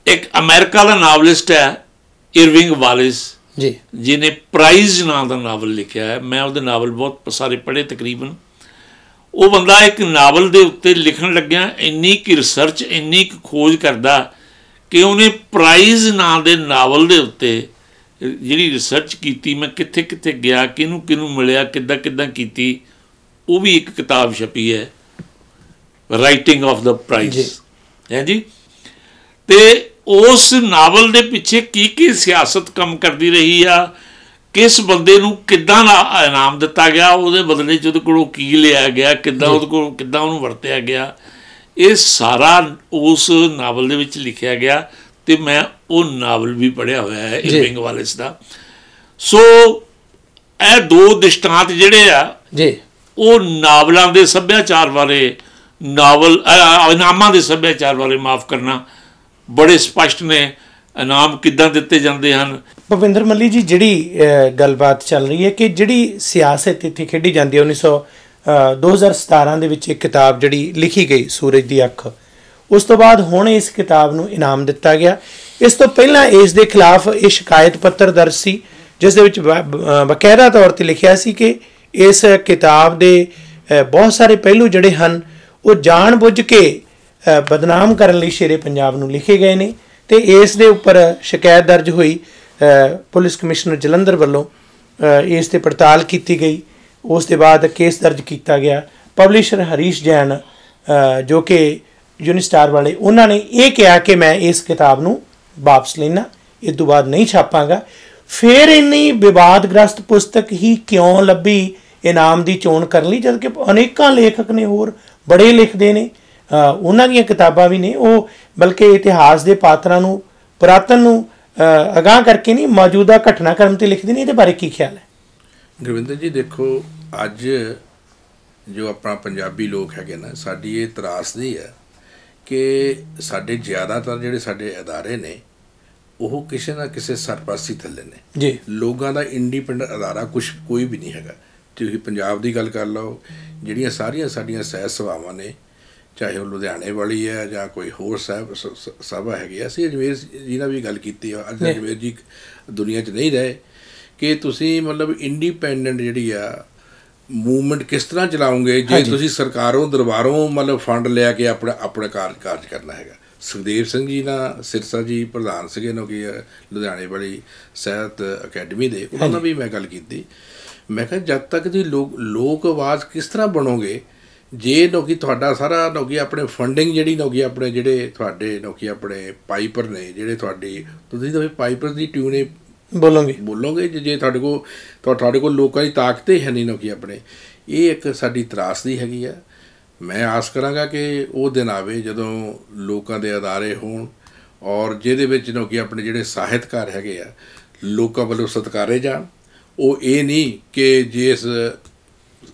S3: ਇੱਕ ਅਮਰੀਕਾ ਦਾ ਨਾਵਲਿਸਟ ਹੈ ਇਰਵਿੰਗ ਵਾਲਿਸ
S1: ਜੀ, ਜਿਹਨੇ
S3: ਪ੍ਰਾਈਜ਼ ਨਾਂ ਦਾ ਨਾਵਲ ਲਿਖਿਆ ਹੈ। ਮੈਂ ਉਹਦੇ ਨਾਵਲ ਬਹੁਤ ਸਾਰੇ ਪੜ੍ਹੇ ਤਕਰੀਬਨ। ਉਹ ਬੰਦਾ ਇੱਕ ਨਾਵਲ ਦੇ ਉੱਤੇ ਲਿਖਣ ਲੱਗਿਆ ਇੰਨੀ ਕੁ ਰਿਸਰਚ, ਇੰਨੀ ਕੁ ਖੋਜ ਕਰਦਾ ਕਿ ਉਹਨੇ ਪ੍ਰਾਈਜ਼ ਨਾਂ ਦੇ ਨਾਵਲ ਦੇ ਉੱਤੇ ਜਿਹੜੀ ਰਿਸਰਚ ਕੀਤੀ, ਮੈਂ ਕਿੱਥੇ ਕਿੱਥੇ ਗਿਆ, ਕਿਹਨੂੰ ਮਿਲਿਆ, ਕਿੱਦਾਂ ਕੀਤੀ, ਉਹ ਵੀ ਇੱਕ ਕਿਤਾਬ ਛਪੀ ਹੈ, ਰਾਈਟਿੰਗ ਆਫ ਦਾ ਪ੍ਰਾਈਜ਼ ਹੈ ਜੀ। ਤੇ ਉਸ ਨਾਵਲ ਦੇ ਪਿੱਛੇ ਕੀ ਸਿਆਸਤ ਕੰਮ ਕਰਦੀ ਰਹੀ ਆ, ਕਿਸ ਬੰਦੇ ਨੂੰ ਕਿੱਦਾਂ ਦਾ ਇਨਾਮ ਦਿੱਤਾ ਗਿਆ, ਉਹਦੇ ਬਦਲੇ 'ਚ ਉਹਦੇ ਕੋਲੋਂ ਕੀ ਲਿਆ ਗਿਆ, ਕਿੱਦਾਂ ਉਹਨੂੰ ਵਰਤਿਆ ਗਿਆ, ਇਹ ਸਾਰਾ ਉਸ ਨਾਵਲ ਦੇ ਵਿੱਚ ਲਿਖਿਆ ਗਿਆ। ਤੇ ਮੈਂ ਉਹ ਨਾਵਲ ਵੀ ਪੜ੍ਹਿਆ ਹੋਇਆ ਹੈ ਇਰਵਿੰਗ ਵਾਲਿਸ ਦਾ। ਸੋ ਇਹ 2 ਦ੍ਰਿਸ਼ਟਾਂਤ ਜਿਹੜੇ ਆ ਜੀ, ਉਹ ਨਾਵਲਾਂ ਦੇ ਸੱਭਿਆਚਾਰ ਬਾਰੇ, ਇਨਾਮਾਂ ਦੇ ਸੱਭਿਆਚਾਰ ਬਾਰੇ, ਮਾਫ਼ ਕਰਨਾ, ਬੜੇ ਸਪਸ਼ਟ ਨੇ। ਇਨਾਮ ਕਿੱਦਾਂ ਦਿੱਤੇ ਜਾਂਦੇ ਹਨ।
S1: ਭੁਪਿੰਦਰ ਮੱਲੀ ਜੀ, ਜਿਹੜੀ ਗੱਲਬਾਤ ਚੱਲ ਰਹੀ ਹੈ ਕਿ ਜਿਹੜੀ ਸਿਆਸਤ ਇੱਥੇ ਖੇਡੀ ਜਾਂਦੀ ਹੈ, 2017 ਦੇ ਵਿੱਚ ਇੱਕ ਕਿਤਾਬ ਜਿਹੜੀ ਲਿਖੀ ਗਈ ਸੂਰਜ ਦੀ ਅੱਖ, ਉਸ ਤੋਂ ਬਾਅਦ ਹੁਣ ਇਸ ਕਿਤਾਬ ਨੂੰ ਇਨਾਮ ਦਿੱਤਾ ਗਿਆ। ਇਸ ਤੋਂ ਪਹਿਲਾਂ ਇਸ ਦੇ ਖਿਲਾਫ ਇਹ ਸ਼ਿਕਾਇਤ ਪੱਤਰ ਦਰਜ ਸੀ, ਜਿਸ ਦੇ ਵਿੱਚ ਬਕਾਇਦਾ ਤੌਰ 'ਤੇ ਲਿਖਿਆ ਸੀ ਕਿ ਇਸ ਕਿਤਾਬ ਦੇ ਬਹੁਤ ਸਾਰੇ ਪਹਿਲੂ ਜਿਹੜੇ ਹਨ ਉਹ ਜਾਣ ਬੁੱਝ ਕੇ ਬਦਨਾਮ ਕਰਨ ਲਈ ਸ਼ੇਰੇ ਪੰਜਾਬ ਨੂੰ ਲਿਖੇ ਗਏ ਨੇ। ਤੇ ਇਸ ਦੇ ਉੱਪਰ ਸ਼ਿਕਾਇਤ ਦਰਜ ਹੋਈ, ਪੁਲਿਸ ਕਮਿਸ਼ਨਰ ਜਲੰਧਰ ਵੱਲੋਂ ਇਸ 'ਤੇ ਪੜਤਾਲ ਕੀਤੀ ਗਈ। ਉਸ ਦੇ ਬਾਅਦ ਕੇਸ ਦਰਜ ਕੀਤਾ ਗਿਆ। ਪਬਲਿਸ਼ਰ ਹਰੀਸ਼ ਜੈਨ ਜੋ ਕਿ ਯੂਨੀਸਟਾਰ ਵਾਲੇ, ਉਹਨਾਂ ਨੇ ਇਹ ਕਿਹਾ ਕਿ ਮੈਂ ਇਸ ਕਿਤਾਬ ਨੂੰ ਵਾਪਸ ਲੈਣਾ, ਇਸ ਤੋਂ ਬਾਅਦ ਨਹੀਂ ਛਾਪਾਂਗਾ। ਫਿਰ ਇੰਨੀ ਵਿਵਾਦਗ੍ਰਸਤ ਪੁਸਤਕ ਹੀ ਕਿਉਂ ਲੱਭੀ ਇਨਾਮ ਦੀ ਚੋਣ ਕਰਨ ਲਈ, ਜਦ ਕਿ ਅਨੇਕਾਂ ਲੇਖਕ ਨੇ ਹੋਰ ਬੜੇ ਲਿਖਦੇ ਨੇ, ਉਹਨਾਂ ਦੀਆਂ ਕਿਤਾਬਾਂ ਵੀ ਨੇ, ਉਹ ਬਲਕਿ ਇਤਿਹਾਸ ਦੇ ਪਾਤਰਾਂ ਨੂੰ, ਪੁਰਾਤਨ ਨੂੰ ਅਗਾਂਹ ਕਰਕੇ ਨਹੀਂ, ਮੌਜੂਦਾ ਘਟਨਾਕ੍ਰਮ 'ਤੇ ਲਿਖਦੇ ਨੇ। ਇਹਦੇ ਬਾਰੇ ਕੀ ਖਿਆਲ ਹੈ?
S2: ਗੁਰਵਿੰਦਰ ਜੀ, ਦੇਖੋ ਅੱਜ ਜੋ ਆਪਣਾ ਪੰਜਾਬੀ ਲੋਕ ਹੈਗੇ ਨਾ, ਸਾਡੀ ਇਹ ਤਰਾਸਦੀ ਹੈ ਕਿ ਸਾਡੇ ਜ਼ਿਆਦਾਤਰ ਜਿਹੜੇ ਸਾਡੇ ਅਦਾਰੇ ਨੇ ਉਹ ਕਿਸੇ ਨਾ ਕਿਸੇ ਸਰਪ੍ਰਸਤੀ ਥੱਲੇ ਨੇ ਜੀ। ਲੋਕਾਂ ਦਾ ਇੰਡੀਪੈਂਡੈਂਟ ਅਦਾਰਾ ਕੋਈ ਵੀ ਨਹੀਂ ਹੈਗਾ। ਤੁਸੀਂ ਪੰਜਾਬ ਦੀ ਗੱਲ ਕਰ ਲਓ, ਜਿਹੜੀਆਂ ਸਾਰੀਆਂ ਸਾਡੀਆਂ ਸਹਿਤ ਸਭਾਵਾਂ ਨੇ, ਚਾਹੇ ਉਹ ਲੁਧਿਆਣੇ ਵਾਲੀ ਹੈ ਜਾਂ ਕੋਈ ਹੋਰ ਸਭਾ ਹੈਗੀ। ਅਸੀਂ ਅਜਮੇਰ ਜੀ ਨਾਲ ਵੀ ਗੱਲ ਕੀਤੀ ਆ, ਅੱਜ ਅਜਮੇਰ ਜੀ ਦੁਨੀਆ 'ਚ ਨਹੀਂ ਰਹੇ, ਕਿ ਤੁਸੀਂ ਮਤਲਬ ਇੰਡੀਪੈਂਡੈਂਟ ਜਿਹੜੀ ਆ ਮੂਵਮੈਂਟ ਕਿਸ ਤਰ੍ਹਾਂ ਚਲਾਓਗੇ ਜੇ ਤੁਸੀਂ ਸਰਕਾਰੋਂ ਦਰਬਾਰੋਂ ਮਤਲਬ ਫੰਡ ਲਿਆ ਕੇ ਆਪਣਾ ਕਾਰਜ ਕਰਨਾ ਹੈਗਾ। ਸੁਖਦੇਵ ਸਿੰਘ ਜੀ ਨਾਲ ਸਿਰਸਾ ਜੀ ਪ੍ਰਧਾਨ ਸੀਗੇ ਨਾ ਕਿ ਲੁਧਿਆਣੇ ਵਾਲੀ ਸਾਹਿਤ ਅਕੈਡਮੀ ਦੇ, ਉਹਨਾਂ ਨਾਲ ਵੀ ਮੈਂ ਗੱਲ ਕੀਤੀ। ਮੈਂ ਕਿਹਾ ਜਦ ਤੱਕ ਤੁਸੀਂ ਲੋਕ ਆਵਾਜ਼ ਕਿਸ ਤਰ੍ਹਾਂ ਬਣੋਗੇ ਜੇ ਨੌਕੀ ਤੁਹਾਡਾ ਸਾਰਾ ਨੌਕੀ ਆਪਣੇ ਫੰਡਿੰਗ ਜਿਹੜੀ ਨੌਕੀ ਆਪਣੇ ਜਿਹੜੇ ਤੁਹਾਡੇ ਨੌਕੀ ਆਪਣੇ ਪਾਈਪਰ ਨੇ, ਜਿਹੜੇ ਤੁਸੀਂ ਤਾਂ ਪਾਈਪਰ ਦੀ ਟਿਊਨੇ ਬੋਲੋਗੇ ਜੇ ਤੁਹਾਡੇ ਕੋਲ ਲੋਕਾਂ ਦੀ ਤਾਕਤ ਹੀ ਹੈ ਨਹੀਂ ਨੌਕੀ ਆਪਣੇ। ਇਹ ਇੱਕ ਸਾਡੀ ਤਰਾਸਦੀ ਹੈਗੀ ਆ। ਮੈਂ ਆਸ ਕਰਾਂਗਾ ਕਿ ਉਹ ਦਿਨ ਆਵੇ ਜਦੋਂ ਲੋਕਾਂ ਦੇ ਅਦਾਰੇ ਹੋਣ, ਔਰ ਜਿਹਦੇ ਵਿੱਚ ਕਿ ਆਪਣੇ ਜਿਹੜੇ ਸਾਹਿਤਕਾਰ ਹੈਗੇ ਆ ਲੋਕਾਂ ਵੱਲੋਂ ਸਤਿਕਾਰੇ ਜਾਣ। ਉਹ ਇਹ ਨਹੀਂ ਕਿ ਜਿਸ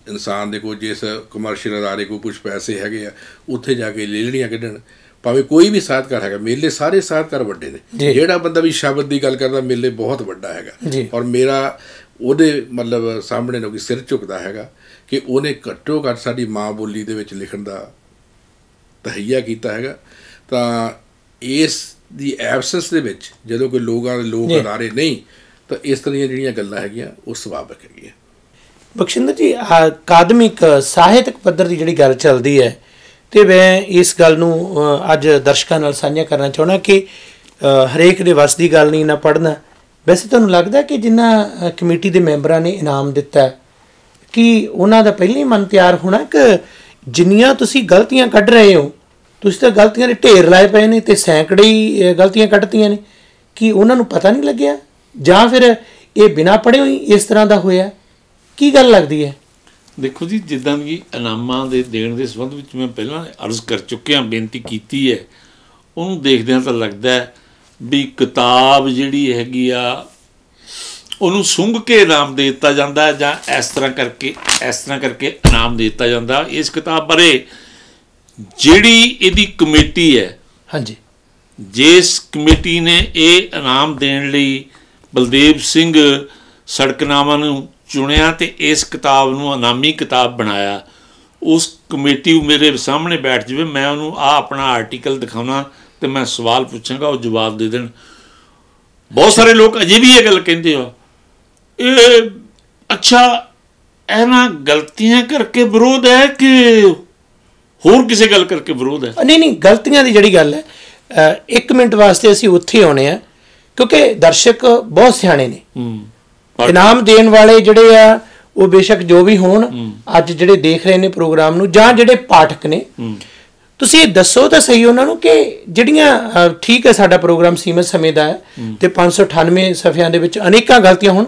S2: ਇਨਸਾਨ ਦੇ ਕੋਲ, ਜਿਸ ਕਮਰਸ਼ੀਅਲ ਅਦਾਰੇ ਕੋਲ ਕੁਛ ਪੈਸੇ ਹੈਗੇ ਆ, ਉੱਥੇ ਜਾ ਕੇ ਲੇਲੜੀਆਂ ਕੱਢਣ। ਭਾਵੇਂ ਕੋਈ ਵੀ ਸਾਹਿਤਕਾਰ ਹੈਗਾ, ਮੇਲੇ ਸਾਰੇ ਸਾਹਿਤਕਾਰ ਵੱਡੇ ਨੇ। ਜਿਹੜਾ ਬੰਦਾ ਵੀ ਸ਼ਬਦ ਦੀ ਗੱਲ ਕਰਦਾ, ਮੇਲੇ ਬਹੁਤ ਵੱਡਾ ਹੈਗਾ। ਔਰ ਮੇਰਾ ਉਹਦੇ ਮਤਲਬ ਸਾਹਮਣੇ ਨੂੰ ਸਿਰ ਝੁਕਦਾ ਹੈਗਾ ਕਿ ਉਹਨੇ ਘੱਟੋ ਘੱਟ ਸਾਡੀ ਮਾਂ ਬੋਲੀ ਦੇ ਵਿੱਚ ਲਿਖਣ ਦਾ ਤਹਈਆ ਕੀਤਾ ਹੈਗਾ। ਤਾਂ ਇਸ ਦੀ ਐਬਸੈਂਸ ਦੇ ਵਿੱਚ ਜਦੋਂ ਕੋਈ ਲੋਕ ਅਦਾਰੇ ਨਹੀਂ, ਤਾਂ ਇਸ ਤਰ੍ਹਾਂ ਦੀਆਂ ਜਿਹੜੀਆਂ ਗੱਲਾਂ ਹੈਗੀਆਂ ਉਹ ਸੁਭਾਵਿਕ ਹੈਗੀਆਂ।
S1: ਬਖਸ਼ਿੰਦਰ ਜੀ, ਅਕਾਦਮਿਕ ਸਾਹਿਤਕ ਪੱਧਰ ਦੀ ਜਿਹੜੀ ਗੱਲ ਚੱਲਦੀ ਹੈ, ਅਤੇ ਮੈਂ ਇਸ ਗੱਲ ਨੂੰ ਅੱਜ ਦਰਸ਼ਕਾਂ ਨਾਲ ਸਾਂਝਾ ਕਰਨਾ ਚਾਹੁੰਦਾ ਕਿ ਹਰੇਕ ਦੇ ਵੱਸ ਦੀ ਗੱਲ ਨਹੀਂ ਨਾ ਪੜ੍ਹਨਾ। ਵੈਸੇ ਤੁਹਾਨੂੰ ਲੱਗਦਾ ਕਿ ਜਿਨ੍ਹਾਂ ਕਮੇਟੀ ਦੇ ਮੈਂਬਰਾਂ ਨੇ ਇਨਾਮ ਦਿੱਤਾ, ਕਿ ਉਹਨਾਂ ਦਾ ਪਹਿਲਾਂ ਹੀ ਮਨ ਤਿਆਰ ਹੋਣਾ ਕਿ ਜਿੰਨੀਆਂ ਤੁਸੀਂ ਗਲਤੀਆਂ ਕੱਢ ਰਹੇ ਹੋ, ਤੁਸੀਂ ਤਾਂ ਗਲਤੀਆਂ ਦੇ ਢੇਰ ਲਾਏ ਪਏ ਨੇ ਅਤੇ ਸੈਂਕੜੇ ਹੀ ਗਲਤੀਆਂ ਕੱਢਤੀਆਂ ਨੇ, ਕਿ ਉਹਨਾਂ ਨੂੰ ਪਤਾ ਨਹੀਂ ਲੱਗਿਆ, ਜਾਂ ਫਿਰ ਇਹ ਬਿਨਾਂ ਪੜ੍ਹੇ ਹੋਈ ਇਸ ਤਰ੍ਹਾਂ ਦਾ ਹੋਇਆ? ਕੀ ਗੱਲ ਲੱਗਦੀ ਹੈ?
S3: ਦੇਖੋ ਜੀ, ਜਿੱਦਾਂ ਕਿ ਇਨਾਮਾਂ ਦੇ ਦੇਣ ਦੇ ਸੰਬੰਧ ਵਿੱਚ ਮੈਂ ਪਹਿਲਾਂ ਅਰਜ਼ ਕਰ ਚੁੱਕਿਆ, ਬੇਨਤੀ ਕੀਤੀ ਹੈ, ਉਹਨੂੰ ਦੇਖਦਿਆਂ ਤਾਂ ਲੱਗਦਾ ਵੀ ਕਿਤਾਬ ਜਿਹੜੀ ਹੈਗੀ ਆ ਉਹਨੂੰ ਸੁੰਘ ਕੇ ਇਨਾਮ ਦੇ ਦਿੱਤਾ ਜਾਂਦਾ, ਜਾਂ ਇਸ ਤਰ੍ਹਾਂ ਕਰਕੇ ਇਨਾਮ ਦੇ ਦਿੱਤਾ ਜਾਂਦਾ। ਇਸ ਕਿਤਾਬ ਬਾਰੇ ਜਿਹੜੀ ਇਹਦੀ ਕਮੇਟੀ ਹੈ, ਹਾਂਜੀ, ਜਿਸ ਕਮੇਟੀ ਨੇ ਇਹ ਇਨਾਮ ਦੇਣ ਲਈ ਬਲਦੇਵ ਸਿੰਘ ਸੜਕਨਾਮਾ ਨੂੰ ਚੁਣਿਆ ਅਤੇ ਇਸ ਕਿਤਾਬ ਨੂੰ ਇਨਾਮੀ ਕਿਤਾਬ ਬਣਾਇਆ, ਉਸ ਕਮੇਟੀ ਮੇਰੇ ਸਾਹਮਣੇ ਬੈਠ ਜਾਵੇ, ਮੈਂ ਉਹਨੂੰ ਆਪਣਾ ਆਰਟੀਕਲ ਦਿਖਾਉਣਾ ਅਤੇ ਮੈਂ ਸਵਾਲ ਪੁੱਛਾਂਗਾ, ਉਹ ਜਵਾਬ ਦੇ ਦੇਣ। ਬਹੁਤ ਸਾਰੇ ਲੋਕ ਅਜੇ ਵੀ ਇਹ ਗੱਲ ਕਹਿੰਦੇ ਆ, ਇਹ ਅੱਛਾ ਇਹਨਾਂ ਗਲਤੀਆਂ ਕਰਕੇ ਵਿਰੋਧ ਹੈ ਕਿ ਹੋਰ ਕਿਸੇ ਗੱਲ ਕਰਕੇ ਵਿਰੋਧ ਹੈ? ਨਹੀਂ,
S1: ਗਲਤੀਆਂ ਦੀ ਜਿਹੜੀ ਗੱਲ ਹੈ, 1 ਮਿੰਟ ਵਾਸਤੇ ਅਸੀਂ ਉੱਥੇ ਆਉਣੇ ਆ, ਕਿਉਂਕਿ ਦਰਸ਼ਕ ਬਹੁਤ ਸਿਆਣੇ ਨੇ। ਇਨਾਮ ਦੇਣ ਵਾਲੇ ਜਿਹੜੇ ਆ ਉਹ ਬੇਸ਼ੱਕ ਜੋ ਵੀ ਹੋਣ, ਅੱਜ ਜਿਹੜੇ ਦੇਖ ਰਹੇ ਨੇ ਪ੍ਰੋਗਰਾਮ ਨੂੰ, ਜਾਂ ਜਿਹੜੇ ਪਾਠਕ ਨੇ, ਤੁਸੀਂ ਇਹ ਦੱਸੋ ਤਾਂ ਸਹੀ ਉਹਨਾਂ ਨੂੰ ਕਿ ਜਿਹੜੀਆਂ, ਠੀਕ ਹੈ ਸਾਡਾ ਪ੍ਰੋਗਰਾਮ ਸੀਮਤ ਸਮੇਂ ਦਾ ਹੈ ਅਤੇ 598 ਸਫ਼ਿਆਂ ਦੇ ਵਿੱਚ ਅਨੇਕਾਂ ਗਲਤੀਆਂ ਹੋਣ,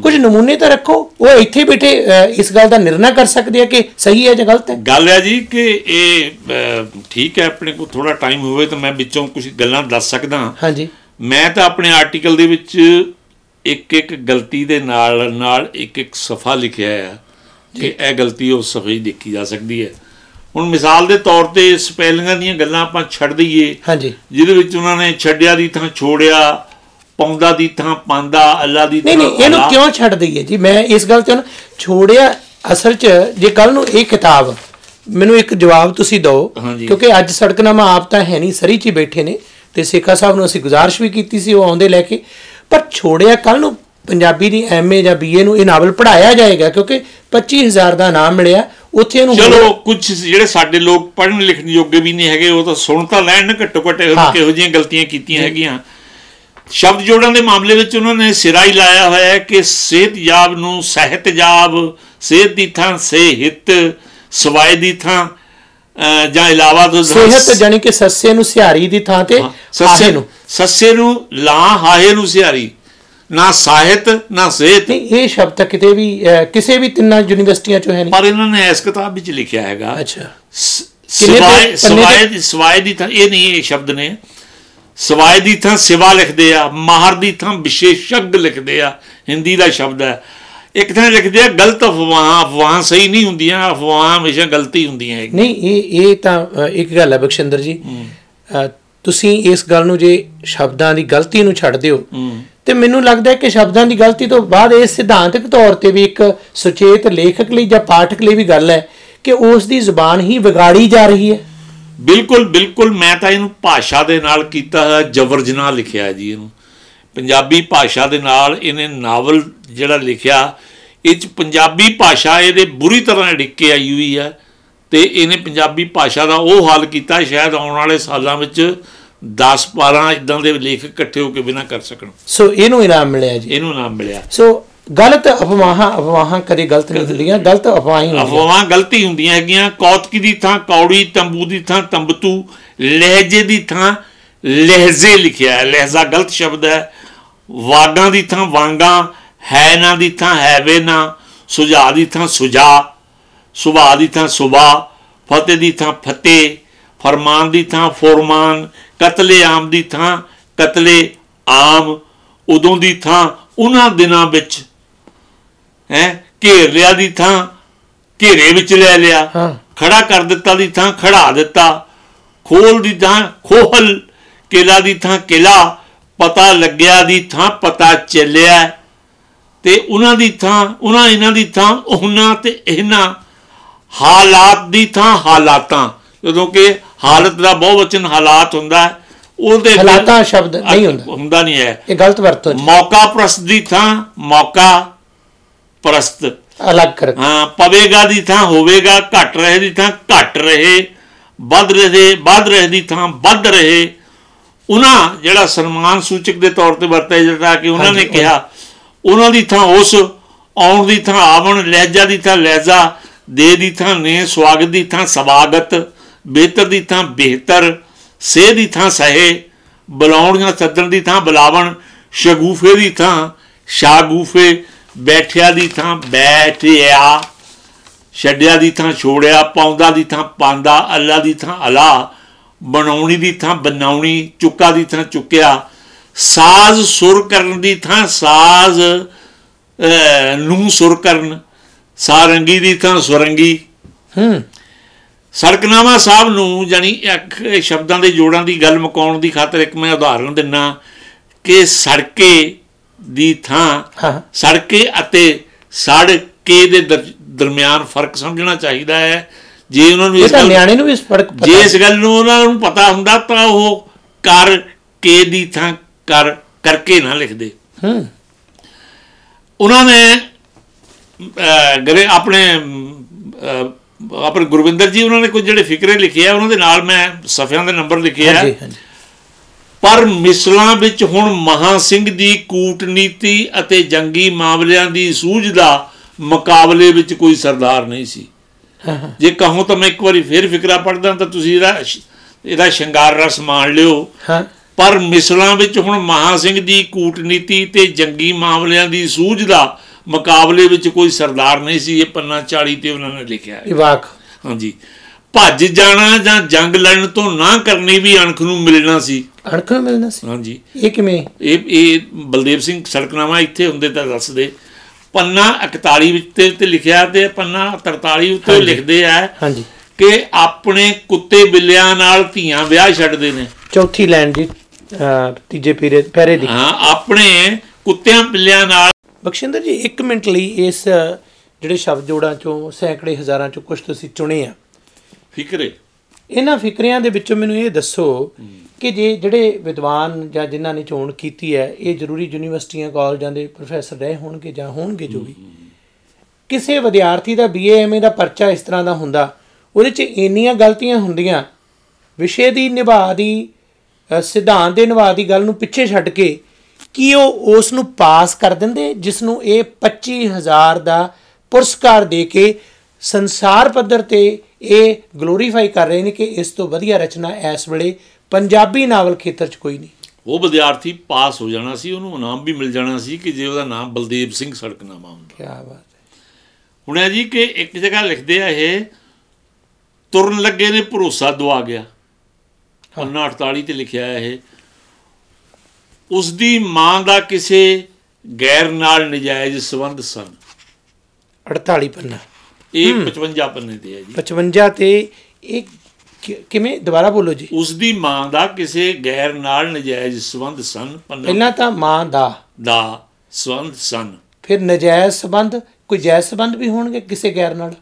S1: ਕੁਝ ਨਮੂਨੇ ਤਾਂ ਰੱਖੋ, ਉਹ ਇੱਥੇ ਬੈਠੇ ਇਸ ਗੱਲ ਦਾ ਨਿਰਣਾ ਕਰ ਸਕਦੇ ਆ ਕਿ ਸਹੀ ਹੈ ਜਾਂ ਗਲਤ ਹੈ।
S3: ਗੱਲ ਹੈ ਜੀ ਕਿ ਇਹ ਠੀਕ ਹੈ, ਆਪਣੇ ਕੋਲ ਥੋੜ੍ਹਾ ਟਾਈਮ ਹੋਵੇ ਤਾਂ ਮੈਂ ਵਿੱਚੋਂ ਕੁਝ ਗੱਲਾਂ ਦੱਸ ਸਕਦਾ। ਹਾਂਜੀ, ਮੈਂ ਤਾਂ ਆਪਣੇ ਆਰਟੀਕਲ ਦੇ ਵਿੱਚ ਇੱਕ ਗਲਤੀ ਦੇ ਨਾਲ ਇੱਕ ਸਫ਼ਾ ਲਿਖਿਆ ਹੈ ਕਿ ਇਹ ਗਲਤੀ ਉਸ ਸਫ਼ੇ 'ਚ ਦੇਖੀ ਜਾ ਸਕਦੀ ਹੈ। ਹੁਣ ਮਿਸਾਲ ਦੇ ਤੌਰ 'ਤੇ ਸਪੈਲਿੰਗਾਂ ਦੀਆਂ ਗੱਲਾਂ ਆਪਾਂ ਛੱਡ ਦਈਏ, ਹਾਂਜੀ, ਜਿਹਦੇ ਵਿੱਚ ਉਹਨਾਂ ਨੇ ਛੱਡਿਆ ਦੀ ਥਾਂ ਛੋੜਿਆ, ਪਾਉਂਦਾ ਦੀ ਥਾਂ ਪਾਂਦਾ, ਅੱਲਾ ਦੀ ਥਾਂ। ਨਹੀਂ, ਇਹਨੂੰ ਕਿਉਂ ਛੱਡ ਦਈਏ ਜੀ? ਮੈਂ ਇਸ ਗੱਲ 'ਤੇ ਛੋੜਿਆ, ਅਸਲ 'ਚ ਜੇ ਕੱਲ੍ਹ ਨੂੰ ਇਹ ਕਿਤਾਬ, ਮੈਨੂੰ ਇੱਕ ਜਵਾਬ ਤੁਸੀਂ ਦਿਓ, ਕਿਉਂਕਿ ਅੱਜ ਸੜਕਨਾਮਾ ਆਪ ਤਾਂ ਹੈ ਨਹੀਂ, ਸਰੀ 'ਚ ਹੀ ਬੈਠੇ ਨੇ, ਅਤੇ ਸੇਖਾ ਸਾਹਿਬ ਨੂੰ ਅਸੀਂ ਗੁਜ਼ਾਰਿਸ਼ ਵੀ ਕੀਤੀ ਸੀ, ਉਹ ਆਉਂਦੇ ਲੈ ਕੇ, ਪਰ ਛੋੜਿਆ ਕੱਲ੍ਹ ਨੂੰ ਪੰਜਾਬੀ ਦੀ MA ਜਾਂ BA ਨੂੰ ਇਹ ਨਾਵਲ ਪੜ੍ਹਾਇਆ ਜਾਏਗਾ, ਕਿਉਂਕਿ 25,000 ਦਾ ਇਨਾਮ ਮਿਲਿਆ ਉੱਥੇ ਇਹਨੂੰ। ਚਲੋ ਕੁਝ ਜਿਹੜੇ ਸਾਡੇ ਲੋਕ ਪੜ੍ਹਨ ਲਿਖਣ ਯੋਗੇ ਵੀ ਨਹੀਂ ਹੈਗੇ, ਉਹ ਤਾਂ ਸੁਣ ਤਾਂ ਲੈਣ ਨਾ, ਘੱਟੋ ਘੱਟ ਕਿਹੋ ਜਿਹੀਆਂ ਗਲਤੀਆਂ ਕੀਤੀਆਂ ਹੈਗੀਆਂ। ਸ਼ਬਦ ਜੋੜਾਂ ਦੇ ਮਾਮਲੇ ਵਿੱਚ ਉਹਨਾਂ ਨੇ ਸਿਰਾ ਹੀ ਲਾਇਆ ਹੋਇਆ ਹੈ ਕਿ ਸਿਹਤਯਾਬ ਨੂੰ ਸਾਹਿਤਯਾਬ, ਸਿਹਤ ਦੀ ਥਾਂ ਸਿਹਤ, ਸਵਾਏ ਦੀ ਥਾਂ ਜਾਂ ਇਲਾਵਾ ਤੋਂ ਸਿਹਤ, ਜਾਣੀ ਕਿ ਸੱਸੇ ਨੂੰ ਸਿਹਾਰੀ ਦੀ ਥਾਂ ਤੇ ਸੱਸੇ ਨੂੰ ਲਾਂ, ਹਾਹੇ ਨੂੰ ਸਿਹਾਰੀ, ਨਾ ਸਾਹਿਤ ਨਾ ਸਿਹਤ। ਇਹ ਸ਼ਬਦ ਤਾਂ ਕਿਤੇ ਵੀ ਕਿਸੇ ਵੀ 3 ਯੂਨੀਵਰਸਿਟੀਆਂ 'ਚੋਂ ਹੈ ਨਹੀਂ, ਪਰ ਇਹਨਾਂ ਨੇ ਇਸ ਕਿਤਾਬ ਵਿੱਚ ਲਿਖਿਆ ਹੈਗਾ। ਅੱਛਾ, ਸਵਾਏ ਦੀ ਥਾਂ, ਇਹ ਨਹੀਂ, ਇਹ ਸ਼ਬਦ ਨੇ ਸਵਾਏ ਦੀ ਥਾਂ ਸਿਵਾ ਲਿਖਦੇ ਆ, ਮਾਹਰ ਦੀ ਥਾਂ ਵਿਸ਼ੇਸ਼ੱਗ ਲਿਖਦੇ ਆ, ਹਿੰਦੀ ਦਾ ਸ਼ਬਦ ਹੈ। ਇੱਕ ਥਾਂ ਲਿਖਦੇ ਆ ਗਲਤ ਅਫਵਾਹਾਂ, ਅਫਵਾਹਾਂ ਸਹੀ ਨਹੀਂ ਹੁੰਦੀਆਂ, ਅਫਵਾਹਾਂ ਹਮੇਸ਼ਾ ਗਲਤੀ ਹੁੰਦੀਆਂ ਹੈ। ਨਹੀਂ, ਇਹ ਤਾਂ ਇੱਕ ਗੱਲ ਹੈ ਬਖਸ਼ਿੰਦਰ ਜੀ, ਤੁਸੀਂ ਇਸ ਗੱਲ ਨੂੰ ਜੇ ਸ਼ਬਦਾਂ ਦੀ ਗਲਤੀ ਨੂੰ ਛੱਡ ਦਿਓ, ਤੇ ਮੈਨੂੰ ਲੱਗਦਾ ਕਿ ਸ਼ਬਦਾਂ ਦੀ ਗਲਤੀ ਤੋਂ ਬਾਅਦ ਇਹ ਸਿਧਾਂਤਕ ਤੌਰ 'ਤੇ ਵੀ ਇੱਕ ਸੁਚੇਤ ਲੇਖਕ ਲਈ ਜਾਂ ਪਾਠਕ ਲਈ ਵੀ ਗੱਲ ਹੈ ਕਿ ਉਸ ਦੀ ਜ਼ੁਬਾਨ ਹੀ ਵਿਗਾੜੀ ਜਾ ਰਹੀ ਹੈ। ਬਿਲਕੁਲ ਬਿਲਕੁਲ, ਮੈਂ ਤਾਂ ਇਹਨੂੰ ਭਾਸ਼ਾ ਦੇ ਨਾਲ ਕੀਤਾ ਹੋਇਆ ਜਬਰ ਜਨਾਹ ਲਿਖਿਆ ਜੀ। ਇਹਨੂੰ ਪੰਜਾਬੀ ਭਾਸ਼ਾ ਦੇ ਨਾਲ ਇਹਨੇ ਨਾਵਲ ਜਿਹੜਾ ਲਿਖਿਆ, ਇਹ 'ਚ ਪੰਜਾਬੀ ਭਾਸ਼ਾ ਇਹਦੇ ਬੁਰੀ ਤਰ੍ਹਾਂ ਡਿੱਕੇ ਆਈ ਹੋਈ ਹੈ, ਅਤੇ ਇਹਨੇ ਪੰਜਾਬੀ ਭਾਸ਼ਾ ਦਾ ਉਹ ਹੱਲ ਕੀਤਾ ਸ਼ਾਇਦ ਆਉਣ ਵਾਲੇ ਸਾਲਾਂ ਵਿੱਚ 10-12 ਇੱਦਾਂ ਦੇ ਲੇਖਕ ਇਕੱਠੇ ਹੋ ਕੇ ਵੀ ਨਾ ਕਰ ਸਕਣ। ਸੋ ਇਹਨੂੰ ਇਨਾਮ ਮਿਲਿਆ ਜੀ, ਇਹਨੂੰ ਇਨਾਮ ਮਿਲਿਆ। ਸੋ ਗਲਤ ਅਫਵਾਹਾਂ ਕਦੇ ਗਲਤ ਨਹੀਂ ਹੁੰਦੀਆਂ, ਗਲਤ ਅਫਵਾਹਾਂ ਗਲਤੀ ਹੁੰਦੀਆਂ ਹੈਗੀਆਂ। ਕੌਤਕੀ ਦੀ ਥਾਂ ਕੌੜੀ, ਤੰਬੂ ਦੀ ਥਾਂ ਤੰਬਤੂ, ਲਹਿਜੇ ਦੀ ਥਾਂ ਲਹਿਜ਼ੇ ਲਿਖਿਆ ਹੈ, ਲਹਿਜ਼ਾ ਗਲਤ ਸ਼ਬਦ ਹੈ। ਵਾਗਾਂ ਦੀ ਥਾਂ ਵਾਂਗਾਂ, ਹੈ ਨਾ ਦੀ ਥਾਂ ਹੈਵੇ ਨਾ, ਸੁਝਾਅ ਦੀ ਥਾਂ ਸੁਝਾਅ, ਸੁਭਾਅ ਦੀ ਥਾਂ ਸੁਭਾਅ, ਫਤਿਹ ਦੀ ਥਾਂ ਫਤਿਹ, ਫਰਮਾਨ ਦੀ ਥਾਂ ਫੁਰਮਾਨ, ਕਤਲੇ ਆਮ ਦੀ ਥਾਂ ਕਤਲੇ ਆਮ ਉਦੋਂ ਦੀ ਥਾਂ ਉਹਨਾਂ ਦਿਨਾਂ ਵਿੱਚ ਘੇਰ ਲਿਆ ਦੀ ਥਾਂ ਘੇਰੇ ਵਿੱਚ ਲੈ ਲਿਆ, ਖੜਾ ਕਰ ਦਿੱਤਾ ਦੀ ਥਾਂ ਖੜਾ ਦਿੱਤਾ, ਖੋਲ ਦੀ ਥਾਂ ਖੋਹਲ, ਕਿਲਾ ਦੀ ਥਾਂ ਕਿਲਾ, ਪਤਾ ਲੱਗਿਆ ਦੀ ਥਾਂ ਪਤਾ ਚੱਲਿਆ। ਤੇ ਉਹਨਾਂ ਦੀ ਥਾਂ ਇਹਨਾਂ ਦੀ ਥਾਂ ਉਹਨਾਂ ਤੇ ਇਹਨਾਂ, ਹਾਲਾਤ ਦੀ ਥਾਂ ਹਾਲਾਤਾਂ, ਜਦੋਂ ਕਿ ਹਾਲਤ ਦਾ ਬਹੁਵਚਨ ਹਾਲਾਤ ਹੁੰਦਾ ਹੈ, ਉਹਦੇ
S1: ਹਾਲਾਤਾਂ ਸ਼ਬਦ ਨਹੀਂ
S3: ਹੁੰਦਾ ਨਹੀਂ ਹੈ,
S1: ਇਹ ਗਲਤ ਵਰਤੋਂ।
S3: ਮੌਕਾ ਪ੍ਰਸਤ ਦੀ ਥਾਂ ਮੌਕਾ ਪ੍ਰਸਤ
S1: ਅਲੱਗ ਕਰ,
S3: ਪਵੇਗਾ ਦੀ ਥਾਂ ਹੋਵੇਗਾ, ਘਟ ਰਹੇ ਦੀ ਥਾਂ ਘਟ ਰਹੇ, ਵੱਧ ਰਹੇ ਦੀ ਥਾਂ ਵੱਧ ਰਹੇ। ਉਹਨਾਂ ਜਿਹੜਾ ਸਨਮਾਨ ਸੂਚਕ ਦੇ ਤੌਰ ਤੇ ਵਰਤਿਆ ਜਿਹੜਾ ਕਿ ਉਹਨਾਂ ਨੇ ਕਿਹਾ, ਉਹਨਾਂ ਦੀ ਥਾਂ ਉਸ, ਆਉਣ ਦੀ ਥਾਂ ਆਵਣ, ਲਹਿਜਾ ਦੀ ਥਾਂ ਲਹਿਜਾ, ਦੇ ਦੀ ਥਾਂ ਨੇ, ਸਵਾਗਤ ਦੀ ਥਾਂ ਸਵਾਗਤ, ਬਿਹਤਰ ਦੀ ਥਾਂ ਬਿਹਤਰ, ਸੇਹ ਦੀ ਥਾਂ ਸਹੇ, ਬੁਲਾਉਣ ਜਾਂ ਸੱਦਣ ਦੀ ਥਾਂ ਬੁਲਾਵਣ, ਸ਼ਗੂਫੇ ਦੀ ਥਾਂ ਸ਼ਾਗੂਫੇ, ਬੈਠਿਆ ਦੀ ਥਾਂ ਬੈਠਿਆ, ਛੱਡਿਆ ਦੀ ਥਾਂ ਛੋੜਿਆ, ਪਾਉਂਦਾ ਦੀ ਥਾਂ ਪਾਂਦਾ, ਅੱਲਾ ਦੀ ਥਾਂ ਅਲਾ, ਬਣਾਉਣੀ ਦੀ ਥਾਂ ਬਣਾਉਣੀ, ਚੁੱਕਾ ਦੀ ਥਾਂ ਚੁੱਕਿਆ, ਸਾਜ਼ ਸੁਰ ਕਰਨ ਦੀ ਥਾਂ ਸਾਜ਼ ਨੂੰ ਸੁਰ ਕਰਨ, ਸਾਰੰਗੀ ਦੀ ਥਾਂ ਸੁਰੰਗੀ। ਸੜਕਨਾਮਾ ਸਾਹਿਬ ਨੂੰ ਜਾਨੀ ਸ਼ਬਦਾਂ ਦੇ ਜੋੜਾਂ ਦੀ ਗੱਲ ਮੁਕਾਉਣ ਦੀ ਖਾਤਰ ਇੱਕ ਮੈਂ ਉਦਾਹਰਨ ਦਿੰਦਾ ਕਿ ਸੜਕੇ ਦੀ ਥਾਂ ਸੜਕੇ ਅਤੇ ਸੜਕੇ ਦੇ ਦਰਮਿਆਨ ਫਰਕ ਸਮਝਣਾ ਚਾਹੀਦਾ ਹੈ। ਜੇ ਉਹਨਾਂ ਨੂੰ
S1: ਨਿਆਣੇ ਨੂੰ ਵੀ
S3: ਜੇ ਇਸ ਗੱਲ ਨੂੰ ਉਹਨਾਂ ਨੂੰ ਪਤਾ ਹੁੰਦਾ ਤਾਂ ਉਹ ਕਰ ਕੇ ਦੀ ਥਾਂ ਕਰਕੇ ਨਾ ਲਿਖਦੇ। ਉਹਨਾਂ ਨੇ ਆਪਣੇ ਗੁਰਵਿੰਦਰ ਜੀ ਉਹਨਾਂ ਨੇ ਕੁਝ ਜਿਹੜੇ ਫਿਕਰੇ ਲਿਖੇ ਆ, ਉਹਨਾਂ ਦੇ ਨਾਲ ਮੈਂ ਸਫ਼ਿਆਂ ਦੇ ਨੰਬਰ ਲਿਖੇ ਆ। ਪਰ ਮਿਸਲਾਂ ਵਿੱਚ ਹੁਣ ਮਹਾਂ ਸਿੰਘ ਦੀ ਕੂਟਨੀਤੀ ਅਤੇ ਜੰਗੀ ਮਾਮਲਿਆਂ ਦੀ ਸੂਝ ਦਾ ਮੁਕਾਬਲੇ ਵਿੱਚ ਕੋਈ ਸਰਦਾਰ ਨਹੀਂ ਸੀ। ਜੇ ਕਹੋ ਤਾਂ ਮੈਂ ਇੱਕ ਵਾਰੀ ਫਿਰ ਫਿਕਰਾ ਪੜ੍ਹਦਾ ਤਾਂ ਤੁਸੀਂ ਇਹਦਾ ਸ਼ਿੰਗਾਰ ਰਸ ਮਾਣ ਲਿਓ। ਪਰ ਮਿਸਲਾਂ ਵਿੱਚ ਹੁਣ ਮਹਾਂ ਸਿੰਘ ਦੀ ਕੂਟਨੀਤੀ ਤੇ ਜੰਗੀ ਮਾਮਲਿਆਂ ਦੀ ਸੂਝ ਦਾ ਮੁਕਾਬਲੇ ਵਿੱਚ ਕੋਈ ਸਰਦਾਰ ਨਹੀਂ ਸੀ। ਇਹ ਪੰਨਾ 40 ਤੇ ਉਹਨਾਂ ਨੇ ਲਿਖਿਆ ਹੈ। ਹਾਂਜੀ, ਭੱਜ ਜਾਣਾ ਜਾਂ ਜੰਗ ਲੜਨ ਤੋਂ ਨਾ ਕਰਨੀ ਵੀ ਅਣਖ ਨੂੰ ਮਿਲਣਾ ਸੀ।
S1: ਅਣਖ ਨੂੰ ਮਿਲਣਾ ਸੀ?
S3: ਹਾਂਜੀ।
S1: ਇਹ ਕਿਵੇਂ?
S3: ਇਹ ਬਲਦੇਵ ਸਿੰਘ ਸੜਕਨਾਮਾ ਇੱਥੇ ਹੁੰਦੇ ਤਾਂ ਦੱਸਦੇ। ਪੰਨਾ 41 ਵਿੱਚ ਤੇ ਲਿਖਿਆ ਤੇ ਪੰਨਾ 43 ਉੱਤੇ ਲਿਖਦੇ ਆ ਕਿ ਆਪਣੇ ਕੁੱਤੇ ਬਿੱਲਿਆਂ ਨਾਲ ਧੀਆਂ ਵਿਆਹ ਛੱਡਦੇ ਨੇ।
S1: ਚੌਥੀ ਲਾਈਨ ਜੀ ਤੀਜੇ ਪੈਰੇ ਦੀ।
S3: ਹਾਂ, ਆਪਣੇ ਕੁੱਤਿਆਂ ਬਿੱਲਿਆਂ ਨਾਲ।
S1: ਬਖਸ਼ਿੰਦਰ ਜੀ, 1 ਮਿੰਟ ਲਈ ਇਸ ਜਿਹੜੇ ਸ਼ਬਦ ਜੋੜਾਂ ਚੋਂ ਸੈਂਕੜੇ ਹਜ਼ਾਰਾਂ ਚੋਂ ਕੁਝ ਤੁਸੀਂ ਚੁਣੇ ਆ
S3: ਫਿਕਰੇ,
S1: ਇਹਨਾਂ ਫਿਕਰਿਆਂ ਦੇ ਵਿੱਚੋਂ ਮੈਨੂੰ ਇਹ ਦੱਸੋ ਕਿ ਜਿਹੜੇ ਵਿਦਵਾਨ ਜਾਂ ਜਿਨ੍ਹਾਂ ਨੇ ਚੋਣ ਕੀਤੀ ਹੈ, ਇਹ ਜ਼ਰੂਰੀ ਯੂਨੀਵਰਸਿਟੀਆਂ ਕਾਲਜਾਂ ਦੇ ਪ੍ਰੋਫੈਸਰ ਰਹੇ ਹੋਣਗੇ ਜਾਂ ਹੋਣਗੇ ਜੋ ਵੀ, ਕਿਸੇ ਵਿਦਿਆਰਥੀ ਦਾ BA MA ਦਾ ਪਰਚਾ ਇਸ ਤਰ੍ਹਾਂ ਦਾ ਹੁੰਦਾ, ਉਹਦੇ 'ਚ ਇੰਨੀਆਂ ਗਲਤੀਆਂ ਹੁੰਦੀਆਂ, ਵਿਸ਼ੇ ਦੀ ਨਿਭਾ ਦੀ ਸਿਧਾਂਤ ਦੇ ਨਿਭਾ ਦੀ ਗੱਲ ਨੂੰ ਪਿੱਛੇ ਛੱਡ ਕੇ ਕੀ ਉਹ ਉਸ ਨੂੰ ਪਾਸ ਕਰ ਦਿੰਦੇ, ਜਿਸ ਨੂੰ ਇਹ 25,000 ਦਾ ਪੁਰਸਕਾਰ ਦੇ ਕੇ ਸੰਸਾਰ ਪੱਧਰ 'ਤੇ ਇਹ ਗਲੋਰੀਫਾਈ ਕਰ ਰਹੇ ਨੇ ਕਿ ਇਸ ਤੋਂ ਵਧੀਆ ਰਚਨਾ ਇਸ ਵੇਲੇ ਪੰਜਾਬੀ ਨਾਵਲ ਖੇਤਰ 'ਚ ਕੋਈ ਨਹੀਂ। ਉਹ
S3: ਵਿਦਿਆਰਥੀ ਪਾਸ ਹੋ ਜਾਣਾ ਸੀ, ਉਹਨੂੰ ਇਨਾਮ ਵੀ ਮਿਲ ਜਾਣਾ ਸੀ ਕਿ ਜੇ ਉਹਦਾ ਨਾਮ ਬਲਦੇਵ ਸਿੰਘ ਸੜਕਨਾਮਾ ਹੁੰਦਾ।
S1: ਕੀ ਬਾਤ ਹੈ।
S3: ਹੁਣ ਹੈ ਜੀ ਕਿ ਇੱਕ ਜਗ੍ਹਾ ਲਿਖਦੇ ਆ, ਇਹ ਤੁਰਨ ਲੱਗੇ ਨੇ ਭਰੋਸਾ ਦਵਾ ਗਿਆ। ਪੰਨਾ 48 ਤੇ ਲਿਖਿਆ ਇਹ, ਉਸ ਦੀ ਮਾਂ ਦਾ ਕਿਸੇ ਗੈਰ ਨਾਲ ਨਜਾਇਜ਼ ਸੰਬੰਧ ਸਨ।
S1: 48 ਪੰਨਾ,
S3: ਇਹ 55 ਪੰਨੇ ਤੇ ਹੈ ਜੀ।
S1: 55 ਤੇ ਇਹ ਕਿਵੇਂ? ਦੁਬਾਰਾ ਬੋਲੋ ਜੀ।
S3: ਉਸ ਦੀ ਮਾਂ ਦਾ ਕਿਸੇ ਗੈਰ ਨਾਲ ਨਜਾਇਜ਼ ਸੰਬੰਧ ਸਨ।
S1: ਪਹਿਲਾਂ ਤਾਂ ਮਾਂ ਦਾ
S3: ਸੰਬੰਧ ਸਨ,
S1: ਫਿਰ ਨਜਾਇਜ਼ ਸੰਬੰਧ। ਕੋਈ ਜਾਇਜ਼ ਸੰਬੰਧ ਵੀ ਹੋਣਗੇ ਕਿਸੇ ਗੈਰ ਨਾਲ?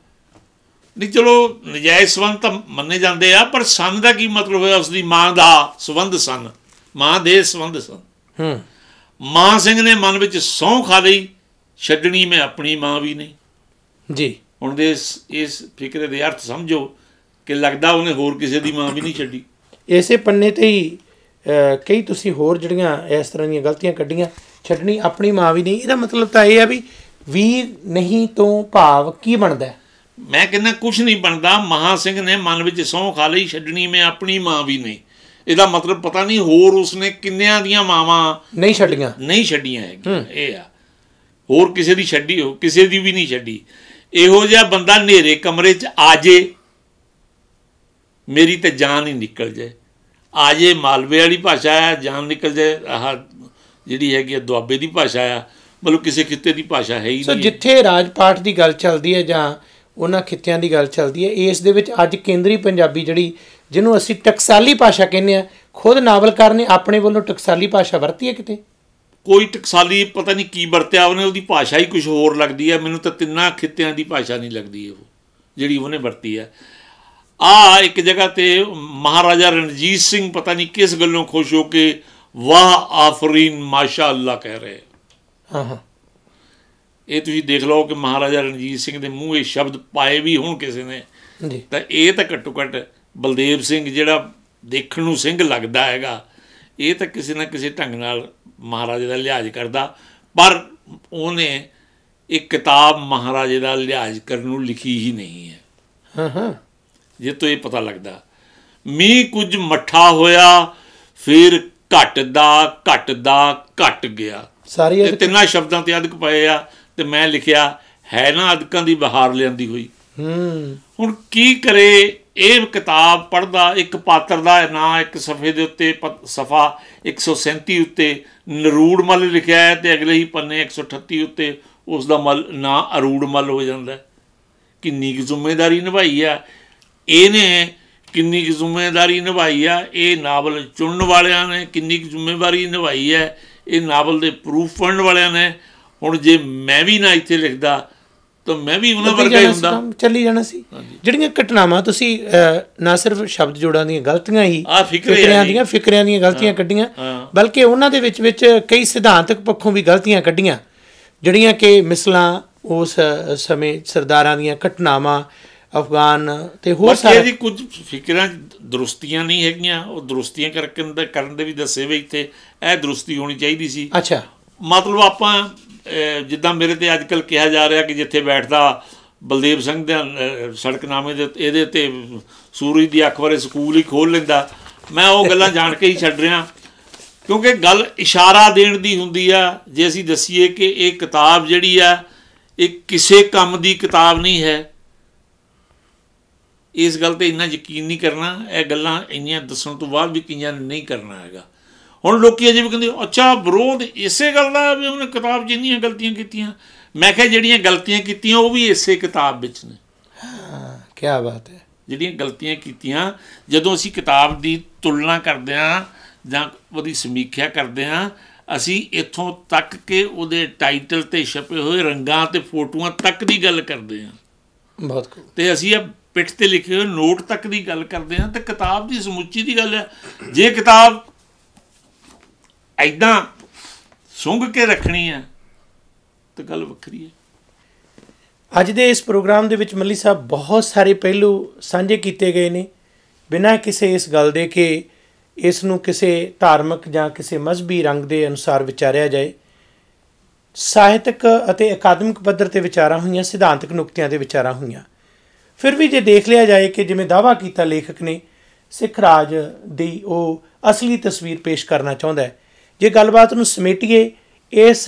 S3: ਨਹੀਂ, ਚਲੋ ਨਜਾਇਜ਼ ਸੰਬੰਧ ਤਾਂ ਮੰਨੇ ਜਾਂਦੇ ਆ, ਪਰ ਸਨ ਦਾ ਕੀ ਮਤਲਬ ਹੋਇਆ? ਉਸ ਦੀ ਮਾਂ ਦਾ ਸੰਬੰਧ ਸਨ, ਮਾਂ ਦੇ ਸੰਬੰਧ ਸਨ। ਮਾਂ ਸਿੰਘ ਨੇ ਮਨ ਵਿੱਚ ਸਹੁੰ ਖਾ ਲਈ, ਛੱਡਣੀ ਮੈਂ ਆਪਣੀ ਮਾਂ ਵੀ ਨਹੀਂ
S1: ਜੀ।
S3: ਹੁਣ ਦੇ ਇਸ ਫਿਕਰੇ ਦੇ ਅਰਥ ਸਮਝੋ ਕਿ ਲੱਗਦਾ ਉਹਨੇ ਹੋਰ ਕਿਸੇ ਦੀ ਮਾਂ ਵੀ ਨਹੀਂ ਛੱਡੀ।
S1: ਇਸੇ ਪੰਨੇ ਤੇ ਹੀ ਕਈ ਤੁਸੀਂ ਹੋਰ ਜਿਹੜੀਆਂ ਇਸ ਤਰ੍ਹਾਂ ਦੀਆਂ ਗਲਤੀਆਂ ਕੱਢੀਆਂ, ਛੱਡਣੀ ਆਪਣੀ ਮਾਂ ਵੀ ਨਹੀਂ। ਇਹਦਾ ਮਤਲਬ ਤਾਂ ਇਹ ਆ ਵੀ ਵੀਰ ਨਹੀਂ ਤੋਂ ਭਾਵ ਕੀ ਬਣਦਾ?
S3: ਮੈਂ ਕਹਿੰਦਾ ਕੁਛ ਨਹੀਂ ਬਣਦਾ। ਮਹਾਂ ਸਿੰਘ ਨੇ ਮਨ ਵਿੱਚ ਸਹੁੰ ਖਾ ਲਈ, ਛੱਡਣੀ ਮੈਂ ਆਪਣੀ ਮਾਂ ਵੀ ਨਹੀਂ। ਇਹਦਾ ਮਤਲਬ ਪਤਾ ਨਹੀਂ ਹੋਰ ਉਸਨੇ ਕਿੰਨਿਆਂ ਦੀਆਂ ਮਾਵਾਂ ਨਹੀਂ ਛੱਡੀਆਂ ਹੈਗੀਆਂ। ਇਹ ਆ, ਹੋਰ ਕਿਸੇ ਦੀ ਛੱਡੀ ਹੋ, ਕਿਸੇ ਦੀ ਵੀ ਨਹੀਂ ਛੱਡੀ। ਇਹੋ ਜਿਹਾ ਬੰਦਾ ਹਨੇਰੇ ਕਮਰੇ 'ਚ ਆ ਜੇ, ਮੇਰੀ ਤਾਂ ਜਾਨ ਹੀ ਨਿਕਲ ਜਾਏ। ਆ ਜੇ ਮਾਲਵੇ ਵਾਲੀ ਭਾਸ਼ਾ ਆ ਜਾਂ ਨਿਕਲ ਜਾਏ ਆਹ ਜਿਹੜੀ ਹੈਗੀ ਆ ਦੁਆਬੇ ਦੀ ਭਾਸ਼ਾ ਆ, ਮਤਲਬ ਕਿਸੇ ਖਿੱਤੇ ਦੀ ਭਾਸ਼ਾ ਹੈ ਹੀ ਨਹੀਂ।
S1: ਜਿੱਥੇ ਰਾਜ ਪਾਠ ਦੀ ਗੱਲ ਚੱਲਦੀ ਹੈ ਜਾਂ ਉਹਨਾਂ ਖਿੱਤਿਆਂ ਦੀ ਗੱਲ ਚੱਲਦੀ ਹੈ, ਇਸ ਦੇ ਵਿੱਚ ਅੱਜ ਕੇਂਦਰੀ ਪੰਜਾਬੀ ਜਿਹੜੀ ਜਿਹਨੂੰ ਅਸੀਂ ਟਕਸਾਲੀ ਭਾਸ਼ਾ ਕਹਿੰਦੇ ਹਾਂ, ਖੁਦ ਨਾਵਲਕਾਰ ਨੇ ਆਪਣੇ ਵੱਲੋਂ ਟਕਸਾਲੀ ਭਾਸ਼ਾ ਵਰਤੀ ਹੈ ਕਿਤੇ?
S3: ਕੋਈ ਟਕਸਾਲੀ ਪਤਾ ਨਹੀਂ ਕੀ ਵਰਤਿਆ ਉਹਨੇ, ਉਹਦੀ ਭਾਸ਼ਾ ਹੀ ਕੁਝ ਹੋਰ ਲੱਗਦੀ ਹੈ ਮੈਨੂੰ ਤਾਂ। ਤਿੰਨਾਂ ਖਿੱਤਿਆਂ ਦੀ ਭਾਸ਼ਾ ਨਹੀਂ ਲੱਗਦੀ ਉਹ ਜਿਹੜੀ ਉਹਨੇ ਵਰਤੀ ਹੈ। ਇੱਕ ਜਗ੍ਹਾ 'ਤੇ ਮਹਾਰਾਜਾ ਰਣਜੀਤ ਸਿੰਘ ਪਤਾ ਨਹੀਂ ਕਿਸ ਗੱਲੋਂ ਖੁਸ਼ ਹੋ ਕੇ ਵਾਹ ਆਫਰੀਨ ਮਾਸ਼ਾ ਅੱਲਾ ਕਹਿ ਰਹੇ। ਇਹ ਤੁਸੀਂ ਦੇਖ ਲਓ ਕਿ ਮਹਾਰਾਜਾ ਰਣਜੀਤ ਸਿੰਘ ਦੇ ਮੂੰਹ ਇਹ ਸ਼ਬਦ ਪਾਏ ਵੀ ਹੋਣ ਕਿਸੇ ਨੇ, ਤਾਂ ਇਹ ਤਾਂ ਘੱਟੋ ਘੱਟ ਬਲਦੇਵ ਸਿੰਘ ਜਿਹੜਾ ਦੇਖਣ ਨੂੰ ਸਿੰਘ ਲੱਗਦਾ ਹੈਗਾ, ਇਹ ਤਾਂ ਕਿਸੇ ਨਾ ਕਿਸੇ ਢੰਗ ਨਾਲ ਮਹਾਰਾਜੇ ਦਾ ਲਿਹਾਜ਼ ਕਰਦਾ। ਪਰ ਉਹਨੇ ਇੱਕ ਕਿਤਾਬ ਮਹਾਰਾਜੇ ਦਾ ਲਿਹਾਜ਼ ਕਰਨ ਨੂੰ ਲਿਖੀ ਹੀ ਨਹੀਂ ਹੈ। ਜੇ ਤੋਂ ਇਹ ਪਤਾ ਲੱਗਦਾ ਮੀਂਹ ਕੁਝ ਮੱਠਾ ਹੋਇਆ ਫਿਰ ਘੱਟ ਗਿਆ, ਸਾਰੇ ਤਿੰਨਾਂ ਸ਼ਬਦਾਂ ਤੇ ਅਦਕ ਪਏ ਆ। ਤੇ ਮੈਂ ਲਿਖਿਆ ਹੈ ਨਾ ਅਦਕਾਂ ਦੀ ਬਹਾਰ ਲਿਆਂਦੀ ਹੋਈ। ਹੁਣ ਕੀ ਕਰੇ ਇਹ ਕਿਤਾਬ ਪੜ੍ਹਦਾ, ਇੱਕ ਪਾਤਰ ਦਾ ਨਾਂ ਇੱਕ ਸਫ਼ੇ ਦੇ ਉੱਤੇ ਸਫ਼ਾ 137 ਉੱਤੇ ਨਰੂੜ ਮੱਲ ਲਿਖਿਆ ਹੈ ਅਤੇ ਅਗਲੇ ਹੀ ਪੰਨੇ 138 ਉੱਤੇ ਉਸ ਦਾ ਨਾਂ ਅਰੂੜ ਮੱਲ ਹੋ ਜਾਂਦਾ। ਕਿੰਨੀ ਕੁ ਜ਼ਿੰਮੇਵਾਰੀ ਨਿਭਾਈ ਆ ਇਹਨੇ, ਕਿੰਨੀ ਕੁ ਜ਼ਿੰਮੇਵਾਰੀ ਨਿਭਾਈ ਆ ਇਹ ਨਾਵਲ ਚੁਣਨ ਵਾਲਿਆਂ ਨੇ, ਕਿੰਨੀ ਕੁ ਜ਼ਿੰਮੇਵਾਰੀ ਨਿਭਾਈ ਹੈ ਇਹ ਨਾਵਲ ਦੇ ਪ੍ਰੂਫ ਪੜ੍ਹਨ ਵਾਲਿਆਂ ਨੇ। ਹੁਣ ਜੇ ਮੈਂ ਵੀ ਨਾ ਇੱਥੇ ਲਿਖਦਾ ਤਾਂ ਮੈਂ ਵੀ ਉਹਨਾਂ ਵਰਗਾ ਹੀ ਹੁੰਦਾ,
S1: ਚੱਲੀ ਜਾਣਾ ਸੀ। ਜਿਹੜੀਆਂ ਘਟਨਾਵਾਂ ਤੁਸੀਂ ਨਾ ਸਿਰਫ ਸ਼ਬਦ ਜੋੜਾਂ ਦੀਆਂ ਗਲਤੀਆਂ ਹੀ ਫਿਕਰਿਆਂ ਦੀਆਂ ਗਲਤੀਆਂ ਕੱਢੀਆਂ, ਬਲਕਿ ਉਹਨਾਂ ਦੇ ਵਿੱਚ ਕਈ ਸਿਧਾਂਤਕ ਪੱਖੋਂ ਵੀ ਗਲਤੀਆਂ ਕੱਢੀਆਂ, ਜਿਹੜੀਆਂ ਕਿ ਮਿਸਲਾਂ ਉਸ ਸਮੇਂ ਸਰਦਾਰਾਂ ਦੀਆਂ ਘਟਨਾਵਾਂ ਅਫਗਾਨ ਅਤੇ ਹੋਰ ਸਾਰੇ
S3: ਕੁਝ ਫਿਕਰਾਂ ਦਰੁਸਤੀਆਂ ਨਹੀਂ ਹੈਗੀਆਂ। ਉਹ ਦਰੁਸਤੀਆਂ ਕਰਨ ਦੇ ਵੀ ਦੱਸੇ ਵੀ ਇੱਥੇ ਇਹ ਦਰੁਸਤੀ ਹੋਣੀ ਚਾਹੀਦੀ ਸੀ।
S1: ਅੱਛਾ,
S3: ਮਤਲਬ ਆਪਾਂ ਜਿੱਦਾਂ ਮੇਰੇ 'ਤੇ ਅੱਜ ਕੱਲ੍ਹ ਕਿਹਾ ਜਾ ਰਿਹਾ ਕਿ ਜਿੱਥੇ ਬੈਠਦਾ ਬਲਦੇਵ ਸਿੰਘ ਦੇ ਸੜਕਨਾਮੇ ਦੇ ਇਹਦੇ 'ਤੇ ਸੂਰਜ ਦੀ ਅੱਖ ਬਾਰੇ ਸਕੂਲ ਹੀ ਖੋਲ੍ਹ ਲੈਂਦਾ। ਮੈਂ ਉਹ ਗੱਲਾਂ ਜਾਣ ਕੇ ਹੀ ਛੱਡ ਰਿਹਾ, ਕਿਉਂਕਿ ਗੱਲ ਇਸ਼ਾਰਾ ਦੇਣ ਦੀ ਹੁੰਦੀ ਆ। ਜੇ ਅਸੀਂ ਦੱਸੀਏ ਕਿ ਇਹ ਕਿਤਾਬ ਜਿਹੜੀ ਆ ਇਹ ਕਿਸੇ ਕੰਮ ਦੀ ਕਿਤਾਬ ਨਹੀਂ ਹੈ, ਇਸ ਗੱਲ 'ਤੇ ਇੰਨਾ ਯਕੀਨ ਨਹੀਂ ਕਰਨਾ। ਇਹ ਗੱਲਾਂ ਇੰਨੀਆਂ ਦੱਸਣ ਤੋਂ ਬਾਅਦ ਵੀ ਕਈਆਂ ਨੇ ਨਹੀਂ ਕਰਨਾ ਹੈਗਾ। ਹੁਣ ਲੋਕ ਅਜੇ ਵੀ ਕਹਿੰਦੇ ਅੱਛਾ ਵਿਰੋਧ ਇਸੇ ਗੱਲ ਦਾ ਵੀ ਉਹਨੇ ਕਿਤਾਬ 'ਚ ਇੰਨੀਆਂ ਗਲਤੀਆਂ ਕੀਤੀਆਂ। ਮੈਂ ਕਿਹਾ ਜਿਹੜੀਆਂ ਗਲਤੀਆਂ ਕੀਤੀਆਂ ਉਹ ਵੀ ਇਸੇ ਕਿਤਾਬ ਵਿੱਚ ਨੇ।
S1: ਕੀ ਬਾਤ ਹੈ।
S3: ਜਿਹੜੀਆਂ ਗਲਤੀਆਂ ਕੀਤੀਆਂ, ਜਦੋਂ ਅਸੀਂ ਕਿਤਾਬ ਦੀ ਤੁਲਨਾ ਕਰਦੇ ਹਾਂ ਜਾਂ ਉਹਦੀ ਸਮੀਖਿਆ ਕਰਦੇ ਹਾਂ, ਅਸੀਂ ਇੱਥੋਂ ਤੱਕ ਕਿ ਉਹਦੇ ਟਾਈਟਲ 'ਤੇ ਛਪੇ ਹੋਏ ਰੰਗਾਂ ਅਤੇ ਫੋਟੋਆਂ ਤੱਕ ਦੀ ਗੱਲ ਕਰਦੇ ਹਾਂ।
S1: ਬਹੁਤ
S3: ਅਤੇ ਅਸੀਂ ਇਹ ਪਿੱਠ 'ਤੇ ਲਿਖੇ ਹੋਏ ਨੋਟ ਤੱਕ ਦੀ ਗੱਲ ਕਰਦੇ ਹਾਂ। ਅਤੇ ਕਿਤਾਬ ਦੀ ਸਮੁੱਚੀ ਦੀ ਗੱਲ ਹੈ। ਜੇ ਕਿਤਾਬ ਇੱਦਾਂ ਸੁੰਘ ਕੇ ਰੱਖਣੀ ਹੈ ਤਾਂ ਗੱਲ ਵੱਖਰੀ ਹੈ।
S1: ਅੱਜ ਦੇ ਇਸ ਪ੍ਰੋਗਰਾਮ ਦੇ ਵਿੱਚ ਮੱਲੀ ਸਾਹਿਬ ਬਹੁਤ ਸਾਰੇ ਪਹਿਲੂ ਸਾਂਝੇ ਕੀਤੇ ਗਏ ਨੇ, ਬਿਨਾਂ ਕਿਸੇ ਇਸ ਗੱਲ ਦੇ ਕਿ ਇਸ ਨੂੰ ਕਿਸੇ ਧਾਰਮਿਕ ਜਾਂ ਕਿਸੇ ਮਜ਼ਹਬੀ ਰੰਗ ਦੇ ਅਨੁਸਾਰ ਵਿਚਾਰਿਆ ਜਾਏ। ਸਾਹਿਤਕ ਅਤੇ ਅਕਾਦਮਿਕ ਪੱਧਰ 'ਤੇ ਵਿਚਾਰਾਂ ਹੋਈਆਂ, ਸਿਧਾਂਤਕ ਨੁਕਤਿਆਂ 'ਤੇ ਵਿਚਾਰਾਂ ਹੋਈਆਂ। ਫਿਰ ਵੀ ਜੇ ਦੇਖ ਲਿਆ ਜਾਏ ਕਿ ਜਿਵੇਂ ਦਾਅਵਾ ਕੀਤਾ ਲੇਖਕ ਨੇ, ਸਿੱਖ ਰਾਜ ਦੀ ਉਹ ਅਸਲੀ ਤਸਵੀਰ ਪੇਸ਼ ਕਰਨਾ ਚਾਹੁੰਦਾ ਹੈ। ਜੇ ਗੱਲਬਾਤ ਨੂੰ ਸਮੇਟੀਏ, ਇਸ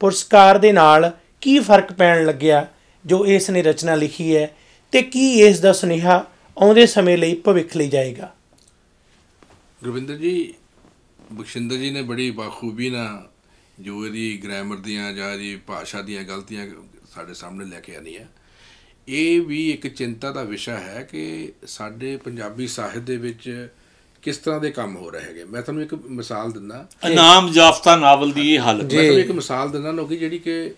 S1: ਪੁਰਸਕਾਰ ਦੇ ਨਾਲ ਕੀ ਫਰਕ ਪੈਣ ਲੱਗਿਆ ਜੋ ਇਸ ਨੇ ਰਚਨਾ ਲਿਖੀ ਹੈ, ਅਤੇ ਕੀ ਇਸ ਦਾ ਸੁਨੇਹਾ ਆਉਂਦੇ ਸਮੇਂ ਲਈ ਭਵਿੱਖ ਲਈ ਜਾਏਗਾ?
S2: ਗੁਰਵਿੰਦਰ ਜੀ, ਬਖਸ਼ਿੰਦਰ ਜੀ ਨੇ ਬੜੀ ਬਾਖੂਬੀ ਨਾਲ ਜੋ ਇਹਦੀ ਗ੍ਰਾਮਰ ਦੀਆਂ ਜਾਂ ਇਹਦੀ ਭਾਸ਼ਾ ਦੀਆਂ ਗਲਤੀਆਂ ਸਾਡੇ ਸਾਹਮਣੇ ਲੈ ਕੇ ਆਉਣੀਆਂ। ਇਹ ਵੀ ਇੱਕ ਚਿੰਤਾ ਦਾ ਵਿਸ਼ਾ ਹੈ ਕਿ ਸਾਡੇ ਪੰਜਾਬੀ ਸਾਹਿਤ ਦੇ ਵਿੱਚ ਕਿਸ ਤਰ੍ਹਾਂ ਦੇ ਕੰਮ ਹੋ ਰਹੇ ਹੈਗੇ। ਮੈਂ ਤੁਹਾਨੂੰ ਇੱਕ ਮਿਸਾਲ ਦਿੰਦਾ,
S3: ਇਨਾਮ ਯਾਫਤਾ ਨਾਵਲ ਦੀ ਇਹ ਹਾਲਤ।
S2: ਮੈਂ ਤੁਹਾਨੂੰ ਇੱਕ ਮਿਸਾਲ ਦਿੰਦਾ ਲੋਕੀ, ਜਿਹੜੀ ਕਿ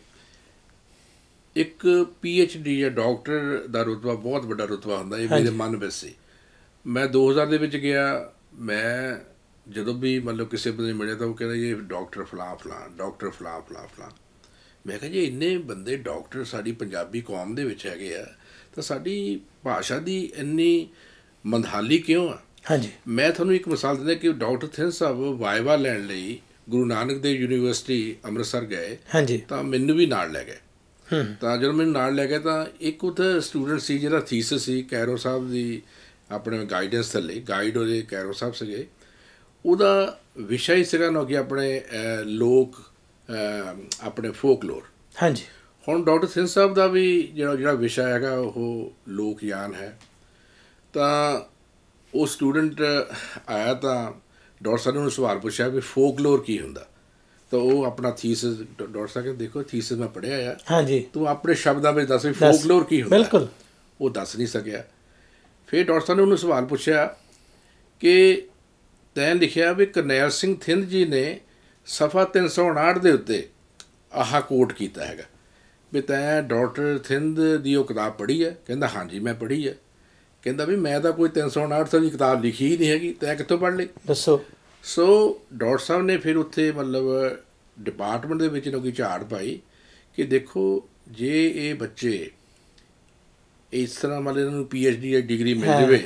S2: ਇੱਕ PhD ਜਾਂ ਡਾਕਟਰ ਦਾ ਰੁਤਬਾ ਬਹੁਤ ਵੱਡਾ ਰੁਤਬਾ ਹੁੰਦਾ। ਇਹ ਮੇਰੇ ਮਨ ਵਿੱਚ ਸੀ। ਮੈਂ 2000 ਦੇ ਵਿੱਚ ਗਿਆ। ਮੈਂ ਜਦੋਂ ਵੀ ਮਤਲਬ ਕਿਸੇ ਬੰਦੇ ਨੂੰ ਮਿਲਿਆ ਤਾਂ ਉਹ ਕਹਿੰਦਾ ਜੀ ਡਾਕਟਰ ਫਲਾਂ ਫਲਾਂ, ਡਾਕਟਰ ਫਲਾਂ ਫਲਾਂ ਫਲਾਂ। ਮੈਂ ਕਿਹਾ ਜੀ ਇੰਨੇ ਬੰਦੇ ਡਾਕਟਰ ਸਾਡੀ ਪੰਜਾਬੀ ਕੌਮ ਦੇ ਵਿੱਚ ਹੈਗੇ ਆ, ਤਾਂ ਸਾਡੀ ਭਾਸ਼ਾ ਦੀ ਇੰਨੀ ਮੰਦਹਾਲੀ ਕਿਉਂ ਆ?
S1: ਹਾਂਜੀ,
S2: ਮੈਂ ਤੁਹਾਨੂੰ ਇੱਕ ਮਿਸਾਲ ਦਿੰਦਾ ਕਿ ਡਾਕਟਰ ਥਿੰਦ ਸਾਹਿਬ ਵਾਇਵਾ ਲੈਣ ਲਈ ਗੁਰੂ ਨਾਨਕ ਦੇਵ ਯੂਨੀਵਰਸਿਟੀ ਅੰਮ੍ਰਿਤਸਰ ਗਏ।
S1: ਹਾਂਜੀ,
S2: ਤਾਂ ਮੈਨੂੰ ਵੀ ਨਾਲ ਲੈ ਗਏ। ਤਾਂ ਜਦੋਂ ਮੈਨੂੰ ਨਾਲ ਲੈ ਗਏ ਤਾਂ ਇੱਕ ਉੱਥੇ ਸਟੂਡੈਂਟ ਸੀ ਜਿਹਦਾ ਥੀਸਿਸ ਸੀ ਕੈਰੋ ਸਾਹਿਬ ਦੀ ਆਪਣੇ ਗਾਈਡੈਂਸ ਥੱਲੇ, ਗਾਈਡ ਉਹਦੇ ਕੈਰੋ ਸਾਹਿਬ ਸੀਗੇ। ਉਹਦਾ ਵਿਸ਼ਾ ਹੀ ਸੀਗਾ ਨਾ ਕਿ ਆਪਣੇ ਲੋਕ ਆਪਣੇ ਫੋਕਲੋਰ।
S1: ਹਾਂਜੀ,
S2: ਹੁਣ ਡਾਕਟਰ ਥਿੰਦ ਸਾਹਿਬ ਦਾ ਵੀ ਜਿਹੜਾ ਵਿਸ਼ਾ ਹੈਗਾ ਉਹ ਲੋਕ ਯਾਨ ਹੈ। ਤਾਂ ਉਹ ਸਟੂਡੈਂਟ ਆਇਆ ਤਾਂ ਡਾਕਟਰ ਸਾਹਿਬ ਨੇ ਉਹਨੂੰ ਸਵਾਲ ਪੁੱਛਿਆ ਵੀ ਫੋਕਲੋਰ ਕੀ ਹੁੰਦਾ, ਤਾਂ ਉਹ ਆਪਣਾ ਥੀਸਿਸ, ਡਾਕਟਰ ਸਾਹਿਬ ਕਹਿੰਦੇ ਦੇਖੋ ਥੀਸਿਸ ਮੈਂ ਪੜ੍ਹਿਆ ਆ,
S1: ਹਾਂਜੀ,
S2: ਤੂੰ ਆਪਣੇ ਸ਼ਬਦਾਂ ਵਿੱਚ ਦੱਸ ਵੀ ਫੋਕਲੋਰ ਕੀ ਹੁੰਦਾ।
S1: ਬਿਲਕੁਲ
S2: ਉਹ ਦੱਸ ਨਹੀਂ ਸਕਿਆ। ਫਿਰ ਡਾਕਟਰ ਸਾਹਿਬ ਨੇ ਉਹਨੂੰ ਸਵਾਲ ਪੁੱਛਿਆ ਕਿ ਤੈਂ ਲਿਖਿਆ ਵੀ ਕਰਨੈਲ ਸਿੰਘ ਥਿੰਦ ਜੀ ਨੇ ਸਫਾ 359 ਦੇ ਉੱਤੇ ਆਹ ਕੋਟ ਕੀਤਾ ਹੈਗਾ ਵੀ ਤੈਂ ਡਾਕਟਰ ਥਿੰਦ ਦੀ ਉਹ ਕਿਤਾਬ ਪੜ੍ਹੀ ਹੈ? ਕਹਿੰਦਾ ਹਾਂਜੀ ਮੈਂ ਪੜ੍ਹੀ ਹੈ। ਕਹਿੰਦਾ ਵੀ ਮੈਂ ਤਾਂ ਕੋਈ 359 ਦੀ ਕਿਤਾਬ ਲਿਖੀ ਹੀ ਨਹੀਂ ਹੈਗੀ, ਤੈਂ ਕਿੱਥੋਂ ਪੜ੍ਹ ਲਈ?
S1: ਦੱਸੋ।
S2: ਸੋ ਡਾਕਟਰ ਸਾਹਿਬ ਨੇ ਫਿਰ ਉੱਥੇ ਮਤਲਬ ਡਿਪਾਰਟਮੈਂਟ ਦੇ ਵਿੱਚ ਲੋਕੀ ਝਾੜ ਪਾਈ ਕਿ ਦੇਖੋ ਜੇ ਇਹ ਬੱਚੇ ਇਸ ਤਰ੍ਹਾਂ ਮਤਲਬ ਇਹਨਾਂ ਨੂੰ PhD ਦੀ ਡਿਗਰੀ ਮਿਲ ਜਾਵੇ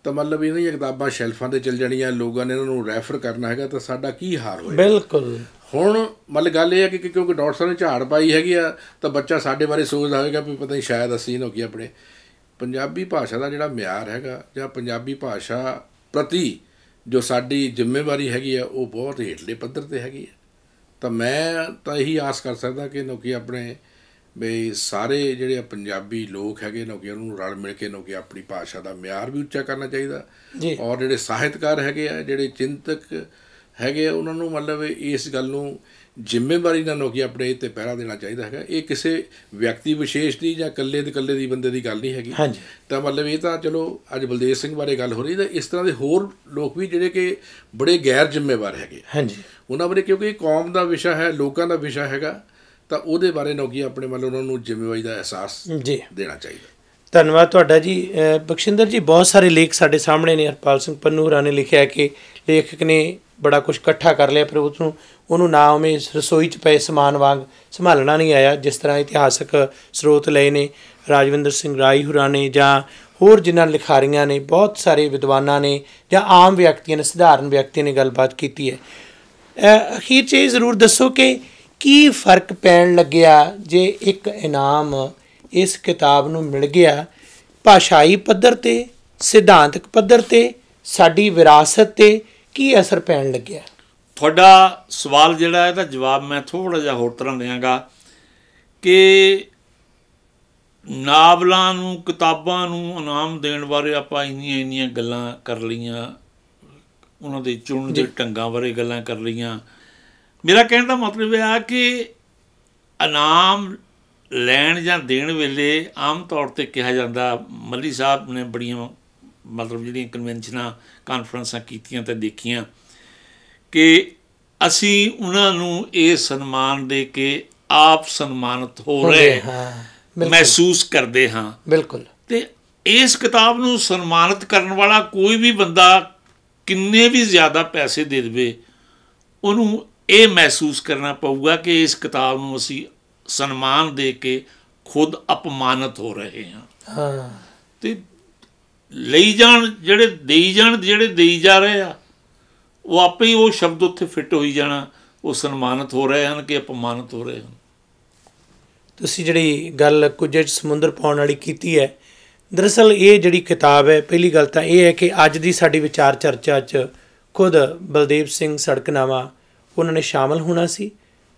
S2: ਤਾਂ ਮਤਲਬ ਇਹਨਾਂ ਦੀਆਂ ਕਿਤਾਬਾਂ ਸ਼ੈਲਫਾਂ 'ਤੇ ਚੱਲ ਜਾਣੀਆਂ, ਲੋਕਾਂ ਨੇ ਇਹਨਾਂ ਨੂੰ ਰੈਫਰ ਕਰਨਾ ਹੈਗਾ, ਤਾਂ ਸਾਡਾ ਕੀ ਹਾਲ ਹੋਏਗਾ।
S1: ਬਿਲਕੁਲ।
S2: ਹੁਣ ਮਤਲਬ ਗੱਲ ਇਹ ਹੈ ਕਿ ਕਿਉਂਕਿ ਡਾਕਟਰ ਸਾਹਿਬ ਨੇ ਝਾੜ ਪਾਈ ਹੈਗੀ ਆ ਤਾਂ ਬੱਚਾ ਸਾਡੇ ਬਾਰੇ ਸੋਚਦਾ ਹੋਵੇਗਾ ਵੀ ਪਤਾ ਨਹੀਂ ਸ਼ਾਇਦ ਅਸੀਂ ਨਾ ਕਿ ਆਪਣੇ ਪੰਜਾਬੀ ਭਾਸ਼ਾ ਦਾ ਜਿਹੜਾ ਮਿਆਰ ਹੈਗਾ ਜਾਂ ਪੰਜਾਬੀ ਭਾਸ਼ਾ ਪ੍ਰਤੀ ਜੋ ਸਾਡੀ ਜ਼ਿੰਮੇਵਾਰੀ ਹੈਗੀ ਆ ਉਹ ਬਹੁਤ ਹੇਠਲੇ ਪੱਧਰ 'ਤੇ ਹੈਗੀ ਆ। ਤਾਂ ਮੈਂ ਤਾਂ ਇਹੀ ਆਸ ਕਰ ਸਕਦਾ ਕਿ ਲੋਕ ਆਪਣੇ ਵੀ ਸਾਰੇ ਜਿਹੜੇ ਪੰਜਾਬੀ ਲੋਕ ਹੈਗੇ ਲੋਕ ਉਹਨੂੰ ਰਲ ਮਿਲ ਕੇ ਲੋਕ ਆਪਣੀ ਭਾਸ਼ਾ ਦਾ ਮਿਆਰ ਵੀ ਉੱਚਾ ਕਰਨਾ ਚਾਹੀਦਾ, ਔਰ ਜਿਹੜੇ ਸਾਹਿਤਕਾਰ ਹੈਗੇ ਆ, ਜਿਹੜੇ ਚਿੰਤਕ ਹੈਗੇ ਆ, ਉਹਨਾਂ ਨੂੰ ਮਤਲਬ ਇਸ ਗੱਲ ਨੂੰ ਜ਼ਿੰਮੇਵਾਰੀ ਨਾਲ ਲੋਕ ਆਪਣੇ 'ਤੇ ਪਹਿਰਾ ਦੇਣਾ ਚਾਹੀਦਾ ਹੈਗਾ। ਇਹ ਕਿਸੇ ਵਿਅਕਤੀ ਵਿਸ਼ੇਸ਼ ਦੀ ਜਾਂ ਇਕੱਲੇ ਦੀ ਬੰਦੇ ਦੀ ਗੱਲ ਨਹੀਂ ਹੈਗੀ। ਤਾਂ ਮਤਲਬ ਇਹ ਤਾਂ ਚਲੋ ਅੱਜ ਬਲਦੇਵ ਸਿੰਘ ਬਾਰੇ ਗੱਲ ਹੋ ਰਹੀ, ਤਾਂ ਇਸ ਤਰ੍ਹਾਂ ਦੇ ਹੋਰ ਲੋਕ ਵੀ ਜਿਹੜੇ ਕਿ ਬੜੇ ਗੈਰ ਜ਼ਿੰਮੇਵਾਰ ਹੈਗੇ, ਉਹਨਾਂ ਬਾਰੇ ਕਿਉਂਕਿ ਕੌਮ ਦਾ ਵਿਸ਼ਾ ਹੈ, ਲੋਕਾਂ ਦਾ ਵਿਸ਼ਾ ਹੈਗਾ, ਤਾਂ ਉਹਦੇ ਬਾਰੇ ਲੋਕੀ ਆਪਣੇ ਮਤਲਬ ਉਹਨਾਂ ਨੂੰ ਜ਼ਿੰਮੇਵਾਰੀ ਦਾ ਅਹਿਸਾਸ ਦੇਣਾ ਚਾਹੀਦਾ।
S1: ਧੰਨਵਾਦ ਤੁਹਾਡਾ ਜੀ। ਬਖਸ਼ਿੰਦਰ ਜੀ, ਬਹੁਤ ਸਾਰੇ ਲੇਖ ਸਾਡੇ ਸਾਹਮਣੇ ਨੇ। ਹਰਪਾਲ ਸਿੰਘ ਪੰਨੂ ਹੋਰਾਂ ਨੇ ਲਿਖਿਆ ਕਿ ਲੇਖਕ ਨੇ ਬੜਾ ਕੁਛ ਇਕੱਠਾ ਕਰ ਲਿਆ, ਪਰ ਉਹਨੂੰ ਨਾ ਉਵੇਂ ਰਸੋਈ 'ਚ ਪਏ ਸਮਾਨ ਵਾਂਗ ਸੰਭਾਲਣਾ ਨਹੀਂ ਆਇਆ। ਜਿਸ ਤਰ੍ਹਾਂ ਇਤਿਹਾਸਕ ਸਰੋਤ ਲਏ ਨੇ ਰਾਜਵਿੰਦਰ ਸਿੰਘ ਰਾਈ ਹੋਰਾਂ ਨੇ ਜਾਂ ਹੋਰ ਜਿਨ੍ਹਾਂ ਲਿਖਾਰੀਆਂ ਨੇ, ਬਹੁਤ ਸਾਰੇ ਵਿਦਵਾਨਾਂ ਨੇ ਜਾਂ ਆਮ ਵਿਅਕਤੀਆਂ ਨੇ, ਸਧਾਰਨ ਵਿਅਕਤੀਆਂ ਨੇ ਗੱਲਬਾਤ ਕੀਤੀ ਹੈ। ਅਖੀਰ 'ਚ ਇਹ ਜ਼ਰੂਰ ਦੱਸੋ ਕਿ ਕੀ ਫਰਕ ਪੈਣ ਲੱਗਿਆ ਜੇ ਇੱਕ ਇਨਾਮ ਇਸ ਕਿਤਾਬ ਨੂੰ ਮਿਲ ਗਿਆ ਭਾਸ਼ਾਈ ਪੱਧਰ 'ਤੇ, ਸਿਧਾਂਤਕ ਪੱਧਰ 'ਤੇ, ਸਾਡੀ ਵਿਰਾਸਤ 'ਤੇ ਕੀ ਅਸਰ ਪੈਣ ਲੱਗਿਆ?
S3: ਤੁਹਾਡਾ ਸਵਾਲ ਜਿਹੜਾ ਇਹਦਾ ਜਵਾਬ ਮੈਂ ਥੋੜ੍ਹਾ ਜਿਹਾ ਹੋਰ ਤਰ੍ਹਾਂ ਦਿਆਂਗਾ ਕਿ ਨਾਵਲਾਂ ਨੂੰ, ਕਿਤਾਬਾਂ ਨੂੰ ਇਨਾਮ ਦੇਣ ਬਾਰੇ ਆਪਾਂ ਇੰਨੀਆਂ ਗੱਲਾਂ ਕਰ ਲਈਆਂ, ਉਹਨਾਂ ਦੇ ਚੁਣਨ ਦੇ ਢੰਗਾਂ ਬਾਰੇ ਗੱਲਾਂ ਕਰ ਲਈਆਂ। ਮੇਰਾ ਕਹਿਣ ਦਾ ਮਤਲਬ ਇਹ ਆ ਕਿ ਇਨਾਮ ਲੈਣ ਜਾਂ ਦੇਣ ਵੇਲੇ ਆਮ ਤੌਰ 'ਤੇ ਕਿਹਾ ਜਾਂਦਾ, ਮੱਲੀ ਸਾਹਿਬ ਨੇ ਬੜੀਆਂ ਮਤਲਬ ਜਿਹੜੀਆਂ ਕਨਵੈਨਸ਼ਨਾਂ, ਕਾਨਫਰੰਸਾਂ ਕੀਤੀਆਂ ਅਤੇ ਦੇਖੀਆਂ ਕਿ ਅਸੀਂ ਉਹਨਾਂ ਨੂੰ ਇਹ ਸਨਮਾਨ ਦੇ ਕੇ ਆਪ ਸਨਮਾਨਿਤ ਹੋ ਰਹੇ ਮਹਿਸੂਸ ਕਰਦੇ ਹਾਂ।
S1: ਬਿਲਕੁਲ।
S3: ਅਤੇ ਇਸ ਕਿਤਾਬ ਨੂੰ ਸਨਮਾਨਿਤ ਕਰਨ ਵਾਲਾ ਕੋਈ ਵੀ ਬੰਦਾ ਕਿੰਨੇ ਵੀ ਜ਼ਿਆਦਾ ਪੈਸੇ ਦੇ ਦੇਵੇ, ਉਹਨੂੰ ਇਹ ਮਹਿਸੂਸ ਕਰਨਾ ਪਊਗਾ ਕਿ ਇਸ ਕਿਤਾਬ ਨੂੰ ਅਸੀਂ ਸਨਮਾਨ ਦੇ ਕੇ ਖੁਦ ਅਪਮਾਨਿਤ ਹੋ ਰਹੇ ਹਾਂ। ਅਤੇ ਲਈ ਜਾਣ ਜਿਹੜੇ ਦੇਈ ਜਾ ਰਹੇ ਆ, ਉਹ ਆਪੇ ਹੀ ਉਹ ਸ਼ਬਦ ਉੱਥੇ ਫਿੱਟ ਹੋਈ ਜਾਣਾ, ਉਹ ਸਨਮਾਨਿਤ ਹੋ ਰਹੇ ਹਨ ਕਿ ਅਪਮਾਨਿਤ ਹੋ ਰਹੇ ਹਨ।
S1: ਤੁਸੀਂ ਜਿਹੜੀ ਗੱਲ ਕੁਝ ਸਮੁੰਦਰ ਪਾਉਣ ਵਾਲੀ ਕੀਤੀ ਹੈ, ਦਰਅਸਲ ਇਹ ਜਿਹੜੀ ਕਿਤਾਬ ਹੈ, ਪਹਿਲੀ ਗੱਲ ਤਾਂ ਇਹ ਹੈ ਕਿ ਅੱਜ ਦੀ ਸਾਡੀ ਵਿਚਾਰ ਚਰਚਾ 'ਚ ਖੁਦ ਬਲਦੇਵ ਸਿੰਘ ਸੜਕਨਾਮਾ ਉਹਨਾਂ ਨੇ ਸ਼ਾਮਲ ਹੋਣਾ ਸੀ,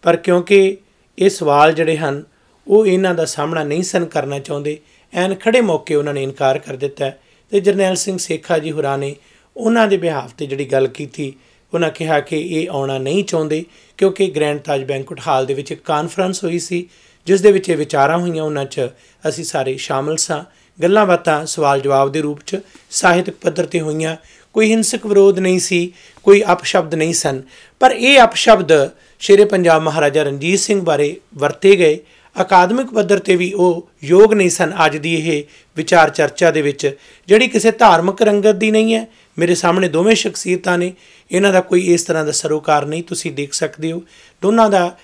S1: ਪਰ ਕਿਉਂਕਿ ਇਹ ਸਵਾਲ ਜਿਹੜੇ ਹਨ ਉਹ ਇਹਨਾਂ ਦਾ ਸਾਹਮਣਾ ਨਹੀਂ ਸਨ ਕਰਨਾ ਚਾਹੁੰਦੇ, ਐਨ ਖੜੇ ਮੌਕੇ ਉਹਨਾਂ ਨੇ ਇਨਕਾਰ ਕਰ ਦਿੱਤਾ। ਅਤੇ ਜਰਨੈਲ ਸਿੰਘ ਸੇਖਾ ਜੀ ਹੋਰਾਂ ਨੇ ਉਹਨਾਂ ਦੇ ਬਿਹਾਫ 'ਤੇ ਜਿਹੜੀ ਗੱਲ ਕੀਤੀ, ਉਹਨਾਂ ਕਿਹਾ ਕਿ ਇਹ ਆਉਣਾ ਨਹੀਂ ਚਾਹੁੰਦੇ ਕਿਉਂਕਿ ਗ੍ਰੈਂਡ ਤਾਜ ਬੈਂਕੁਏਟ ਹਾਲ ਦੇ ਵਿੱਚ ਇੱਕ ਕਾਨਫਰੰਸ ਹੋਈ ਸੀ ਜਿਸ ਦੇ ਵਿੱਚ ਇਹ ਵਿਚਾਰਾਂ ਹੋਈਆਂ, ਉਹਨਾਂ 'ਚ ਅਸੀਂ ਸਾਰੇ ਸ਼ਾਮਲ ਸਾਂ। ਗੱਲਾਂ ਬਾਤਾਂ ਸਵਾਲ ਜਵਾਬ ਦੇ ਰੂਪ 'ਚ ਸਾਹਿਤਕ ਪੱਧਰ 'ਤੇ ਹੋਈਆਂ, ਕੋਈ ਹਿੰਸਕ ਵਿਰੋਧ ਨਹੀਂ ਸੀ, ਕੋਈ ਅਪਸ਼ਬਦ ਨਹੀਂ ਸਨ, ਪਰ ਇਹ ਅਪਸ਼ਬਦ ਸ਼ੇਰੇ ਪੰਜਾਬ ਮਹਾਰਾਜਾ ਰਣਜੀਤ ਸਿੰਘ ਬਾਰੇ ਵਰਤੇ ਗਏ। ਅਕਾਦਮਿਕ ਪੱਧਰ 'ਤੇ ਵੀ ਉਹ ਯੋਗ ਨਹੀਂ ਸਨ ਅੱਜ ਦੀ ਇਹ ਵਿਚਾਰ ਚਰਚਾ ਦੇ ਵਿੱਚ, ਜਿਹੜੀ ਕਿਸੇ ਧਾਰਮਿਕ ਰੰਗਤ ਦੀ ਨਹੀਂ ਹੈ। ਮੇਰੇ ਸਾਹਮਣੇ ਦੋਵੇਂ ਸ਼ਖਸੀਅਤਾਂ ਨੇ, ਇਹਨਾਂ ਦਾ ਕੋਈ ਇਸ ਤਰ੍ਹਾਂ ਦਾ ਸਰੋਕਾਰ ਨਹੀਂ, ਤੁਸੀਂ ਦੇਖ ਸਕਦੇ ਹੋ। ਦੋਨਾਂ ਦਾ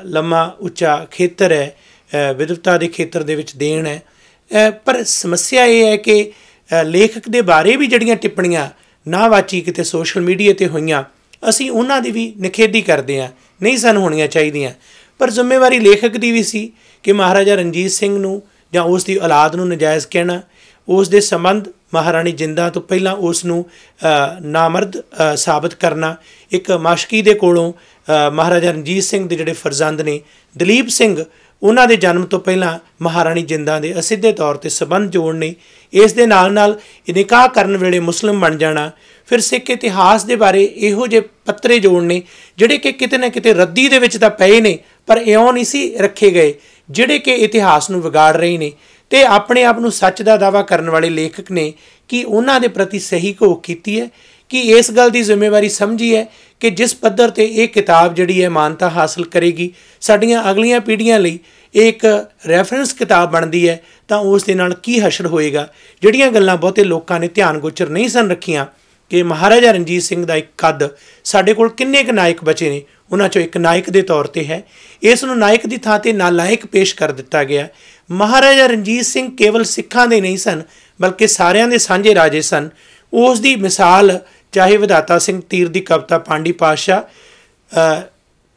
S1: ਲੰਮਾ ਉੱਚਾ ਖੇਤਰ ਹੈ, ਵਿਦਵਤਾ ਦੇ ਖੇਤਰ ਦੇ ਵਿੱਚ ਦੇਣ ਹੈ। ਪਰ ਸਮੱਸਿਆ ਇਹ ਹੈ ਕਿ ਲੇਖਕ ਦੇ ਬਾਰੇ ਵੀ ਜਿਹੜੀਆਂ ਟਿੱਪਣੀਆਂ ਨਾਵਾਚੀ ਕਿਤੇ ਸੋਸ਼ਲ ਮੀਡੀਆ 'ਤੇ ਹੋਈਆਂ, ਅਸੀਂ ਉਹਨਾਂ ਦੀ ਵੀ ਨਿਖੇਧੀ ਕਰਦੇ ਹਾਂ, ਨਹੀਂ ਸਨ ਹੋਣੀਆਂ ਚਾਹੀਦੀਆਂ। ਪਰ ਜ਼ਿੰਮੇਵਾਰੀ ਲੇਖਕ ਦੀ ਵੀ ਸੀ ਕਿ ਮਹਾਰਾਜਾ ਰਣਜੀਤ ਸਿੰਘ ਨੂੰ ਜਾਂ ਉਸ ਦੀ ਔਲਾਦ ਨੂੰ ਨਜਾਇਜ਼ ਕਹਿਣਾ, ਉਸ ਦੇ ਸੰਬੰਧ ਮਹਾਰਾਣੀ ਜਿੰਦਾਂ ਤੋਂ ਪਹਿਲਾਂ ਉਸ ਨੂੰ ਨਾਮਰਦ ਸਾਬਤ ਕਰਨਾ। ਇੱਕ ਮਾਸ਼ਕੀ ਦੇ ਕੋਲੋਂ ਮਹਾਰਾਜਾ ਰਣਜੀਤ ਸਿੰਘ ਦੇ ਜਿਹੜੇ ਫਰਜ਼ੰਦ ਨੇ ਦਲੀਪ ਸਿੰਘ, ਉਹਨਾਂ ਦੇ ਜਨਮ ਤੋਂ ਪਹਿਲਾਂ ਮਹਾਰਾਣੀ ਜਿੰਦਾਂ ਦੇ ਅਸਿੱਧੇ ਤੌਰ 'ਤੇ ਸਬੰਧ ਜੋੜਨੇ, ਇਸ ਦੇ ਨਾਲ ਨਿਕਾਹ ਕਰਨ ਵੇਲੇ ਮੁਸਲਿਮ ਬਣ ਜਾਣਾ, ਫਿਰ ਸਿੱਖ ਇਤਿਹਾਸ ਦੇ ਬਾਰੇ ਇਹੋ ਜਿਹੇ ਪੱਤਰੇ ਜੋੜਨੇ ਜਿਹੜੇ ਕਿ ਕਿਤੇ ਨਾ ਕਿਤੇ ਰੱਦੀ ਦੇ ਵਿੱਚ ਤਾਂ ਪਏ ਨੇ ਪਰ ਇਉਂ ਨਹੀਂ ਸੀ ਰੱਖੇ ਗਏ, ਜਿਹੜੇ ਕਿ ਇਤਿਹਾਸ ਨੂੰ ਵਿਗਾੜ ਰਹੇ ਨੇ। ਅਤੇ ਆਪਣੇ ਆਪ ਨੂੰ ਸੱਚ ਦਾ ਦਾਅਵਾ ਕਰਨ ਵਾਲੇ ਲੇਖਕ ਨੇ ਕਿ ਉਹਨਾਂ ਦੇ ਪ੍ਰਤੀ ਸਹੀ ਘੋਖ ਕੀਤੀ ਹੈ, ਕਿ ਇਸ ਗੱਲ ਦੀ ਜ਼ਿੰਮੇਵਾਰੀ ਸਮਝੀ ਹੈ ਕਿ ਜਿਸ ਪੱਧਰ 'ਤੇ ਇਹ ਕਿਤਾਬ ਜਿਹੜੀ ਹੈ ਮਾਨਤਾ ਹਾਸਲ ਕਰੇਗੀ, ਸਾਡੀਆਂ ਅਗਲੀਆਂ ਪੀੜ੍ਹੀਆਂ ਲਈ ਇਹ ਇੱਕ ਰੈਫਰੈਂਸ ਕਿਤਾਬ ਬਣਦੀ ਹੈ, ਤਾਂ ਉਸ ਦੇ ਨਾਲ ਕੀ ਹਸ਼ਰ ਹੋਏਗਾ। ਜਿਹੜੀਆਂ ਗੱਲਾਂ ਬਹੁਤੇ ਲੋਕਾਂ ਨੇ ਧਿਆਨ ਗੋਚਰ ਨਹੀਂ ਸਨ ਰੱਖੀਆਂ ਕਿ ਮਹਾਰਾਜਾ ਰਣਜੀਤ ਸਿੰਘ ਦਾ ਇੱਕ ਕੱਦ, ਸਾਡੇ ਕੋਲ ਕਿੰਨੇ ਕੁ ਨਾਇਕ ਬਚੇ ਨੇ, ਉਹਨਾਂ 'ਚੋਂ ਇੱਕ ਨਾਇਕ ਦੇ ਤੌਰ 'ਤੇ ਹੈ। ਇਸ ਨੂੰ ਨਾਇਕ ਦੀ ਥਾਂ 'ਤੇ ਨਾਲਾਇਕ ਪੇਸ਼ ਕਰ ਦਿੱਤਾ ਗਿਆ। ਮਹਾਰਾਜਾ ਰਣਜੀਤ ਸਿੰਘ ਕੇਵਲ ਸਿੱਖਾਂ ਦੇ ਨਹੀਂ ਸਨ, ਬਲਕਿ ਸਾਰਿਆਂ ਦੇ ਸਾਂਝੇ ਰਾਜੇ ਸਨ। ਉਸ ਦੀ ਮਿਸਾਲ ਚਾਹੇ ਵਿਧਾਤਾ ਸਿੰਘ ਤੀਰ ਦੀ ਕਵਿਤਾ ਪਾਂਡੀ ਪਾਤਸ਼ਾਹ,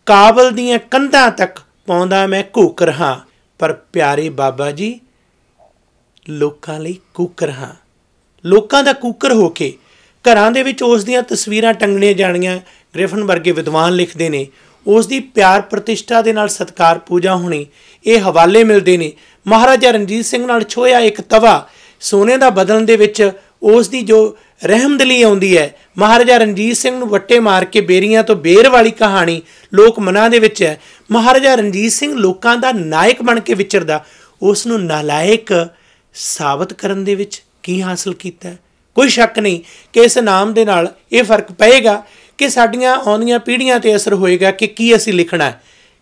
S1: ਕਾਬਲ ਦੀਆਂ ਕੰਧਾਂ ਤੱਕ ਪਾਉਂਦਾ ਮੈਂ ਘੂਕਰ ਹਾਂ, ਪਰ ਪਿਆਰੇ ਬਾਬਾ ਜੀ ਲੋਕਾਂ ਲਈ ਕੂਕਰ ਹਾਂ। ਲੋਕਾਂ ਦਾ ਕੂਕਰ ਹੋ ਕੇ ਘਰਾਂ ਦੇ ਵਿੱਚ ਉਸ ਦੀਆਂ ਤਸਵੀਰਾਂ ਟੰਗਣੀਆਂ ਜਾਣੀਆਂ। ਗ੍ਰਿਫਨ ਵਰਗੇ ਵਿਦਵਾਨ ਲਿਖਦੇ ਨੇ ਉਸ ਦੀ ਪਿਆਰ ਪ੍ਰਤਿਸ਼ਠਾ ਦੇ ਨਾਲ ਸਤਿਕਾਰ ਪੂਜਾ ਹੋਣੀ। ਇਹ ਹਵਾਲੇ ਮਿਲਦੇ ਨੇ ਮਹਾਰਾਜਾ ਰਣਜੀਤ ਸਿੰਘ ਨਾਲ ਛੋਹਿਆ ਇੱਕ ਤਵਾ ਸੋਨੇ ਦਾ ਬਦਲਣ ਦੇ ਵਿੱਚ ਉਸ ਦੀ ਜੋ ਰਹਿਮਦਿਲੀ ਆਉਂਦੀ ਹੈ। ਮਹਾਰਾਜਾ ਰਣਜੀਤ ਸਿੰਘ ਨੂੰ ਵੱਟੇ ਮਾਰ ਕੇ ਬੇਰੀਆਂ ਤੋਂ ਬੇਰ ਵਾਲੀ ਕਹਾਣੀ ਲੋਕ ਮਨਾਂ ਦੇ ਵਿੱਚ ਹੈ। ਮਹਾਰਾਜਾ ਰਣਜੀਤ ਸਿੰਘ ਲੋਕਾਂ ਦਾ ਨਾਇਕ ਬਣ ਕੇ ਵਿਚਰਦਾ, ਉਸ ਨੂੰ ਨਾਲਾਇਕ ਸਾਬਤ ਕਰਨ ਦੇ ਵਿੱਚ ਕੀ ਹਾਸਲ ਕੀਤਾ। ਕੋਈ ਸ਼ੱਕ ਨਹੀਂ ਕਿ ਇਸ ਨਾਮ ਦੇ ਨਾਲ ਇਹ ਫਰਕ ਪਏਗਾ ਕਿ ਸਾਡੀਆਂ ਆਉਂਦੀਆਂ ਪੀੜ੍ਹੀਆਂ 'ਤੇ ਅਸਰ ਹੋਏਗਾ ਕਿ ਕੀ ਅਸੀਂ ਲਿਖਣਾ,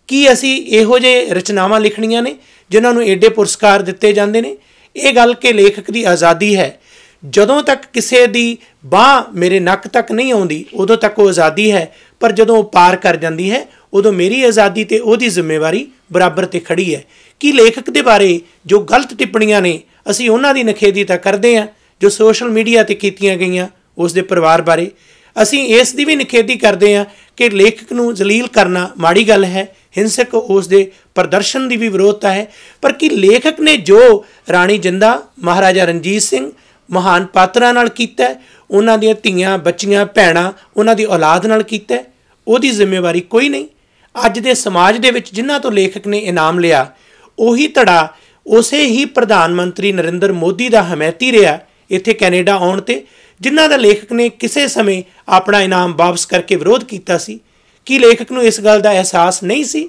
S1: ਕੀ ਅਸੀਂ ਇਹੋ ਜਿਹੇ ਰਚਨਾਵਾਂ ਲਿਖਣੀਆਂ ਨੇ ਜਿਨ੍ਹਾਂ ਨੂੰ ਏਡੇ ਪੁਰਸਕਾਰ ਦਿੱਤੇ ਜਾਂਦੇ ਨੇ। ਇਹ ਗੱਲ ਕਿ ਲੇਖਕ ਦੀ ਆਜ਼ਾਦੀ ਹੈ, ਜਦੋਂ ਤੱਕ ਕਿਸੇ ਦੀ ਬਾਂਹ ਮੇਰੇ ਨੱਕ ਤੱਕ ਨਹੀਂ ਆਉਂਦੀ ਉਦੋਂ ਤੱਕ ਉਹ ਆਜ਼ਾਦੀ ਹੈ, ਪਰ ਜਦੋਂ ਉਹ ਪਾਰ ਕਰ ਜਾਂਦੀ ਹੈ ਉਦੋਂ ਮੇਰੀ ਆਜ਼ਾਦੀ ਅਤੇ ਉਹਦੀ ਜ਼ਿੰਮੇਵਾਰੀ ਬਰਾਬਰ 'ਤੇ ਖੜੀ ਹੈ। ਕਿ ਲੇਖਕ ਦੇ ਬਾਰੇ ਜੋ ਗਲਤ ਟਿੱਪਣੀਆਂ ਨੇ ਅਸੀਂ ਉਹਨਾਂ ਦੀ ਨਿਖੇਧੀ ਤਾਂ ਕਰਦੇ ਹਾਂ, ਜੋ ਸੋਸ਼ਲ ਮੀਡੀਆ 'ਤੇ ਕੀਤੀਆਂ ਗਈਆਂ ਉਸ ਦੇ ਪਰਿਵਾਰ ਬਾਰੇ ਅਸੀਂ ਇਸ ਦੀ ਵੀ ਨਿਖੇਧੀ ਕਰਦੇ ਹਾਂ ਕਿ ਲੇਖਕ ਨੂੰ ਜ਼ਲੀਲ ਕਰਨਾ ਮਾੜੀ ਗੱਲ ਹੈ, ਹਿੰਸਕ ਉਸ ਦੇ ਪ੍ਰਦਰਸ਼ਨ ਦੀ ਵੀ ਵਿਰੋਧਤਾ ਹੈ। ਪਰ ਕੀ ਲੇਖਕ ਨੇ ਜੋ ਰਾਣੀ ਜਿੰਦਾ, ਮਹਾਰਾਜਾ ਰਣਜੀਤ ਸਿੰਘ ਮਹਾਨ ਪਾਤਰਾਂ ਨਾਲ ਕੀਤਾ, ਉਹਨਾਂ ਦੀਆਂ ਧੀਆਂ ਬੱਚੀਆਂ ਭੈਣਾਂ ਉਹਨਾਂ ਦੀ ਔਲਾਦ ਨਾਲ ਕੀਤਾ, ਉਹਦੀ ਜ਼ਿੰਮੇਵਾਰੀ ਕੋਈ ਨਹੀਂ। ਅੱਜ ਦੇ ਸਮਾਜ ਦੇ ਵਿੱਚ ਜਿਨ੍ਹਾਂ ਤੋਂ ਲੇਖਕ ਨੇ ਇਨਾਮ ਲਿਆ, ਉਹੀ ਧੜਾ ਉਸੇ ਹੀ ਪ੍ਰਧਾਨ ਮੰਤਰੀ ਨਰਿੰਦਰ ਮੋਦੀ ਦਾ ਹਮਾਇਤੀ ਰਿਹਾ ਇੱਥੇ ਕੈਨੇਡਾ ਆਉਣ 'ਤੇ, ਜਿਨ੍ਹਾਂ ਦਾ ਲੇਖਕ ਨੇ ਕਿਸੇ ਸਮੇਂ ਆਪਣਾ ਇਨਾਮ ਵਾਪਸ ਕਰਕੇ ਵਿਰੋਧ ਕੀਤਾ ਸੀ। ਕੀ ਲੇਖਕ ਨੂੰ ਇਸ ਗੱਲ ਦਾ ਅਹਿਸਾਸ ਨਹੀਂ ਸੀ?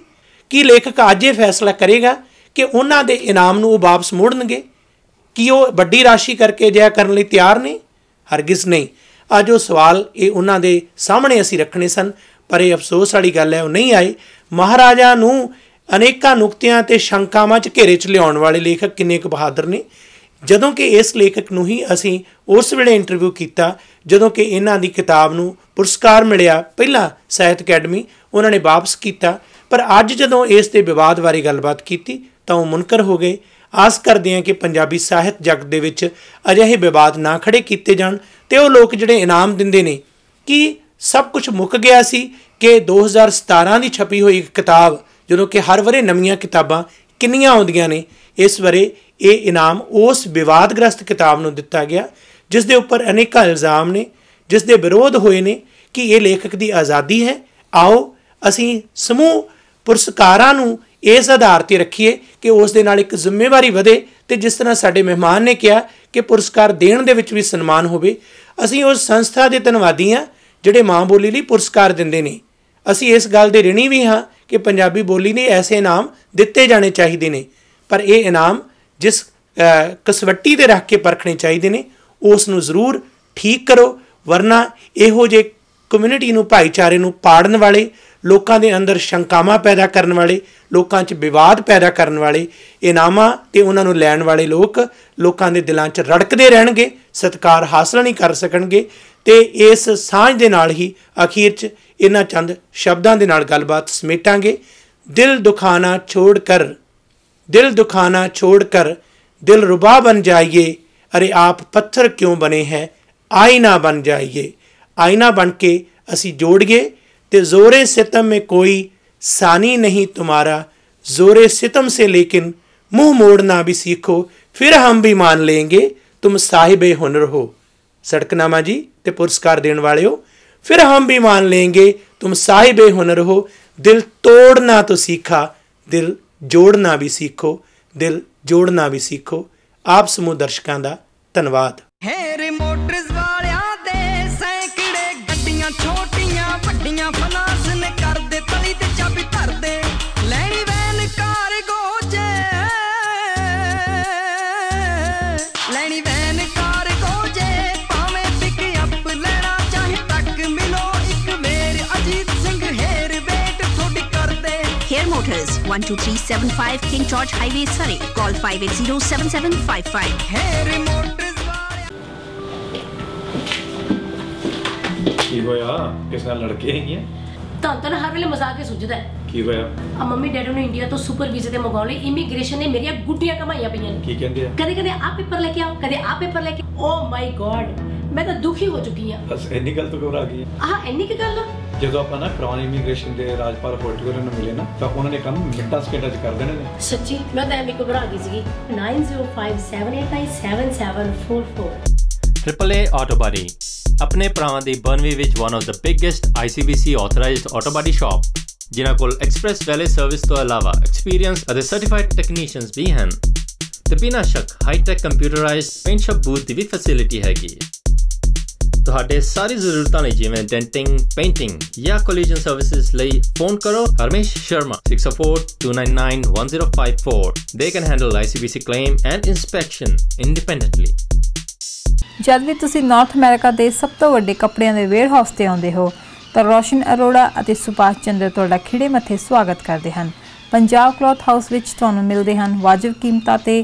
S1: ਕੀ ਲੇਖਕ ਅੱਜ ਇਹ ਫੈਸਲਾ ਕਰੇਗਾ ਕਿ ਉਹਨਾਂ ਦੇ ਇਨਾਮ ਨੂੰ ਉਹ ਵਾਪਸ ਮੋੜਨਗੇ? ਕੀ ਉਹ ਵੱਡੀ ਰਾਸ਼ੀ ਕਰਕੇ ਅਜਿਹਾ ਕਰਨ ਲਈ ਤਿਆਰ ਨੇ? ਹਰਗਿਜ਼ ਨਹੀਂ। ਅੱਜ ਉਹ ਸਵਾਲ ਇਹ ਉਹਨਾਂ ਦੇ ਸਾਹਮਣੇ ਅਸੀਂ ਰੱਖਣੇ ਸਨ, ਪਰ ਇਹ ਅਫਸੋਸ ਵਾਲੀ ਗੱਲ ਹੈ ਉਹ ਨਹੀਂ ਆਏ। ਮਹਾਰਾਜਾ ਨੂੰ ਅਨੇਕਾਂ ਨੁਕਤਿਆਂ ਅਤੇ ਸ਼ੰਕਾਵਾਂ 'ਚ ਘੇਰੇ 'ਚ ਲਿਆਉਣ ਵਾਲੇ ਲੇਖਕ ਕਿੰਨੇ ਕੁ ਬਹਾਦਰ ਨੇ। ਜਦੋਂ ਕਿ ਇਸ ਲੇਖਕ ਨੂੰ ਹੀ ਅਸੀਂ ਉਸ ਵੇਲੇ ਇੰਟਰਵਿਊ ਕੀਤਾ ਜਦੋਂ ਕਿ ਇਹਨਾਂ ਦੀ ਕਿਤਾਬ ਨੂੰ ਪੁਰਸਕਾਰ ਮਿਲਿਆ, ਪਹਿਲਾਂ ਸਾਹਿਤ ਅਕੈਡਮੀ, ਉਹਨਾਂ ਨੇ ਵਾਪਸ ਕੀਤਾ, ਪਰ ਅੱਜ ਜਦੋਂ ਇਸ ਦੇ ਵਿਵਾਦ ਬਾਰੇ ਗੱਲਬਾਤ ਕੀਤੀ ਤਾਂ ਉਹ ਮੁਨਕਰ ਹੋ ਗਏ। ਆਸ ਕਰਦੇ ਹਾਂ ਕਿ ਪੰਜਾਬੀ ਸਾਹਿਤ ਜਗਤ ਦੇ ਵਿੱਚ ਅਜਿਹੇ ਵਿਵਾਦ ਨਾ ਖੜੇ ਕੀਤੇ ਜਾਣ ਅਤੇ ਉਹ ਲੋਕ ਜਿਹੜੇ ਇਨਾਮ ਦਿੰਦੇ ਨੇ, ਕਿ ਸਭ ਕੁਝ ਮੁੱਕ ਗਿਆ ਸੀ ਕਿ 2017 ਦੀ ਛਪੀ ਹੋਈ ਇੱਕ ਕਿਤਾਬ, ਜਦੋਂ ਕਿ ਹਰ ਵਰੇ ਨਵੀਆਂ ਕਿਤਾਬਾਂ ਕਿੰਨੀਆਂ ਆਉਂਦੀਆਂ ਨੇ, ਇਸ ਵਰੇ ਇਹ ਇਨਾਮ ਉਸ ਵਿਵਾਦਗ੍ਰਸਤ ਕਿਤਾਬ ਨੂੰ ਦਿੱਤਾ ਗਿਆ ਜਿਸ ਦੇ ਉੱਪਰ ਅਨੇਕਾਂ ਇਲਜ਼ਾਮ ਨੇ, ਜਿਸ ਦੇ ਵਿਰੋਧ ਹੋਏ ਨੇ ਕਿ ਇਹ ਲੇਖਕ ਦੀ ਆਜ਼ਾਦੀ ਹੈ। ਆਓ ਅਸੀਂ ਸਮੂਹ ਪੁਰਸਕਾਰਾਂ ਨੂੰ ਇਸ ਆਧਾਰ 'ਤੇ ਰੱਖੀਏ ਕਿ ਉਸ ਦੇ ਨਾਲ ਇੱਕ ਜ਼ਿੰਮੇਵਾਰੀ ਵਧੇ, ਅਤੇ ਜਿਸ ਤਰ੍ਹਾਂ ਸਾਡੇ ਮਹਿਮਾਨ ਨੇ ਕਿਹਾ ਕਿ ਪੁਰਸਕਾਰ ਦੇਣ ਦੇ ਵਿੱਚ ਵੀ ਸਨਮਾਨ ਹੋਵੇ। ਅਸੀਂ ਉਸ ਸੰਸਥਾ ਦੇ ਧੰਨਵਾਦੀ ਹਾਂ ਜਿਹੜੇ ਮਾਂ ਬੋਲੀ ਲਈ ਪੁਰਸਕਾਰ ਦਿੰਦੇ ਨੇ। ਅਸੀਂ ਇਸ ਗੱਲ ਦੇ ਰਿਣੀ ਵੀ ਹਾਂ ਕਿ ਪੰਜਾਬੀ ਬੋਲੀ ਲਈ ਐਸੇ ਇਨਾਮ ਦਿੱਤੇ ਜਾਣੇ ਚਾਹੀਦੇ ਨੇ, ਪਰ ਇਹ ਇਨਾਮ ਜਿਸ ਕਸਵੱਟੀ 'ਤੇ ਰੱਖ ਕੇ ਪਰਖਣੇ ਚਾਹੀਦੇ ਨੇ ਉਸ ਨੂੰ ਜ਼ਰੂਰ ਠੀਕ ਕਰੋ, ਵਰਨਾ ਇਹੋ ਜਿਹੇ ਕਮਿਊਨਿਟੀ ਨੂੰ, ਭਾਈਚਾਰੇ ਨੂੰ ਪਾੜਨ ਵਾਲੇ, ਲੋਕਾਂ ਦੇ ਅੰਦਰ ਸ਼ੰਕਾਵਾਂ ਪੈਦਾ ਕਰਨ ਵਾਲੇ, ਲੋਕਾਂ 'ਚ ਵਿਵਾਦ ਪੈਦਾ ਕਰਨ ਵਾਲੇ ਇਨਾਮਾਂ ਅਤੇ ਉਹਨਾਂ ਨੂੰ ਲੈਣ ਵਾਲੇ ਲੋਕ ਲੋਕਾਂ ਦੇ ਦਿਲਾਂ 'ਚ ਰੜਕਦੇ ਰਹਿਣਗੇ, ਸਤਿਕਾਰ ਹਾਸਲ ਨਹੀਂ ਕਰ ਸਕਣਗੇ। ਅਤੇ ਇਸ ਸਾਂਝ ਦੇ ਨਾਲ ਹੀ ਅਖੀਰ 'ਚ ਇਹਨਾਂ ਚੰਦ ਸ਼ਬਦਾਂ ਦੇ ਨਾਲ ਗੱਲਬਾਤ ਸਮੇਟਾਂਗੇ। ਦਿਲ ਦੁਖਾਨਾ ਛੋੜ ਕਰ, दिल दुखाना छोड़कर दिल रुबा बन जाइए, अरे आप पत्थर क्यों बने हैं, आईना बन जाइए। आईना बन के असी जोड़िए ते ज़ोरे सितम में कोई सानी नहीं तुम्हारा, ज़ोरे सितम से लेकिन मुँह मोड़ना भी सीखो, फिर हम भी मान लेंगे तुम साहिबे हुनर हो। सड़कनामा जी ते पुरस्कार देने वाले हो, फिर हम भी मान लेंगे तुम साहिबे हुनर हो। दिल तोड़ना तो सीखा, दिल जोड़ना भी सीखो, दिल जोड़ना भी सीखो। आप समूह दर्शकों का धन्यवाद।
S7: हेर मोटर्स वालियां दे सैकड़े गड्डियां छोटियां वड्डियां फलास ने कर दे तली ते चाबी धर दे लैनी वैन कारगो जे लैनी वैन कारगो जे भावें पिक अप लेना चाहे ट्रक मिलो एक मेर अजीत सिंह हेर वेट थोड़ी कर दे।
S8: Hair Motors, 12375 King George Highway, Surrey. Call 580-7755.
S7: हेर मोटर्स
S5: ਕੀ ਹੋਇਆ ਕਿਸ ਨਾਲ ਲੜਕੇ ਹੈਗੀਆਂ
S6: ਤਾਂ ਹਰ ਵੇਲੇ ਮਜ਼ਾਕ ਹੀ ਸੁਝਦਾ ਹੈ।
S5: ਕੀ ਹੋਇਆ
S6: ਆ ਮੰਮੀ ਡੈਡੀ ਨੂੰ ਇੰਡੀਆ ਤੋਂ ਸੁਪਰ ਵੀਜ਼ੇ ਤੇ ਮੰਗਾਉਣ ਲਈ ਇਮੀਗ੍ਰੇਸ਼ਨ ਨੇ ਮੇਰੀਆਂ ਗੁੱਡੀਆਂ ਕਮਾਈਆਂ ਪਈਆਂ ਨੇ।
S5: ਕੀ ਕਹਿੰਦੇ ਆ
S6: ਕਦੇ ਕਦੇ ਆ ਪੇਪਰ ਲੈ ਕੇ ਆਓ, ਕਦੇ ਆ ਪੇਪਰ ਲੈ ਕੇ। ਓ ਮਾਈ ਗॉड, ਮੈਂ ਤਾਂ ਦੁਖੀ ਹੋ ਚੁੱਕੀ ਆ।
S5: ਬਸ ਇੰਨੀ ਗੱਲ ਤੋਂ ਘਬਰਾ ਗਈ
S6: ਆਹ ਇੰਨੀ ਕੀ ਗੱਲ ਆ?
S5: ਜਦੋਂ ਆਪਾਂ ਨਾ ਕ੍ਰਾਊਨ ਇਮੀਗ੍ਰੇਸ਼ਨ ਦੇ ਰਾਜਪਾਲ ਹੋਟਲ ਨੂੰ ਮਿਲੇ ਨਾ ਤਾਂ ਉਹਨਾਂ ਨੇ ਕੰਮ ਮਿੰਟਾਂ ਸਕਿੰਟਾਂ 'ਚ ਕਰ ਦੇਣੇ ਨੇ।
S6: ਸੱਚੀ ਮੈਂ ਤਾਂ ਐਵੇਂ ਘਬਰਾ ਗਈ ਸੀਗੀ। 9057897744
S4: AAA Auto Body ਆਪਣੇ ਭਰਾਵਾਂ ਦੀ ਬਰਨਵੀ ਵਿੱਚ one of the biggest ICBC authorized auto body shop ਜਿਨ੍ਹਾਂ ਕੋਲ ਐਕਸਪ੍ਰੈਸ ਵੈਲੇ ਸਰਵਿਸ ਤੋਂ ਇਲਾਵਾ ਐਕਸਪੀਰੀਅੰਸ ਅਤੇ ਸਰਟੀਫਾਈਡ ਟੈਕਨੀਸ਼ੀਅਨਸ ਵੀ ਹਨ ਤੇ ਬਿਨਾਂ ਸ਼ੱਕ high tech computerised paint shop booth ਦੀ ਵੀ ਫੈਸਿਲਿਟੀ ਹੈਗੀ। ਤੁਹਾਡੇ ਸਾਰੀ ਜ਼ਰੂਰਤਾਂ ਲਈ ਜਿਵੇਂ ਡੈਂਟਿੰਗ, ਪੇਂਟਿੰਗ ਜਾਂ ਕੋਲੀਜਨ ਸਰਵਿਸਿਜ਼ ਲਈ ਫੋਨ ਕਰੋ Harmesh Sharma 6042991054. They can handle ICBC claim and inspection independently.
S9: ਜਦ ਵੀ ਤੁਸੀਂ ਨਾਰਥ ਅਮਰੀਕਾ ਦੇ ਸਭ ਤੋਂ ਵੱਡੇ ਕੱਪੜਿਆਂ ਦੇ ਵੇਅਰ ਹਾਊਸ ਤੇ ਆਉਂਦੇ ਹੋ ਤਾਂ ਰੋਸ਼ਨ ਅਰੋੜਾ ਅਤੇ ਸੁਭਾਸ਼ ਚੰਦਰ ਤੁਹਾਡਾ ਖਿੜੇ ਮੱਥੇ ਸਵਾਗਤ ਕਰਦੇ ਹਨ। ਪੰਜਾਬ ਕਲੌਥ ਹਾਊਸ ਵਿੱਚ ਤੁਹਾਨੂੰ ਮਿਲਦੇ ਹਨ ਵਾਜਬ ਕੀਮਤਾਂ ਤੇ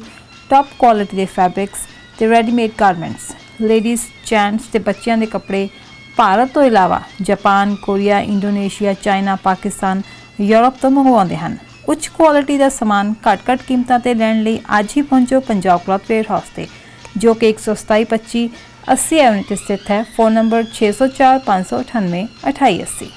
S9: ਟੌਪ ਕੁਆਲਿਟੀ ਦੇ ਫੈਬਰਿਕਸ ਤੇ ਰੈਡੀਮੇਡ ਗਾਰਮੈਂਟਸ। ਲੇਡੀਜ਼, ਜੈਂਟਸ ਤੇ ਬੱਚਿਆਂ ਦੇ ਕੱਪੜੇ ਭਾਰਤ ਤੋਂ ਇਲਾਵਾ Japan, Korea, Indonesia, China, Pakistan, Europe ਤੋਂ ਮੰਗਵਾਉਂਦੇ ਹਨ। ਉੱਚ ਕੁਆਲਿਟੀ ਦਾ ਸਮਾਨ ਘੱਟ ਘੀਮਤਾਂ ਤੇ ਲੈਣ ਲਈ ਅੱਜ ਹੀ ਪਹੁੰਚੋ ਪੰਜਾਬ ਕਲੌਥ ਵੇਅਰ ਹਾਊਸ ਤੇ जो कि 12725 80 एवेन्यू स्थित है। Phone number 604598 2880।